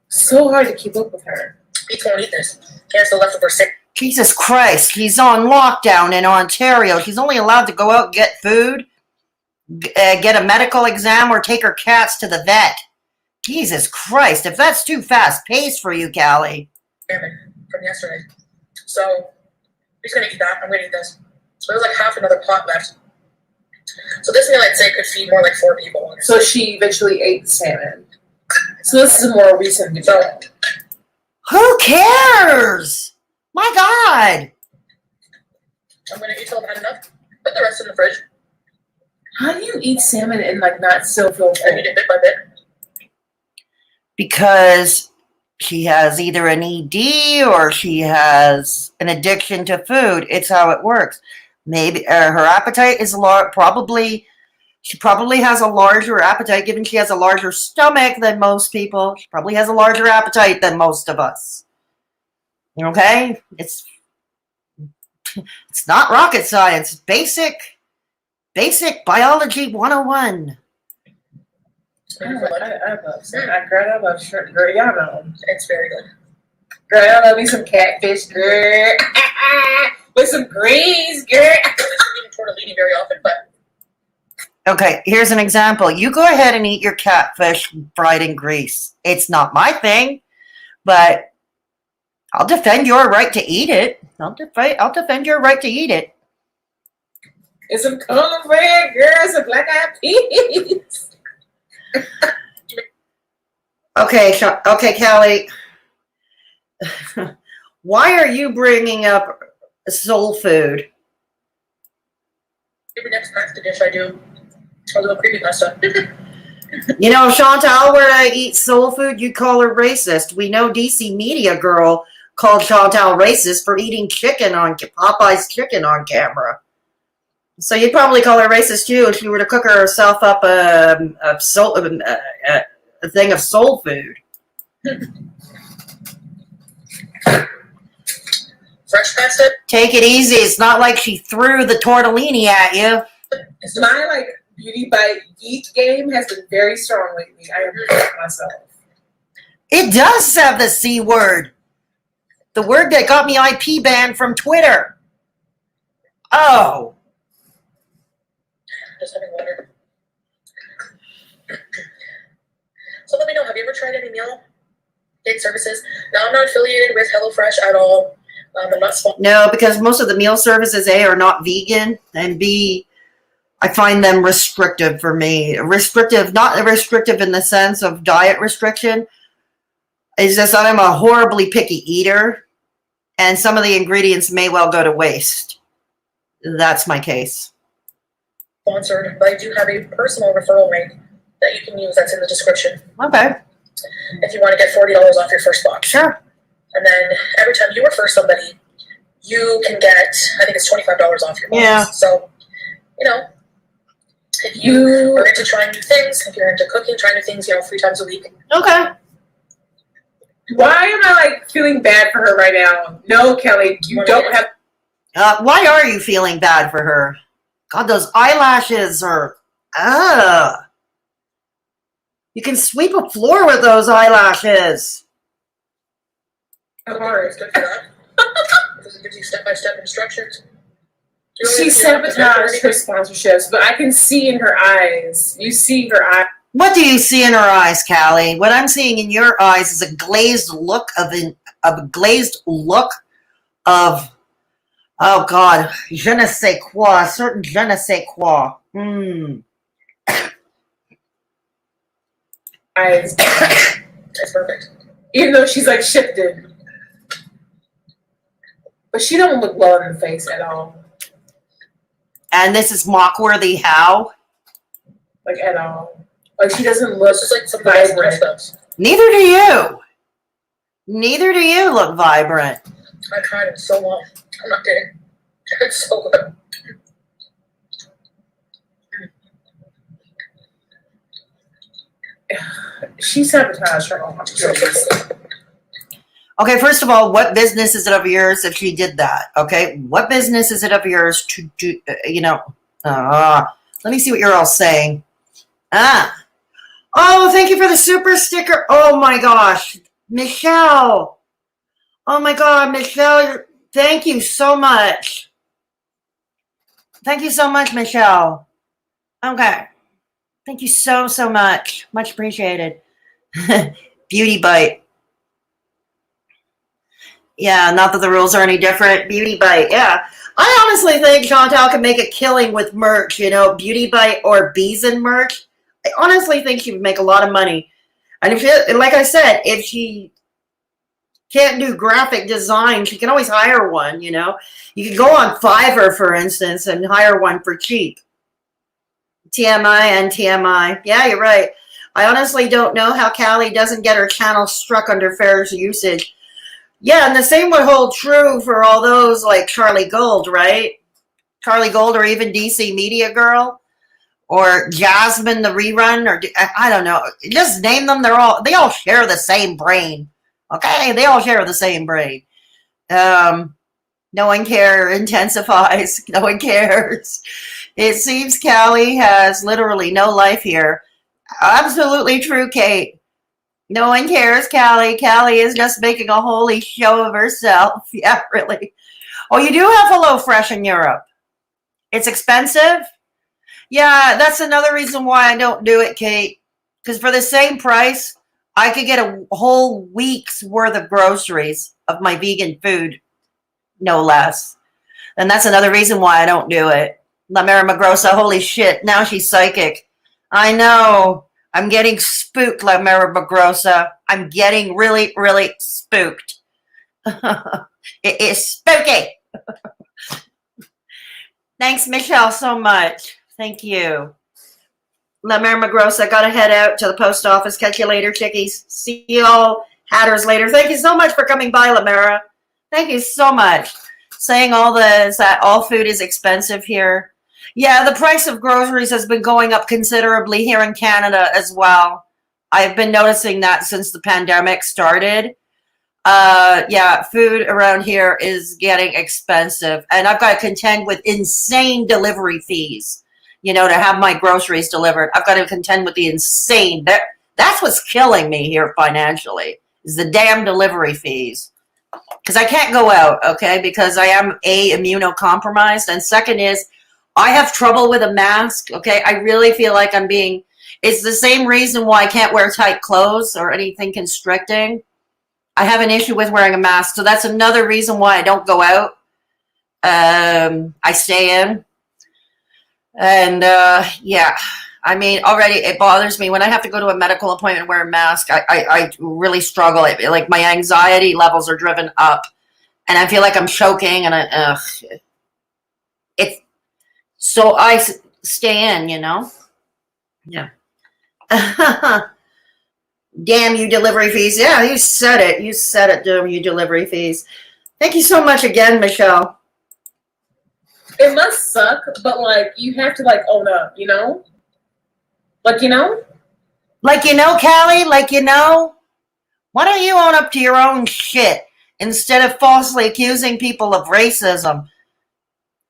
so hard to keep up with her. people won't eat this. Here's the leftover sick. Jesus Christ, she's on lockdown in Ontario. She's only allowed to go out and get food, get a medical exam, or take her cats to the vet. Jesus Christ, if that's too fast paced for you, Callie. From yesterday. So, I'm just going to eat that. I'm going to eat this. So there's like half another pot left. So this meal, I'd say, could feed more like 4 people. So she eventually ate the salmon. So this is a more recent video. Who cares? My God. I'm going to eat till I've had enough. Put the rest in the fridge. How do you eat salmon and like not still feel I full? eat it bit by bit. Because she has either an ED or she has an addiction to food. It's how it works. Maybe her appetite is she probably has a larger appetite, given she has a larger stomach than most people. She probably has a larger appetite than most of us. Okay? It's not rocket science. It's basic biology 101. Maybe for lunch. I love shrimp. Girl, y'all know. It's very good. Girl, I love me some catfish, girl. With some greens, girl. I don't eat tortellini very often, but Okay, here's an example. You go ahead and eat your catfish fried in grease. It's not my thing, but I'll defend your right to eat it. I'll defend your right to eat it. It's some cornbread, girl. Some black eyed peas. Okay, Callie. Why are you bringing up soul food? every next pasta dish I do, a little creepy pasta. You know, Chantal, where I eat soul food, you call her racist. We know DCmediagirl called Chantal racist for eating chicken on Popeye's chicken on camera. So you'd probably call her racist too if she were to cook herself up a thing of soul food. Fresh pasta? Take it easy. It's not like she threw the tortellini at you. My beauty bite geek game has been very strong lately. I am proud of myself. It does have the C word. The word that got me IP banned from Twitter. Oh. Just having water. So let me know, have you ever tried any meal kit services? Now, I'm not affiliated with HelloFresh at all. I'm not sponsored. No, because most of the meal services, A, are not vegan, and B, I find them restrictive for me. Restrictive, not restrictive in the sense of diet restriction. It's just that I'm a horribly picky eater, and some of the ingredients may well go to waste. That's my case. Sponsored, but I do have a personal referral link that you can use that's in the description. Okay. If you want to get $40 off your first box. Sure. And then every time you refer somebody, you can get, I think it's $25 off your box. Yeah. So, if you are into trying new things, if you're into cooking, trying new things, 3 times a week. Okay. Why am I feeling bad for her right now? No, Kelly, you don't have. Why are you feeling bad for her? God, those eyelashes are. You can sweep a floor with those eyelashes. It's good for that. Because it gives you step-by-step instructions. She sabotaged her sponsorships, but I can see in her eyes. You see her eyes. What do you see in her eyes, Callie? What I'm seeing in your eyes is a glazed look of oh God, je ne sais quoi, a certain je ne sais quoi. Eyes. That's perfect. Even though she's shifted. But she don't look well in the face at all. And this is mock-worthy how? At all. She doesn't look just some vibrant. Neither do you. Neither do you look vibrant. I tried it so long. I'm not kidding. It's so good. She sabotaged her own. Okay, first of all, what business is it of yours if she did that? Okay, what business is it of yours to do, let me see what you're all saying. Oh, thank you for the super sticker. Oh my gosh, Michelle. Oh my God, Michelle, thank you so much. Thank you so much, Michelle. Okay. Thank you so much. Much appreciated. Beauty bite. Yeah, not that the rules are any different. Beauty bite, yeah. I honestly think Chantal can make a killing with merch, Beauty bite or Beeson merch. I honestly think she would make a lot of money. And like I said, if she can't do graphic design, she can always hire one, You can go on Fiverr, for instance, and hire one for cheap. TMI and TMI. Yeah, you're right. I honestly don't know how Callie doesn't get her channel struck under fair usage. Yeah, and the same would hold true for all those like Charlie Gold, right? Charlie Gold or even DCmediagirl or Jasmine the Rerun or I don't know. Just name them. They all share the same brain. Okay? They all share the same brain. No one cares. Intensifies. No one cares. It seems Callie has literally no life here. Absolutely true, Kate. No one cares, Callie. Callie is just making a holy show of herself. Yeah, really. Oh, you do have HelloFresh in Europe. It's expensive? Yeah, that's another reason why I don't do it, Kate. Because for the same price, I could get a whole week's worth of groceries of my vegan food, no less. And that's another reason why I don't do it. La Mera Magrosa, holy shit, now she's psychic. I know. I'm getting spooked, La Mera Magrosa. I'm getting really, really spooked. It is spooky. Thanks, Michelle, so much. Thank you. La Mera Magrosa, gotta head out to the post office. Catch you later, chickies. See you all hatters later. Thank you so much for coming by, La Mera. Thank you so much. Saying all this, that all food is expensive here. Yeah, the price of groceries has been going up considerably here in Canada as well. I've been noticing that since the pandemic started. Yeah, food around here is getting expensive. And I've got to contend with insane delivery fees, you know, to have my groceries delivered. I've got to contend with the insane. That's what's killing me here financially, is the damn delivery fees. Because I can't go out, okay, because I am, A, immunocompromised, and second is, I have trouble with a mask, okay? I really feel like I'm being, it's the same reason why I can't wear tight clothes or anything constricting. I have an issue with wearing a mask, so that's another reason why I don't go out. I stay in. And, yeah, I mean, already it bothers me. When I have to go to a medical appointment and wear a mask, I really struggle. Like, my anxiety levels are driven up, and I feel like I'm choking, and it's, so I stay in, you know? Yeah. Damn you delivery fees. Yeah, you said it. You said it, damn you delivery fees. Thank you so much again, Michelle. It must suck, but like you have to like own up, you know? Like you know? Like you know, Callie, like you know? Why don't you own up to your own shit instead of falsely accusing people of racism?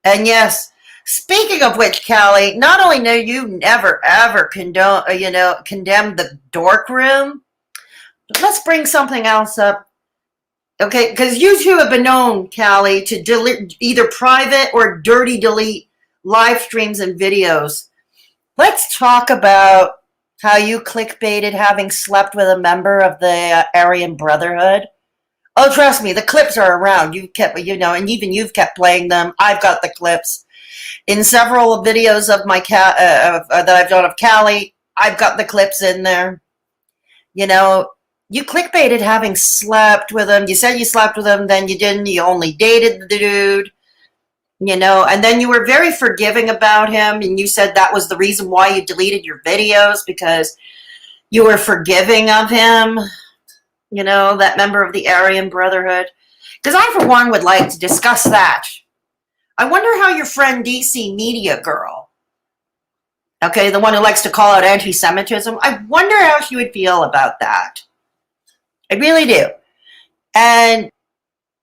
And yes, speaking of which, Callie, not only do you never ever condemn the dork room, but let's bring something else up. Okay, because you two have been known, Callie, to delete either private or dirty delete live streams and videos. Let's talk about how you clickbaited having slept with a member of the Aryan Brotherhood. Oh, trust me, the clips are around. You've kept, you know, and even you've kept playing them. I've got the clips. In several videos of my that I've done of Callie, I've got the clips in there. You know, you clickbaited having slept with him. You said you slept with him, then you didn't. You only dated the dude. You know, and then you were very forgiving about him, and you said that was the reason why you deleted your videos, because you were forgiving of him. You know, that member of the Aryan Brotherhood. Because I, for one, would like to discuss that. I wonder how your friend DCmediagirl, okay, the one who likes to call out anti-Semitism, I wonder how she would feel about that. I really do. And,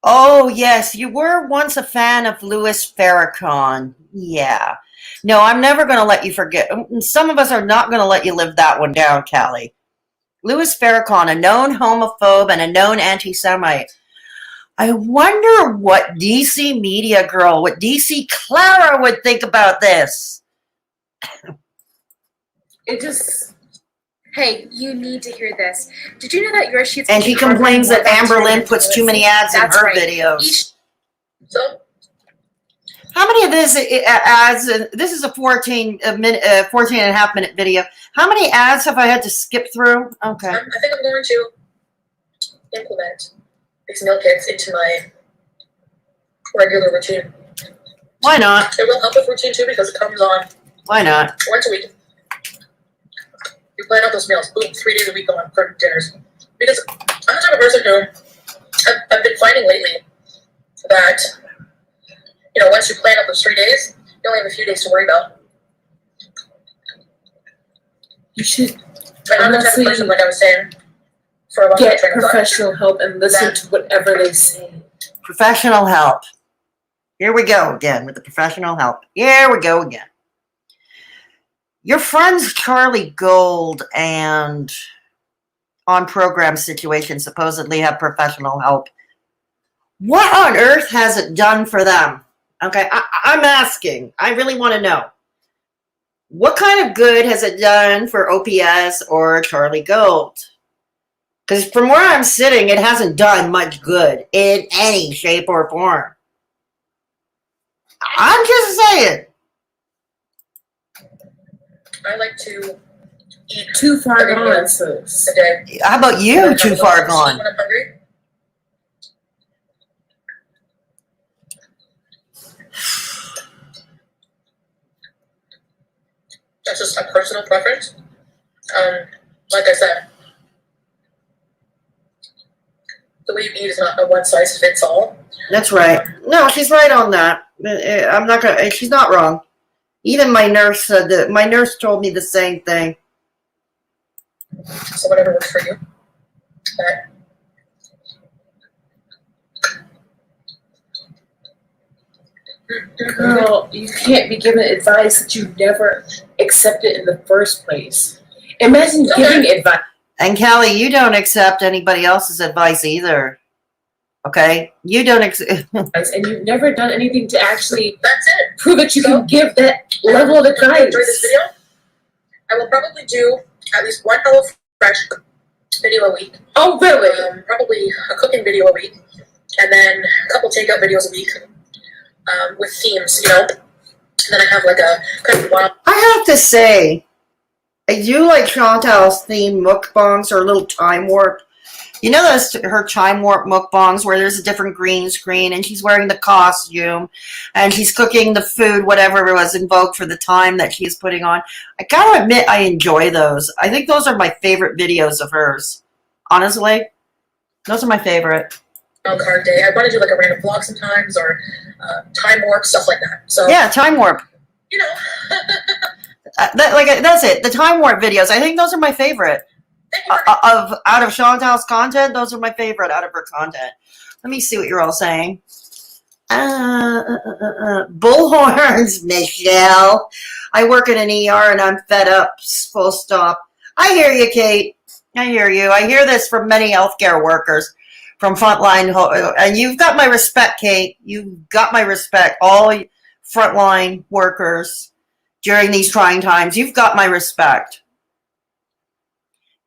oh, yes, you were once a fan of Louis Farrakhan. Yeah. No, I'm never going to let you forget. Some of us are not going to let you live that one down, Callie. Louis Farrakhan, a known homophobe and a known anti-Semite. I wonder what DCmediagirl, what DC Clara would think about this. It just... Hey, you need to hear this. Did you know that your sheets... And she complains that Amber Lynn puts too many ads in her videos. So, How many of this ads, this is a 14 and a half minute video. How many ads have I had to skip through? Okay. I think I'm going to implement these meal kits into my regular routine. Why not? It will help with routine too, because it comes on Why not? once a week. You plan out those meals, boom, 3 days a week on for dinners. Because I'm the type of person who I've been finding lately that, you know, once you plan out those 3 days, you only have a few days to worry about. You should And I'm the type of person, like I was saying, for a long get professional help and listen to whatever they say. Professional help. Here we go again with the professional help. Here we go again. Your friends Charlie Gold and On Program Situation supposedly have professional help. What on earth has it done for them? Okay, I'm asking. I really want to know. What kind of good has it done for OPS or Charlie Gold? Because from where I'm sitting, it hasn't done much good in any shape or form. I'm just saying. I like to eat Too far every gone, meal sis. a day. How about you, too far gone? When I'm hungry. That's just a personal preference. Like I said, the way you eat is not a one size fits all. That's right. No, she's right on that. I'm not gonna. She's not wrong. Even my nurse said that. My nurse told me the same thing. So whatever works for you. But Girl, you can't be given advice that you never accepted in the first place. Imagine giving advice. And Callie, you don't accept anybody else's advice either. Okay? You don't accept. And you've never done anything to actually that's it. prove that you can give that level of If you advice. enjoy this video, I will probably do at least one HelloFresh video a week. Oh, really? Probably a cooking video a week, and then a couple takeout videos a week with themes, you know. And then I have like a kind of wild. I have to say, I do like Chantal's theme mukbangs or a little time warp. You know those her time warp mukbangs where there's a different green screen and she's wearing the costume and she's cooking the food, whatever was invoked for the time that she's putting on. I gotta admit, I enjoy those. I think those are my favorite videos of hers. Honestly, those are my favorite. Card day. I want to do like a random vlog sometimes or time warp stuff like that. So Yeah, time warp. you know. That's it. The time warp videos. I think those are my favorite. Out of Chantal's content, those are my favorite out of her content. Let me see what you're all saying. Bullhorns, Michelle. I work in an ER and I'm fed up. Full stop. I hear you, Kate. I hear you. I hear this from many healthcare workers from frontline. And you've got my respect, Kate. You've got my respect. All frontline workers during these trying times. You've got my respect.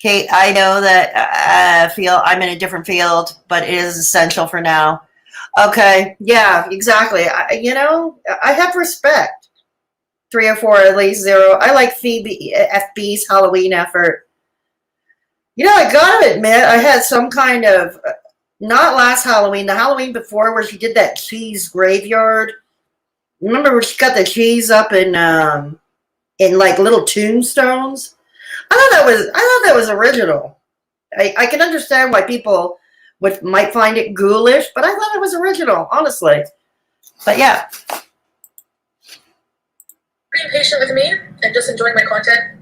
Kate, I know that I feel I'm in a different field, but it is essential for now. Okay, yeah, exactly. I have respect. 304, at least 0. I like Phoebe FB's Halloween effort. I gotta admit, I had some kind of, not last Halloween, the Halloween before where she did that cheese graveyard. Remember where she got the cheese up in like little tombstones? I thought that was original. I can understand why people might find it ghoulish, but I thought it was original, honestly. But yeah. Being patient with me and just enjoying my content.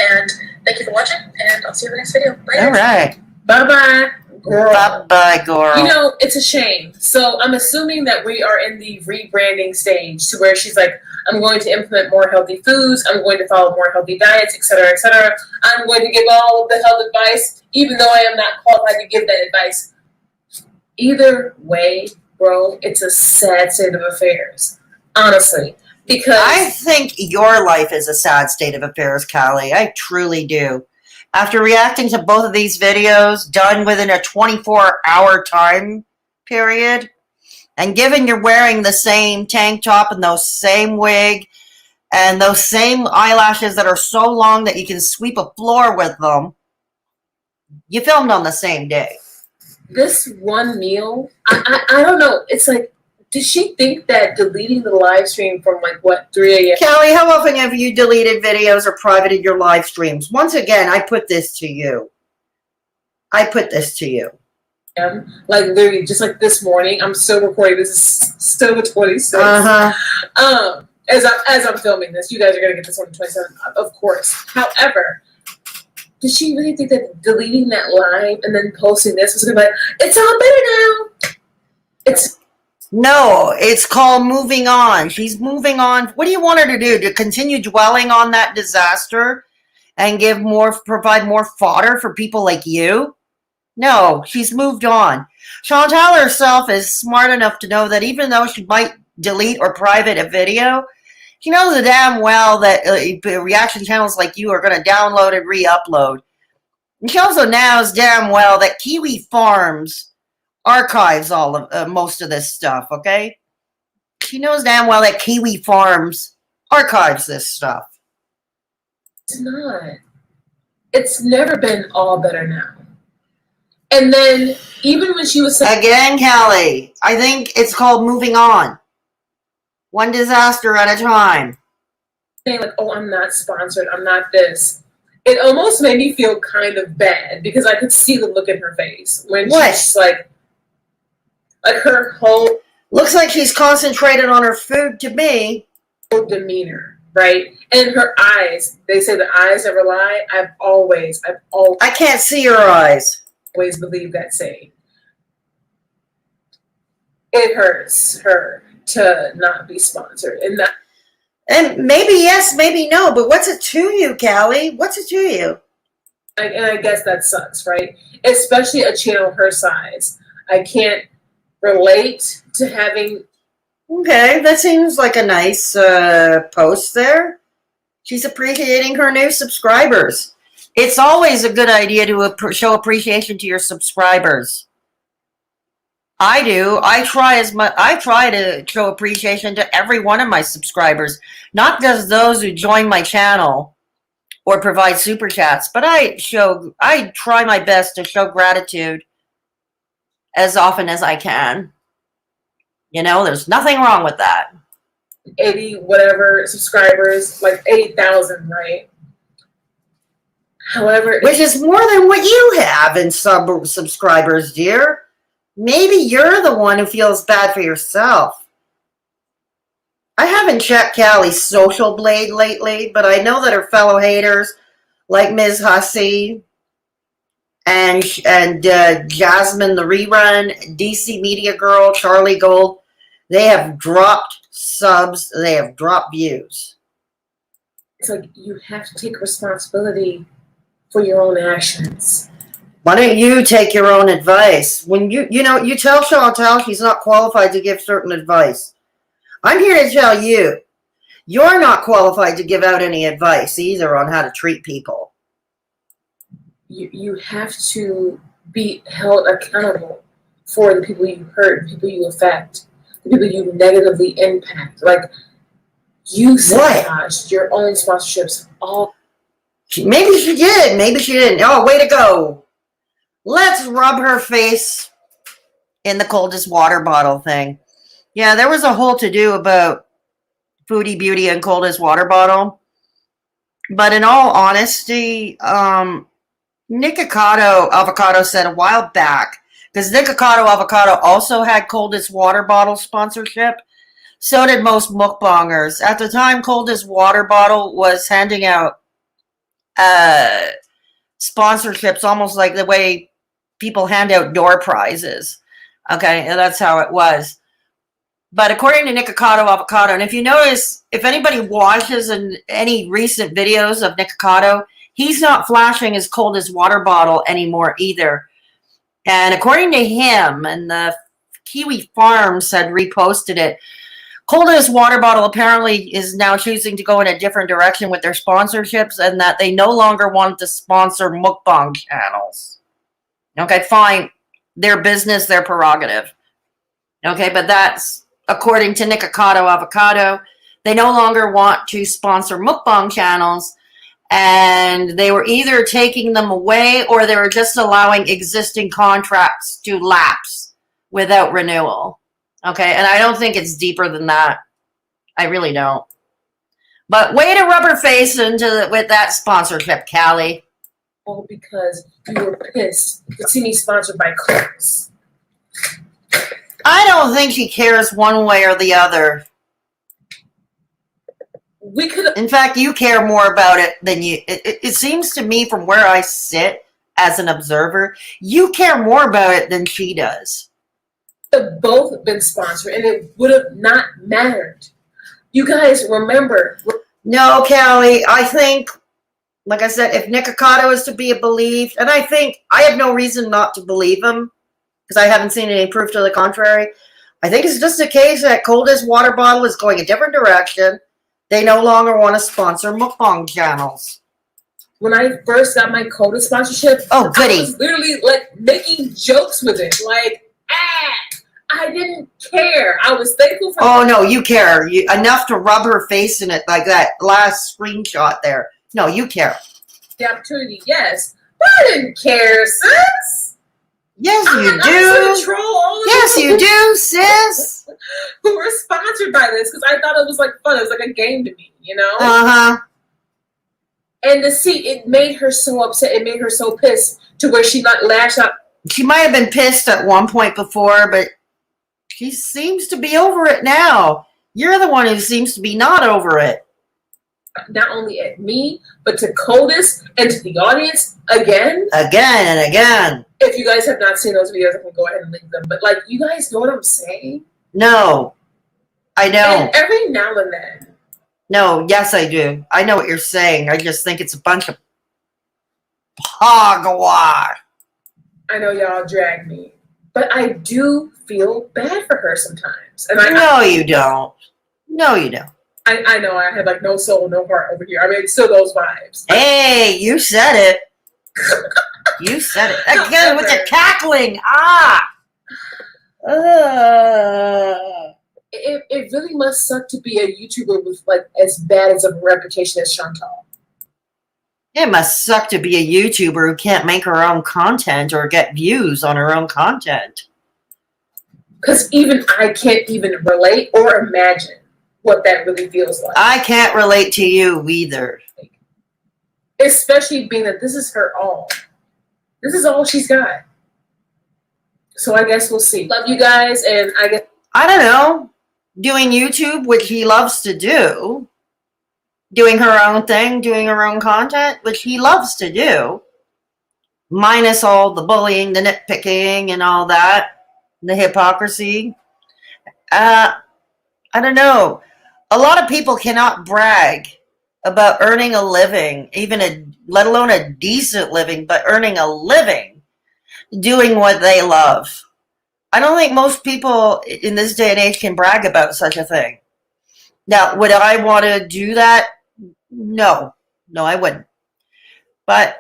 And thank you for watching, and I'll see you in the next video. Bye. All right. Bye-bye. Bye-bye, girl. It's a shame. So I'm assuming that we are in the rebranding stage to where she's like, I'm going to implement more healthy foods. I'm going to follow more healthy diets, etc., etc. I'm going to give all the health advice, even though I am not qualified to give that advice. Either way, bro, it's a sad state of affairs. Honestly. Because I think your life is a sad state of affairs, Callie. I truly do. After reacting to both of these videos done within a 24-hour time period, and given you're wearing the same tank top and those same wig and those same eyelashes that are so long that you can sweep a floor with them, you filmed on the same day. this one meal, I don't know. It's like, did she think that deleting the live stream from 3 a.m.? Callie, how often have you deleted videos or privated your live streams? Once again, I put this to you. Literally, just like this morning, I'm still recording. This is still the 26th. Uh-huh. As I'm filming this, you guys are gonna get this on the 27th, of course. However, did she really think that deleting that live and then posting this was gonna be like, it's all better now? No, it's called moving on. She's moving on. What do you want her to do? To continue dwelling on that disaster and provide more fodder for people like you? No, she's moved on. Chantal herself is smart enough to know that even though she might delete or private a video, she knows damn well that reaction channels like you are going to download and re-upload. And she also knows damn well that Kiwi Farms archives all of most of this stuff, okay? She knows damn well that Kiwi Farms archives this stuff. It's not. It's never been all better now. And then, even when she was saying... Again, Callie, I think it's called moving on. One disaster at a time. Saying like, oh, I'm not sponsored, I'm not this. It almost made me feel kind of bad because I could see the look in her face when she's like her whole... Looks like she's concentrated on her food to me. Demeanor, right? And her eyes, they say the eyes never lie. I've always I can't see her eyes. Always believe that saying. It hurts her to not be sponsored. And maybe yes, maybe no, but what's it to you, Callie? What's it to you? And I guess that sucks, right? Especially a channel her size. I can't relate to having... Okay, that seems like a nice post there. She's appreciating her new subscribers. It's always a good idea to show appreciation to your subscribers. I do. I try to show appreciation to every one of my subscribers, not just those who join my channel or provide super chats, but I try my best to show gratitude as often as I can. You know, there's nothing wrong with that. 80 whatever subscribers, like 80,000, right? However, which is more than what you have in subscribers, dear. Maybe you're the one who feels bad for yourself. I haven't checked Callie's social blade lately, but I know that her fellow haters, like Ms. Hussey and Jasmine the Rerun, DCmediagirl, Charlie Gold, they have dropped subs, they have dropped views. It's like you have to take responsibility for your own actions. Why don't you take your own advice? When you tell Chantal she's not qualified to give certain advice. I'm here to tell you, you're not qualified to give out any advice either on how to treat people. You have to be held accountable for the people you hurt, the people you affect, the people you negatively impact. Like, you sabotaged your own sponsorships. Maybe she did, maybe she didn't. Oh, way to go. Let's rub her face in the coldest water bottle thing. Yeah, there was a whole to-do about Foodie Beauty and coldest water bottle. But in all honesty, Nikocado Avocado said a while back, because Nikocado Avocado also had coldest water bottle sponsorship. So did most mukbangers. At the time, coldest water bottle was handing out sponsorships almost like the way people hand out door prizes. Okay, and that's how it was. But according to Nikocado Avocado, and if you notice, if anybody watches any recent videos of Nikocado, he's not flashing his coldest water bottle anymore either. And according to him, and the Kiwi Farms had reposted it, coldest water bottle apparently is now choosing to go in a different direction with their sponsorships, and that they no longer want to sponsor mukbang channels. Okay, fine. Their business, their prerogative. Okay, but that's according to Nikocado Avocado. They no longer want to sponsor mukbang channels, and they were either taking them away or they were just allowing existing contracts to lapse without renewal. Okay, and I don't think it's deeper than that. I really don't. But way to rub her face with that sponsorship, Callie. All because you were pissed to see me sponsored by clothes. I don't think she cares one way or the other. In fact, you care more about it than you. It seems to me, from where I sit as an observer, you care more about it than she does. have both been sponsored, and it would have not mattered. You guys remember? No, Callie, I think, like I said, if Nikocado is to be believed, and I think I have no reason not to believe him, because I haven't seen any proof to the contrary. I think it's just a case that Coldest Water Bottle is going a different direction. They no longer want to sponsor mukbang channels. When I first got my Coda sponsorship, Oh, goody. I was literally like making jokes with it. Like, I didn't care. I was thankful for Oh, no, you care. Enough to rub her face in it like that last screenshot there. No, you care. the opportunity, yes. But I didn't care, sis. Yes, you I'm do. gonna troll all of Yes, you do, sis. who were sponsored by this because I thought it was like fun. It was like a game to me, you know? Uh-huh. And to see, it made her so upset. It made her so pissed to where she got lashed out. She might have been pissed at one point before, but she seems to be over it now. You're the one who seems to be not over it. Not only at me, but to CODIS and to the audience again. Again and again. If you guys have not seen those videos, I can go ahead and link them. But, like, you guys know what I'm saying? No, I don't. And every now and then. No, yes, I do. I know what you're saying. I just think it's a bunch of hogwash. I know y'all drag me. But I do feel bad for her sometimes. And No, you don't. No, you don't. I know I had, like, no soul, no heart over here. I mean, it's still those vibes. Hey, you said it. You said it. Again with the cackling. Ah. It really must suck to be a YouTuber with, like, as bad as a reputation as Chantal. It must suck to be a YouTuber who can't make her own content or get views on her own content. Because even I can't even relate or imagine what that really feels like. I can't relate to you either. Especially being that this is her all. This is all she's got. So I guess we'll see. Love you guys, and I guess... I don't know. Doing YouTube, which he loves to do. Doing her own thing, doing her own content, which he loves to do. Minus all the bullying, the nitpicking, and all that. The hypocrisy. I don't know. A lot of people cannot brag about earning a living, let alone a decent living, but earning a living doing what they love. I don't think most people in this day and age can brag about such a thing. Now, would I want to do that? No, I wouldn't. But,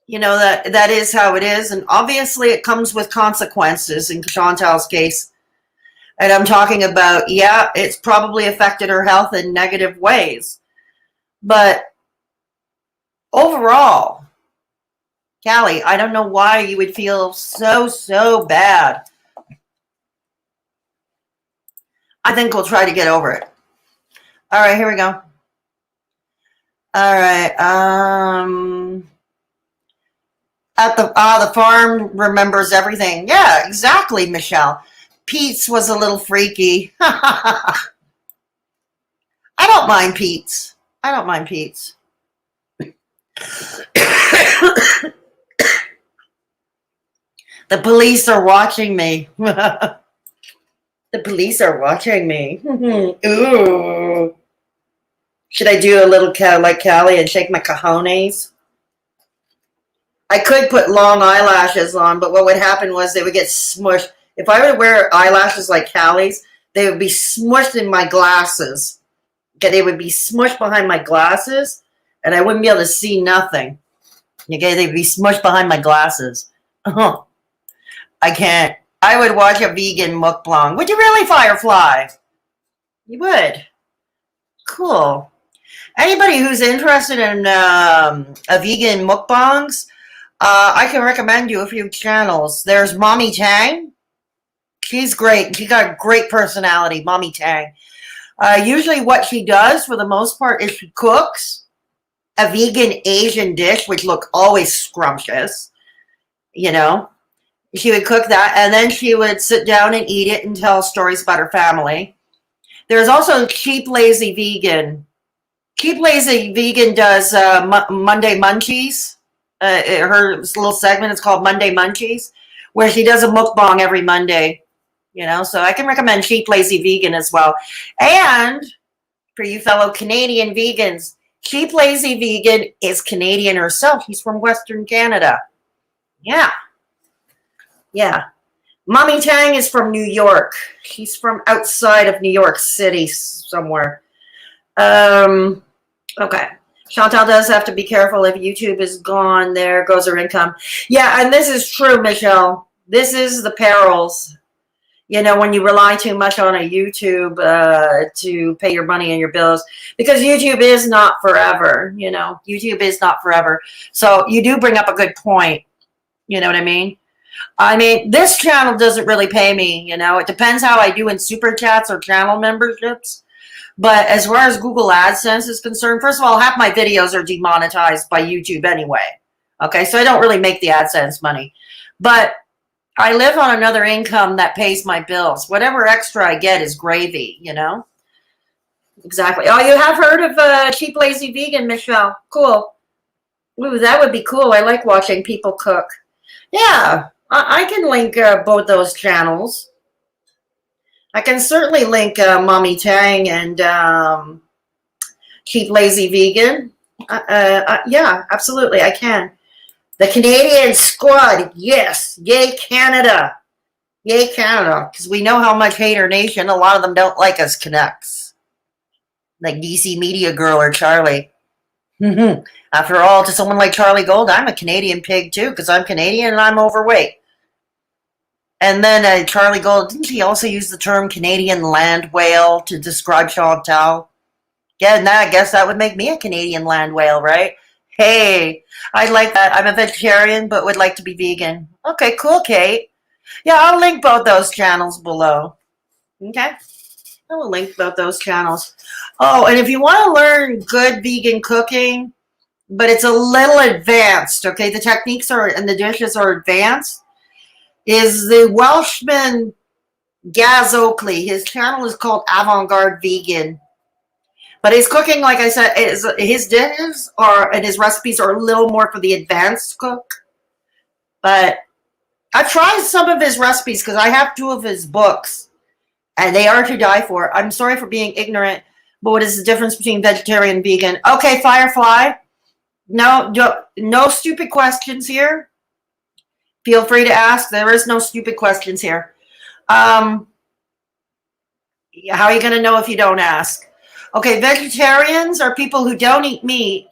you know, that is how it is. And obviously it comes with consequences in Chantal's case. And I'm talking about, yeah, it's probably affected her health in negative ways. But overall, Callie, I don't know why you would feel so bad. I think we'll try to get over it. All right, here we go. All right. The farm remembers everything. Yeah, exactly, Michelle. Pete's was a little freaky. I don't mind Pete's. The police are watching me. The police are watching me. Ooh. Should I do a little like Callie and shake my cojones? I could put long eyelashes on, but what would happen was they would get smushed. If I were to wear eyelashes like Callie's, they would be smushed in my glasses. Okay, they would be smushed behind my glasses, and I wouldn't be able to see nothing. Okay, they'd be smushed behind my glasses. I can't. I would watch a vegan mukbang. Would you really, Firefly? You would. Cool. Anybody who's interested in a vegan mukbangs, I can recommend you a few channels. There's Mommy Tang. She's great. She got a great personality, Mommy Tang. Usually what she does, for the most part, is she cooks a vegan Asian dish, which look always scrumptious. You know, she would cook that, and then she would sit down and eat it and tell stories about her family. There's also Cheap Lazy Vegan. Cheap Lazy Vegan does Monday Munchies. Her little segment is called Monday Munchies, where she does a mukbang every Monday. So I can recommend Cheap Lazy Vegan as well. And for you fellow Canadian vegans, Cheap Lazy Vegan is Canadian herself. She's from Western Canada. Yeah. Mommy Tang is from New York. She's from outside of New York City somewhere. Okay. Chantal does have to be careful. If YouTube is gone, there goes her income. Yeah, and this is true, Michelle. This is the perils. When you rely too much on a YouTube to pay your money and your bills. Because YouTube is not forever, YouTube is not forever. So you do bring up a good point. You know what I mean? This channel doesn't really pay me, It depends how I do in super chats or channel memberships. But as far as Google AdSense is concerned, first of all, half my videos are demonetized by YouTube anyway. Okay, so I don't really make the AdSense money. But I live on another income that pays my bills. Whatever extra I get is gravy, Exactly. Oh, you have heard of Cheap Lazy Vegan, Michelle? Cool. Ooh, that would be cool. I like watching people cook. Yeah, I can link both those channels. I can certainly link Mommy Tang and Cheap Lazy Vegan. Yeah, absolutely, I can. The Canadian Squad, yes. Yay, Canada. Yay, Canada. Because we know how much Hater Nation, a lot of them don't like us Canucks. Like DCmediagirl or Charlie. After all, to someone like Charlie Gold, I'm a Canadian pig too, because I'm Canadian and I'm overweight. And then Charlie Gold, didn't he also use the term Canadian land whale to describe Chantal? Yeah, and I guess that would make me a Canadian land whale, right? Hey, I like that. I'm a vegetarian, but would like to be vegan. Okay, cool, Kate. Yeah, I'll link both those channels below. Okay? I will link both those channels. Oh, and if you want to learn good vegan cooking, but it's a little advanced, okay? The techniques and the dishes are advanced. Is the Welshman Gaz Oakley. His channel is called Avant-Garde Vegan. But his cooking, like I said, his dishes and his recipes are a little more for the advanced cook. But I've tried some of his recipes because I have 2 of his books. And they are to die for. I'm sorry for being ignorant, but what is the difference between vegetarian and vegan? Okay, Firefly. No stupid questions here. Feel free to ask. There is no stupid questions here. How are you going to know if you don't ask? Okay, vegetarians are people who don't eat meat,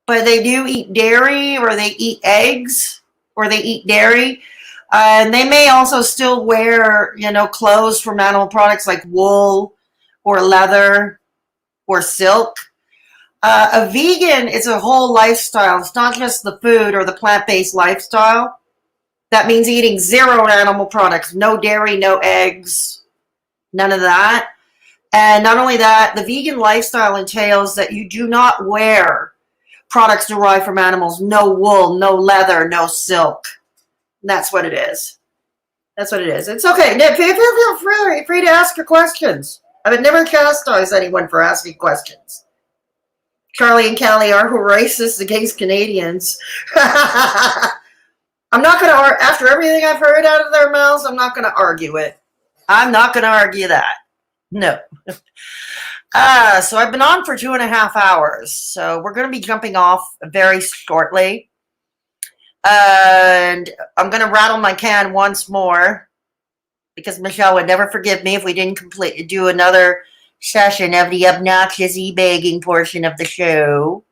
but they do eat dairy, or they eat eggs, or they eat dairy. And they may also still wear, clothes from animal products like wool or leather or silk. A vegan is a whole lifestyle. It's not just the food or the plant-based lifestyle. That means eating 0 animal products, no dairy, no eggs, none of that. And not only that, the vegan lifestyle entails that you do not wear products derived from animals, no wool, no leather, no silk. That's what it is. That's what it is. It's okay. Feel free to ask your questions. I would never chastise anyone for asking questions. Charlie and Callie are racist against Canadians. I'm not going to, after everything I've heard out of their mouths, I'm not going to argue it. I'm not going to argue that. No. So I've been on for 2.5 hours. So we're going to be jumping off very shortly. And I'm going to rattle my can once more, because Michelle would never forgive me if we didn't do another session of the obnoxious e-bagging portion of the show.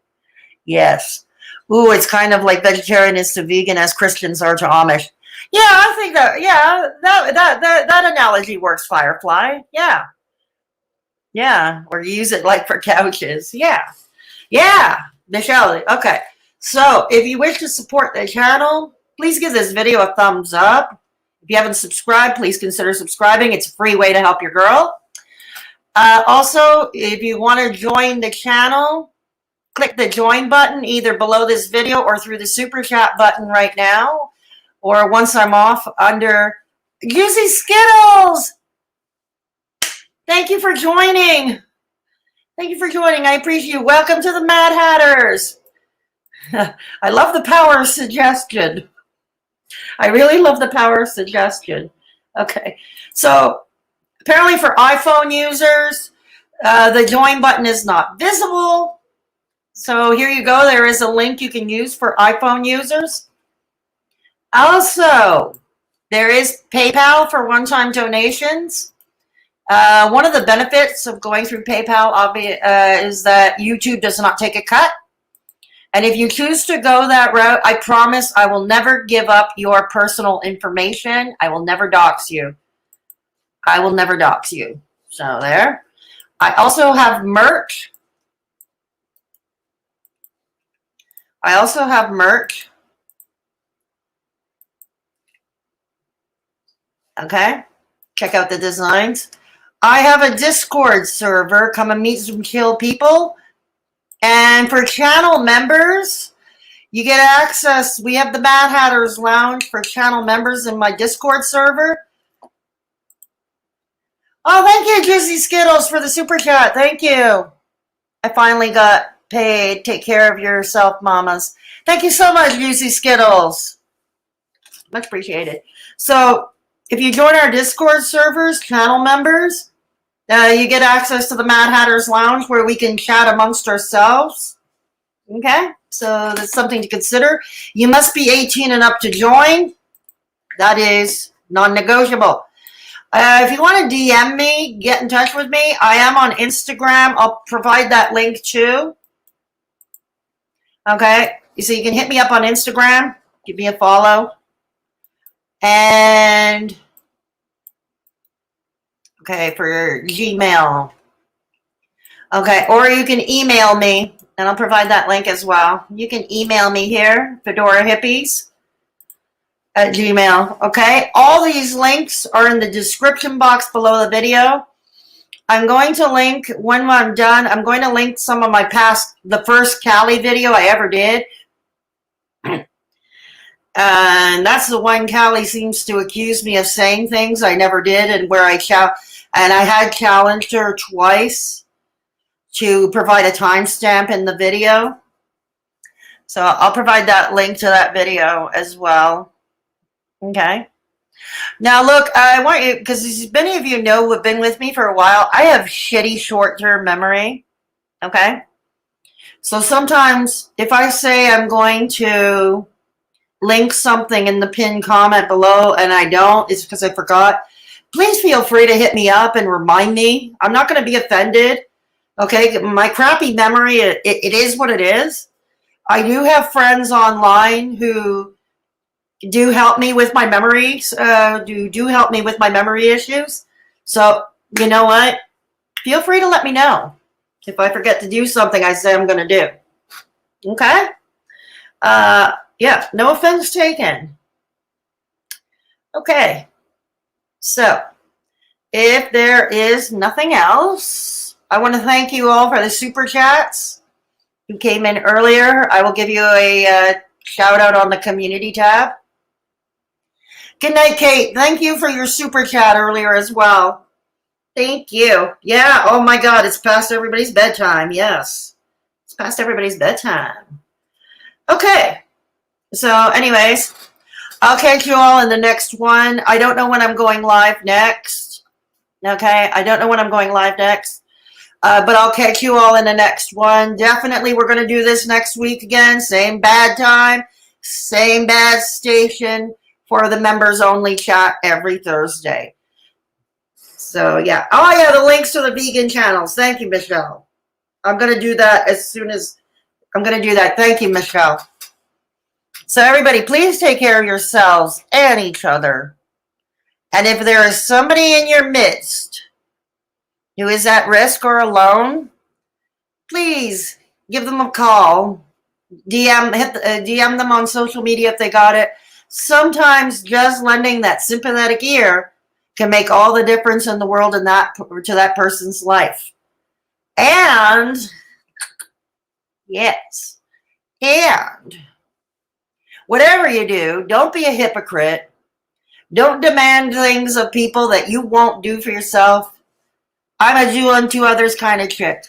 Yes. Ooh, it's kind of like vegetarian is to vegan as Christians are to Amish. Yeah, I think that analogy works, Firefly. Yeah. Yeah, or use it like for couches. Yeah. Yeah, Michelle. Okay. So, if you wish to support the channel, please give this video a thumbs up. If you haven't subscribed, please consider subscribing. It's a free way to help your girl. Also, if you want to join the channel, click the join button either below this video or through the super chat button right now, or once I'm off under Juicy Skittles. Thank you for joining. Thank you for joining. I appreciate you. Welcome to the Mad Hatters. I love the power of suggestion. I really love the power of suggestion. Okay. So apparently for iPhone users, the join button is not visible. So here you go. There is a link you can use for iPhone users. Also, there is PayPal for one-time donations. One of the benefits of going through PayPal is that YouTube does not take a cut. And if you choose to go that route, I promise I will never give up your personal information. I will never dox you. I will never dox you. So there. I also have merch. Okay. Check out the designs. I have a Discord server. Come and meet some chill people. And for channel members, you get access. We have the Mad Hatter's Lounge for channel members in my Discord server. Oh, thank you, Juicy Skittles, for the super chat. Thank you. I finally got paid. Take care of yourself, mamas. Thank you so much, Juicy Skittles. Much appreciated. So, if you join our Discord servers, channel members, you get access to the Mad Hatter's Lounge where we can chat amongst ourselves. Okay? So, that's something to consider. You must be 18 and up to join. That is non-negotiable. If you want to DM me, get in touch with me. I am on Instagram. I'll provide that link too. Okay? So you can hit me up on Instagram. Give me a follow. And, okay, for Gmail. Okay, or you can email me, and I'll provide that link as well. You can email me here, Fedora Hippies at Gmail. Okay, all these links are in the description box below the video. I'm going to link, when I'm done, I'm going to link some of my the first Callie video I ever did. And that's the one Callie seems to accuse me of saying things I never did, and where I had challenged her twice to provide a timestamp in the video. So I'll provide that link to that video as well. Okay. Now look, I want you, because many of you know who have been with me for a while, I have shitty short-term memory. Okay. So sometimes if I say I'm going to link something in the pinned comment below and I don't, it's because I forgot. Please feel free to hit me up and remind me. I'm not going to be offended. Okay. My crappy memory, it is what it is. I do have friends online who do help me with my memories, do help me with my memory issues. So, you know what? Feel free to let me know if I forget to do something I say I'm going to do. Okay? Yeah, no offense taken. Okay. So, if there is nothing else, I want to thank you all for the super chats who came in earlier. I will give you a shout out on the community tab. Good night, Kate. Thank you for your super chat earlier as well. Thank you. Yeah, oh my God, it's past everybody's bedtime. Yes, it's past everybody's bedtime. Okay, so anyways, I'll catch you all in the next one. I don't know when I'm going live next. Okay, I don't know when I'm going live next. But I'll catch you all in the next one. Definitely we're going to do this next week again. Same bad time, same bad station. For the members only chat every Thursday. So yeah. Oh yeah, the links to the vegan channels. Thank you, Michelle. I'm going to do that as soon as I'm going to do that. Thank you, Michelle. So everybody, please take care of yourselves and each other. And if there is somebody in your midst who is at risk or alone, please give them a call. DM them on social media if they got it. Sometimes just lending that sympathetic ear can make all the difference in the world to that person's life. And yes, and whatever you do, don't be a hypocrite. Don't demand things of people that you won't do for yourself. I'm a do unto others kind of chick.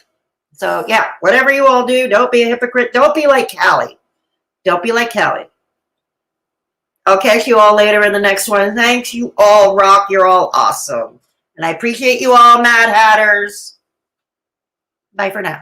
So yeah, whatever you all do, don't be a hypocrite. Don't be like Callie. Don't be like Callie. I'll catch you all later in the next one. Thanks, you all rock. You're all awesome. And I appreciate you all, Mad Hatters. Bye for now.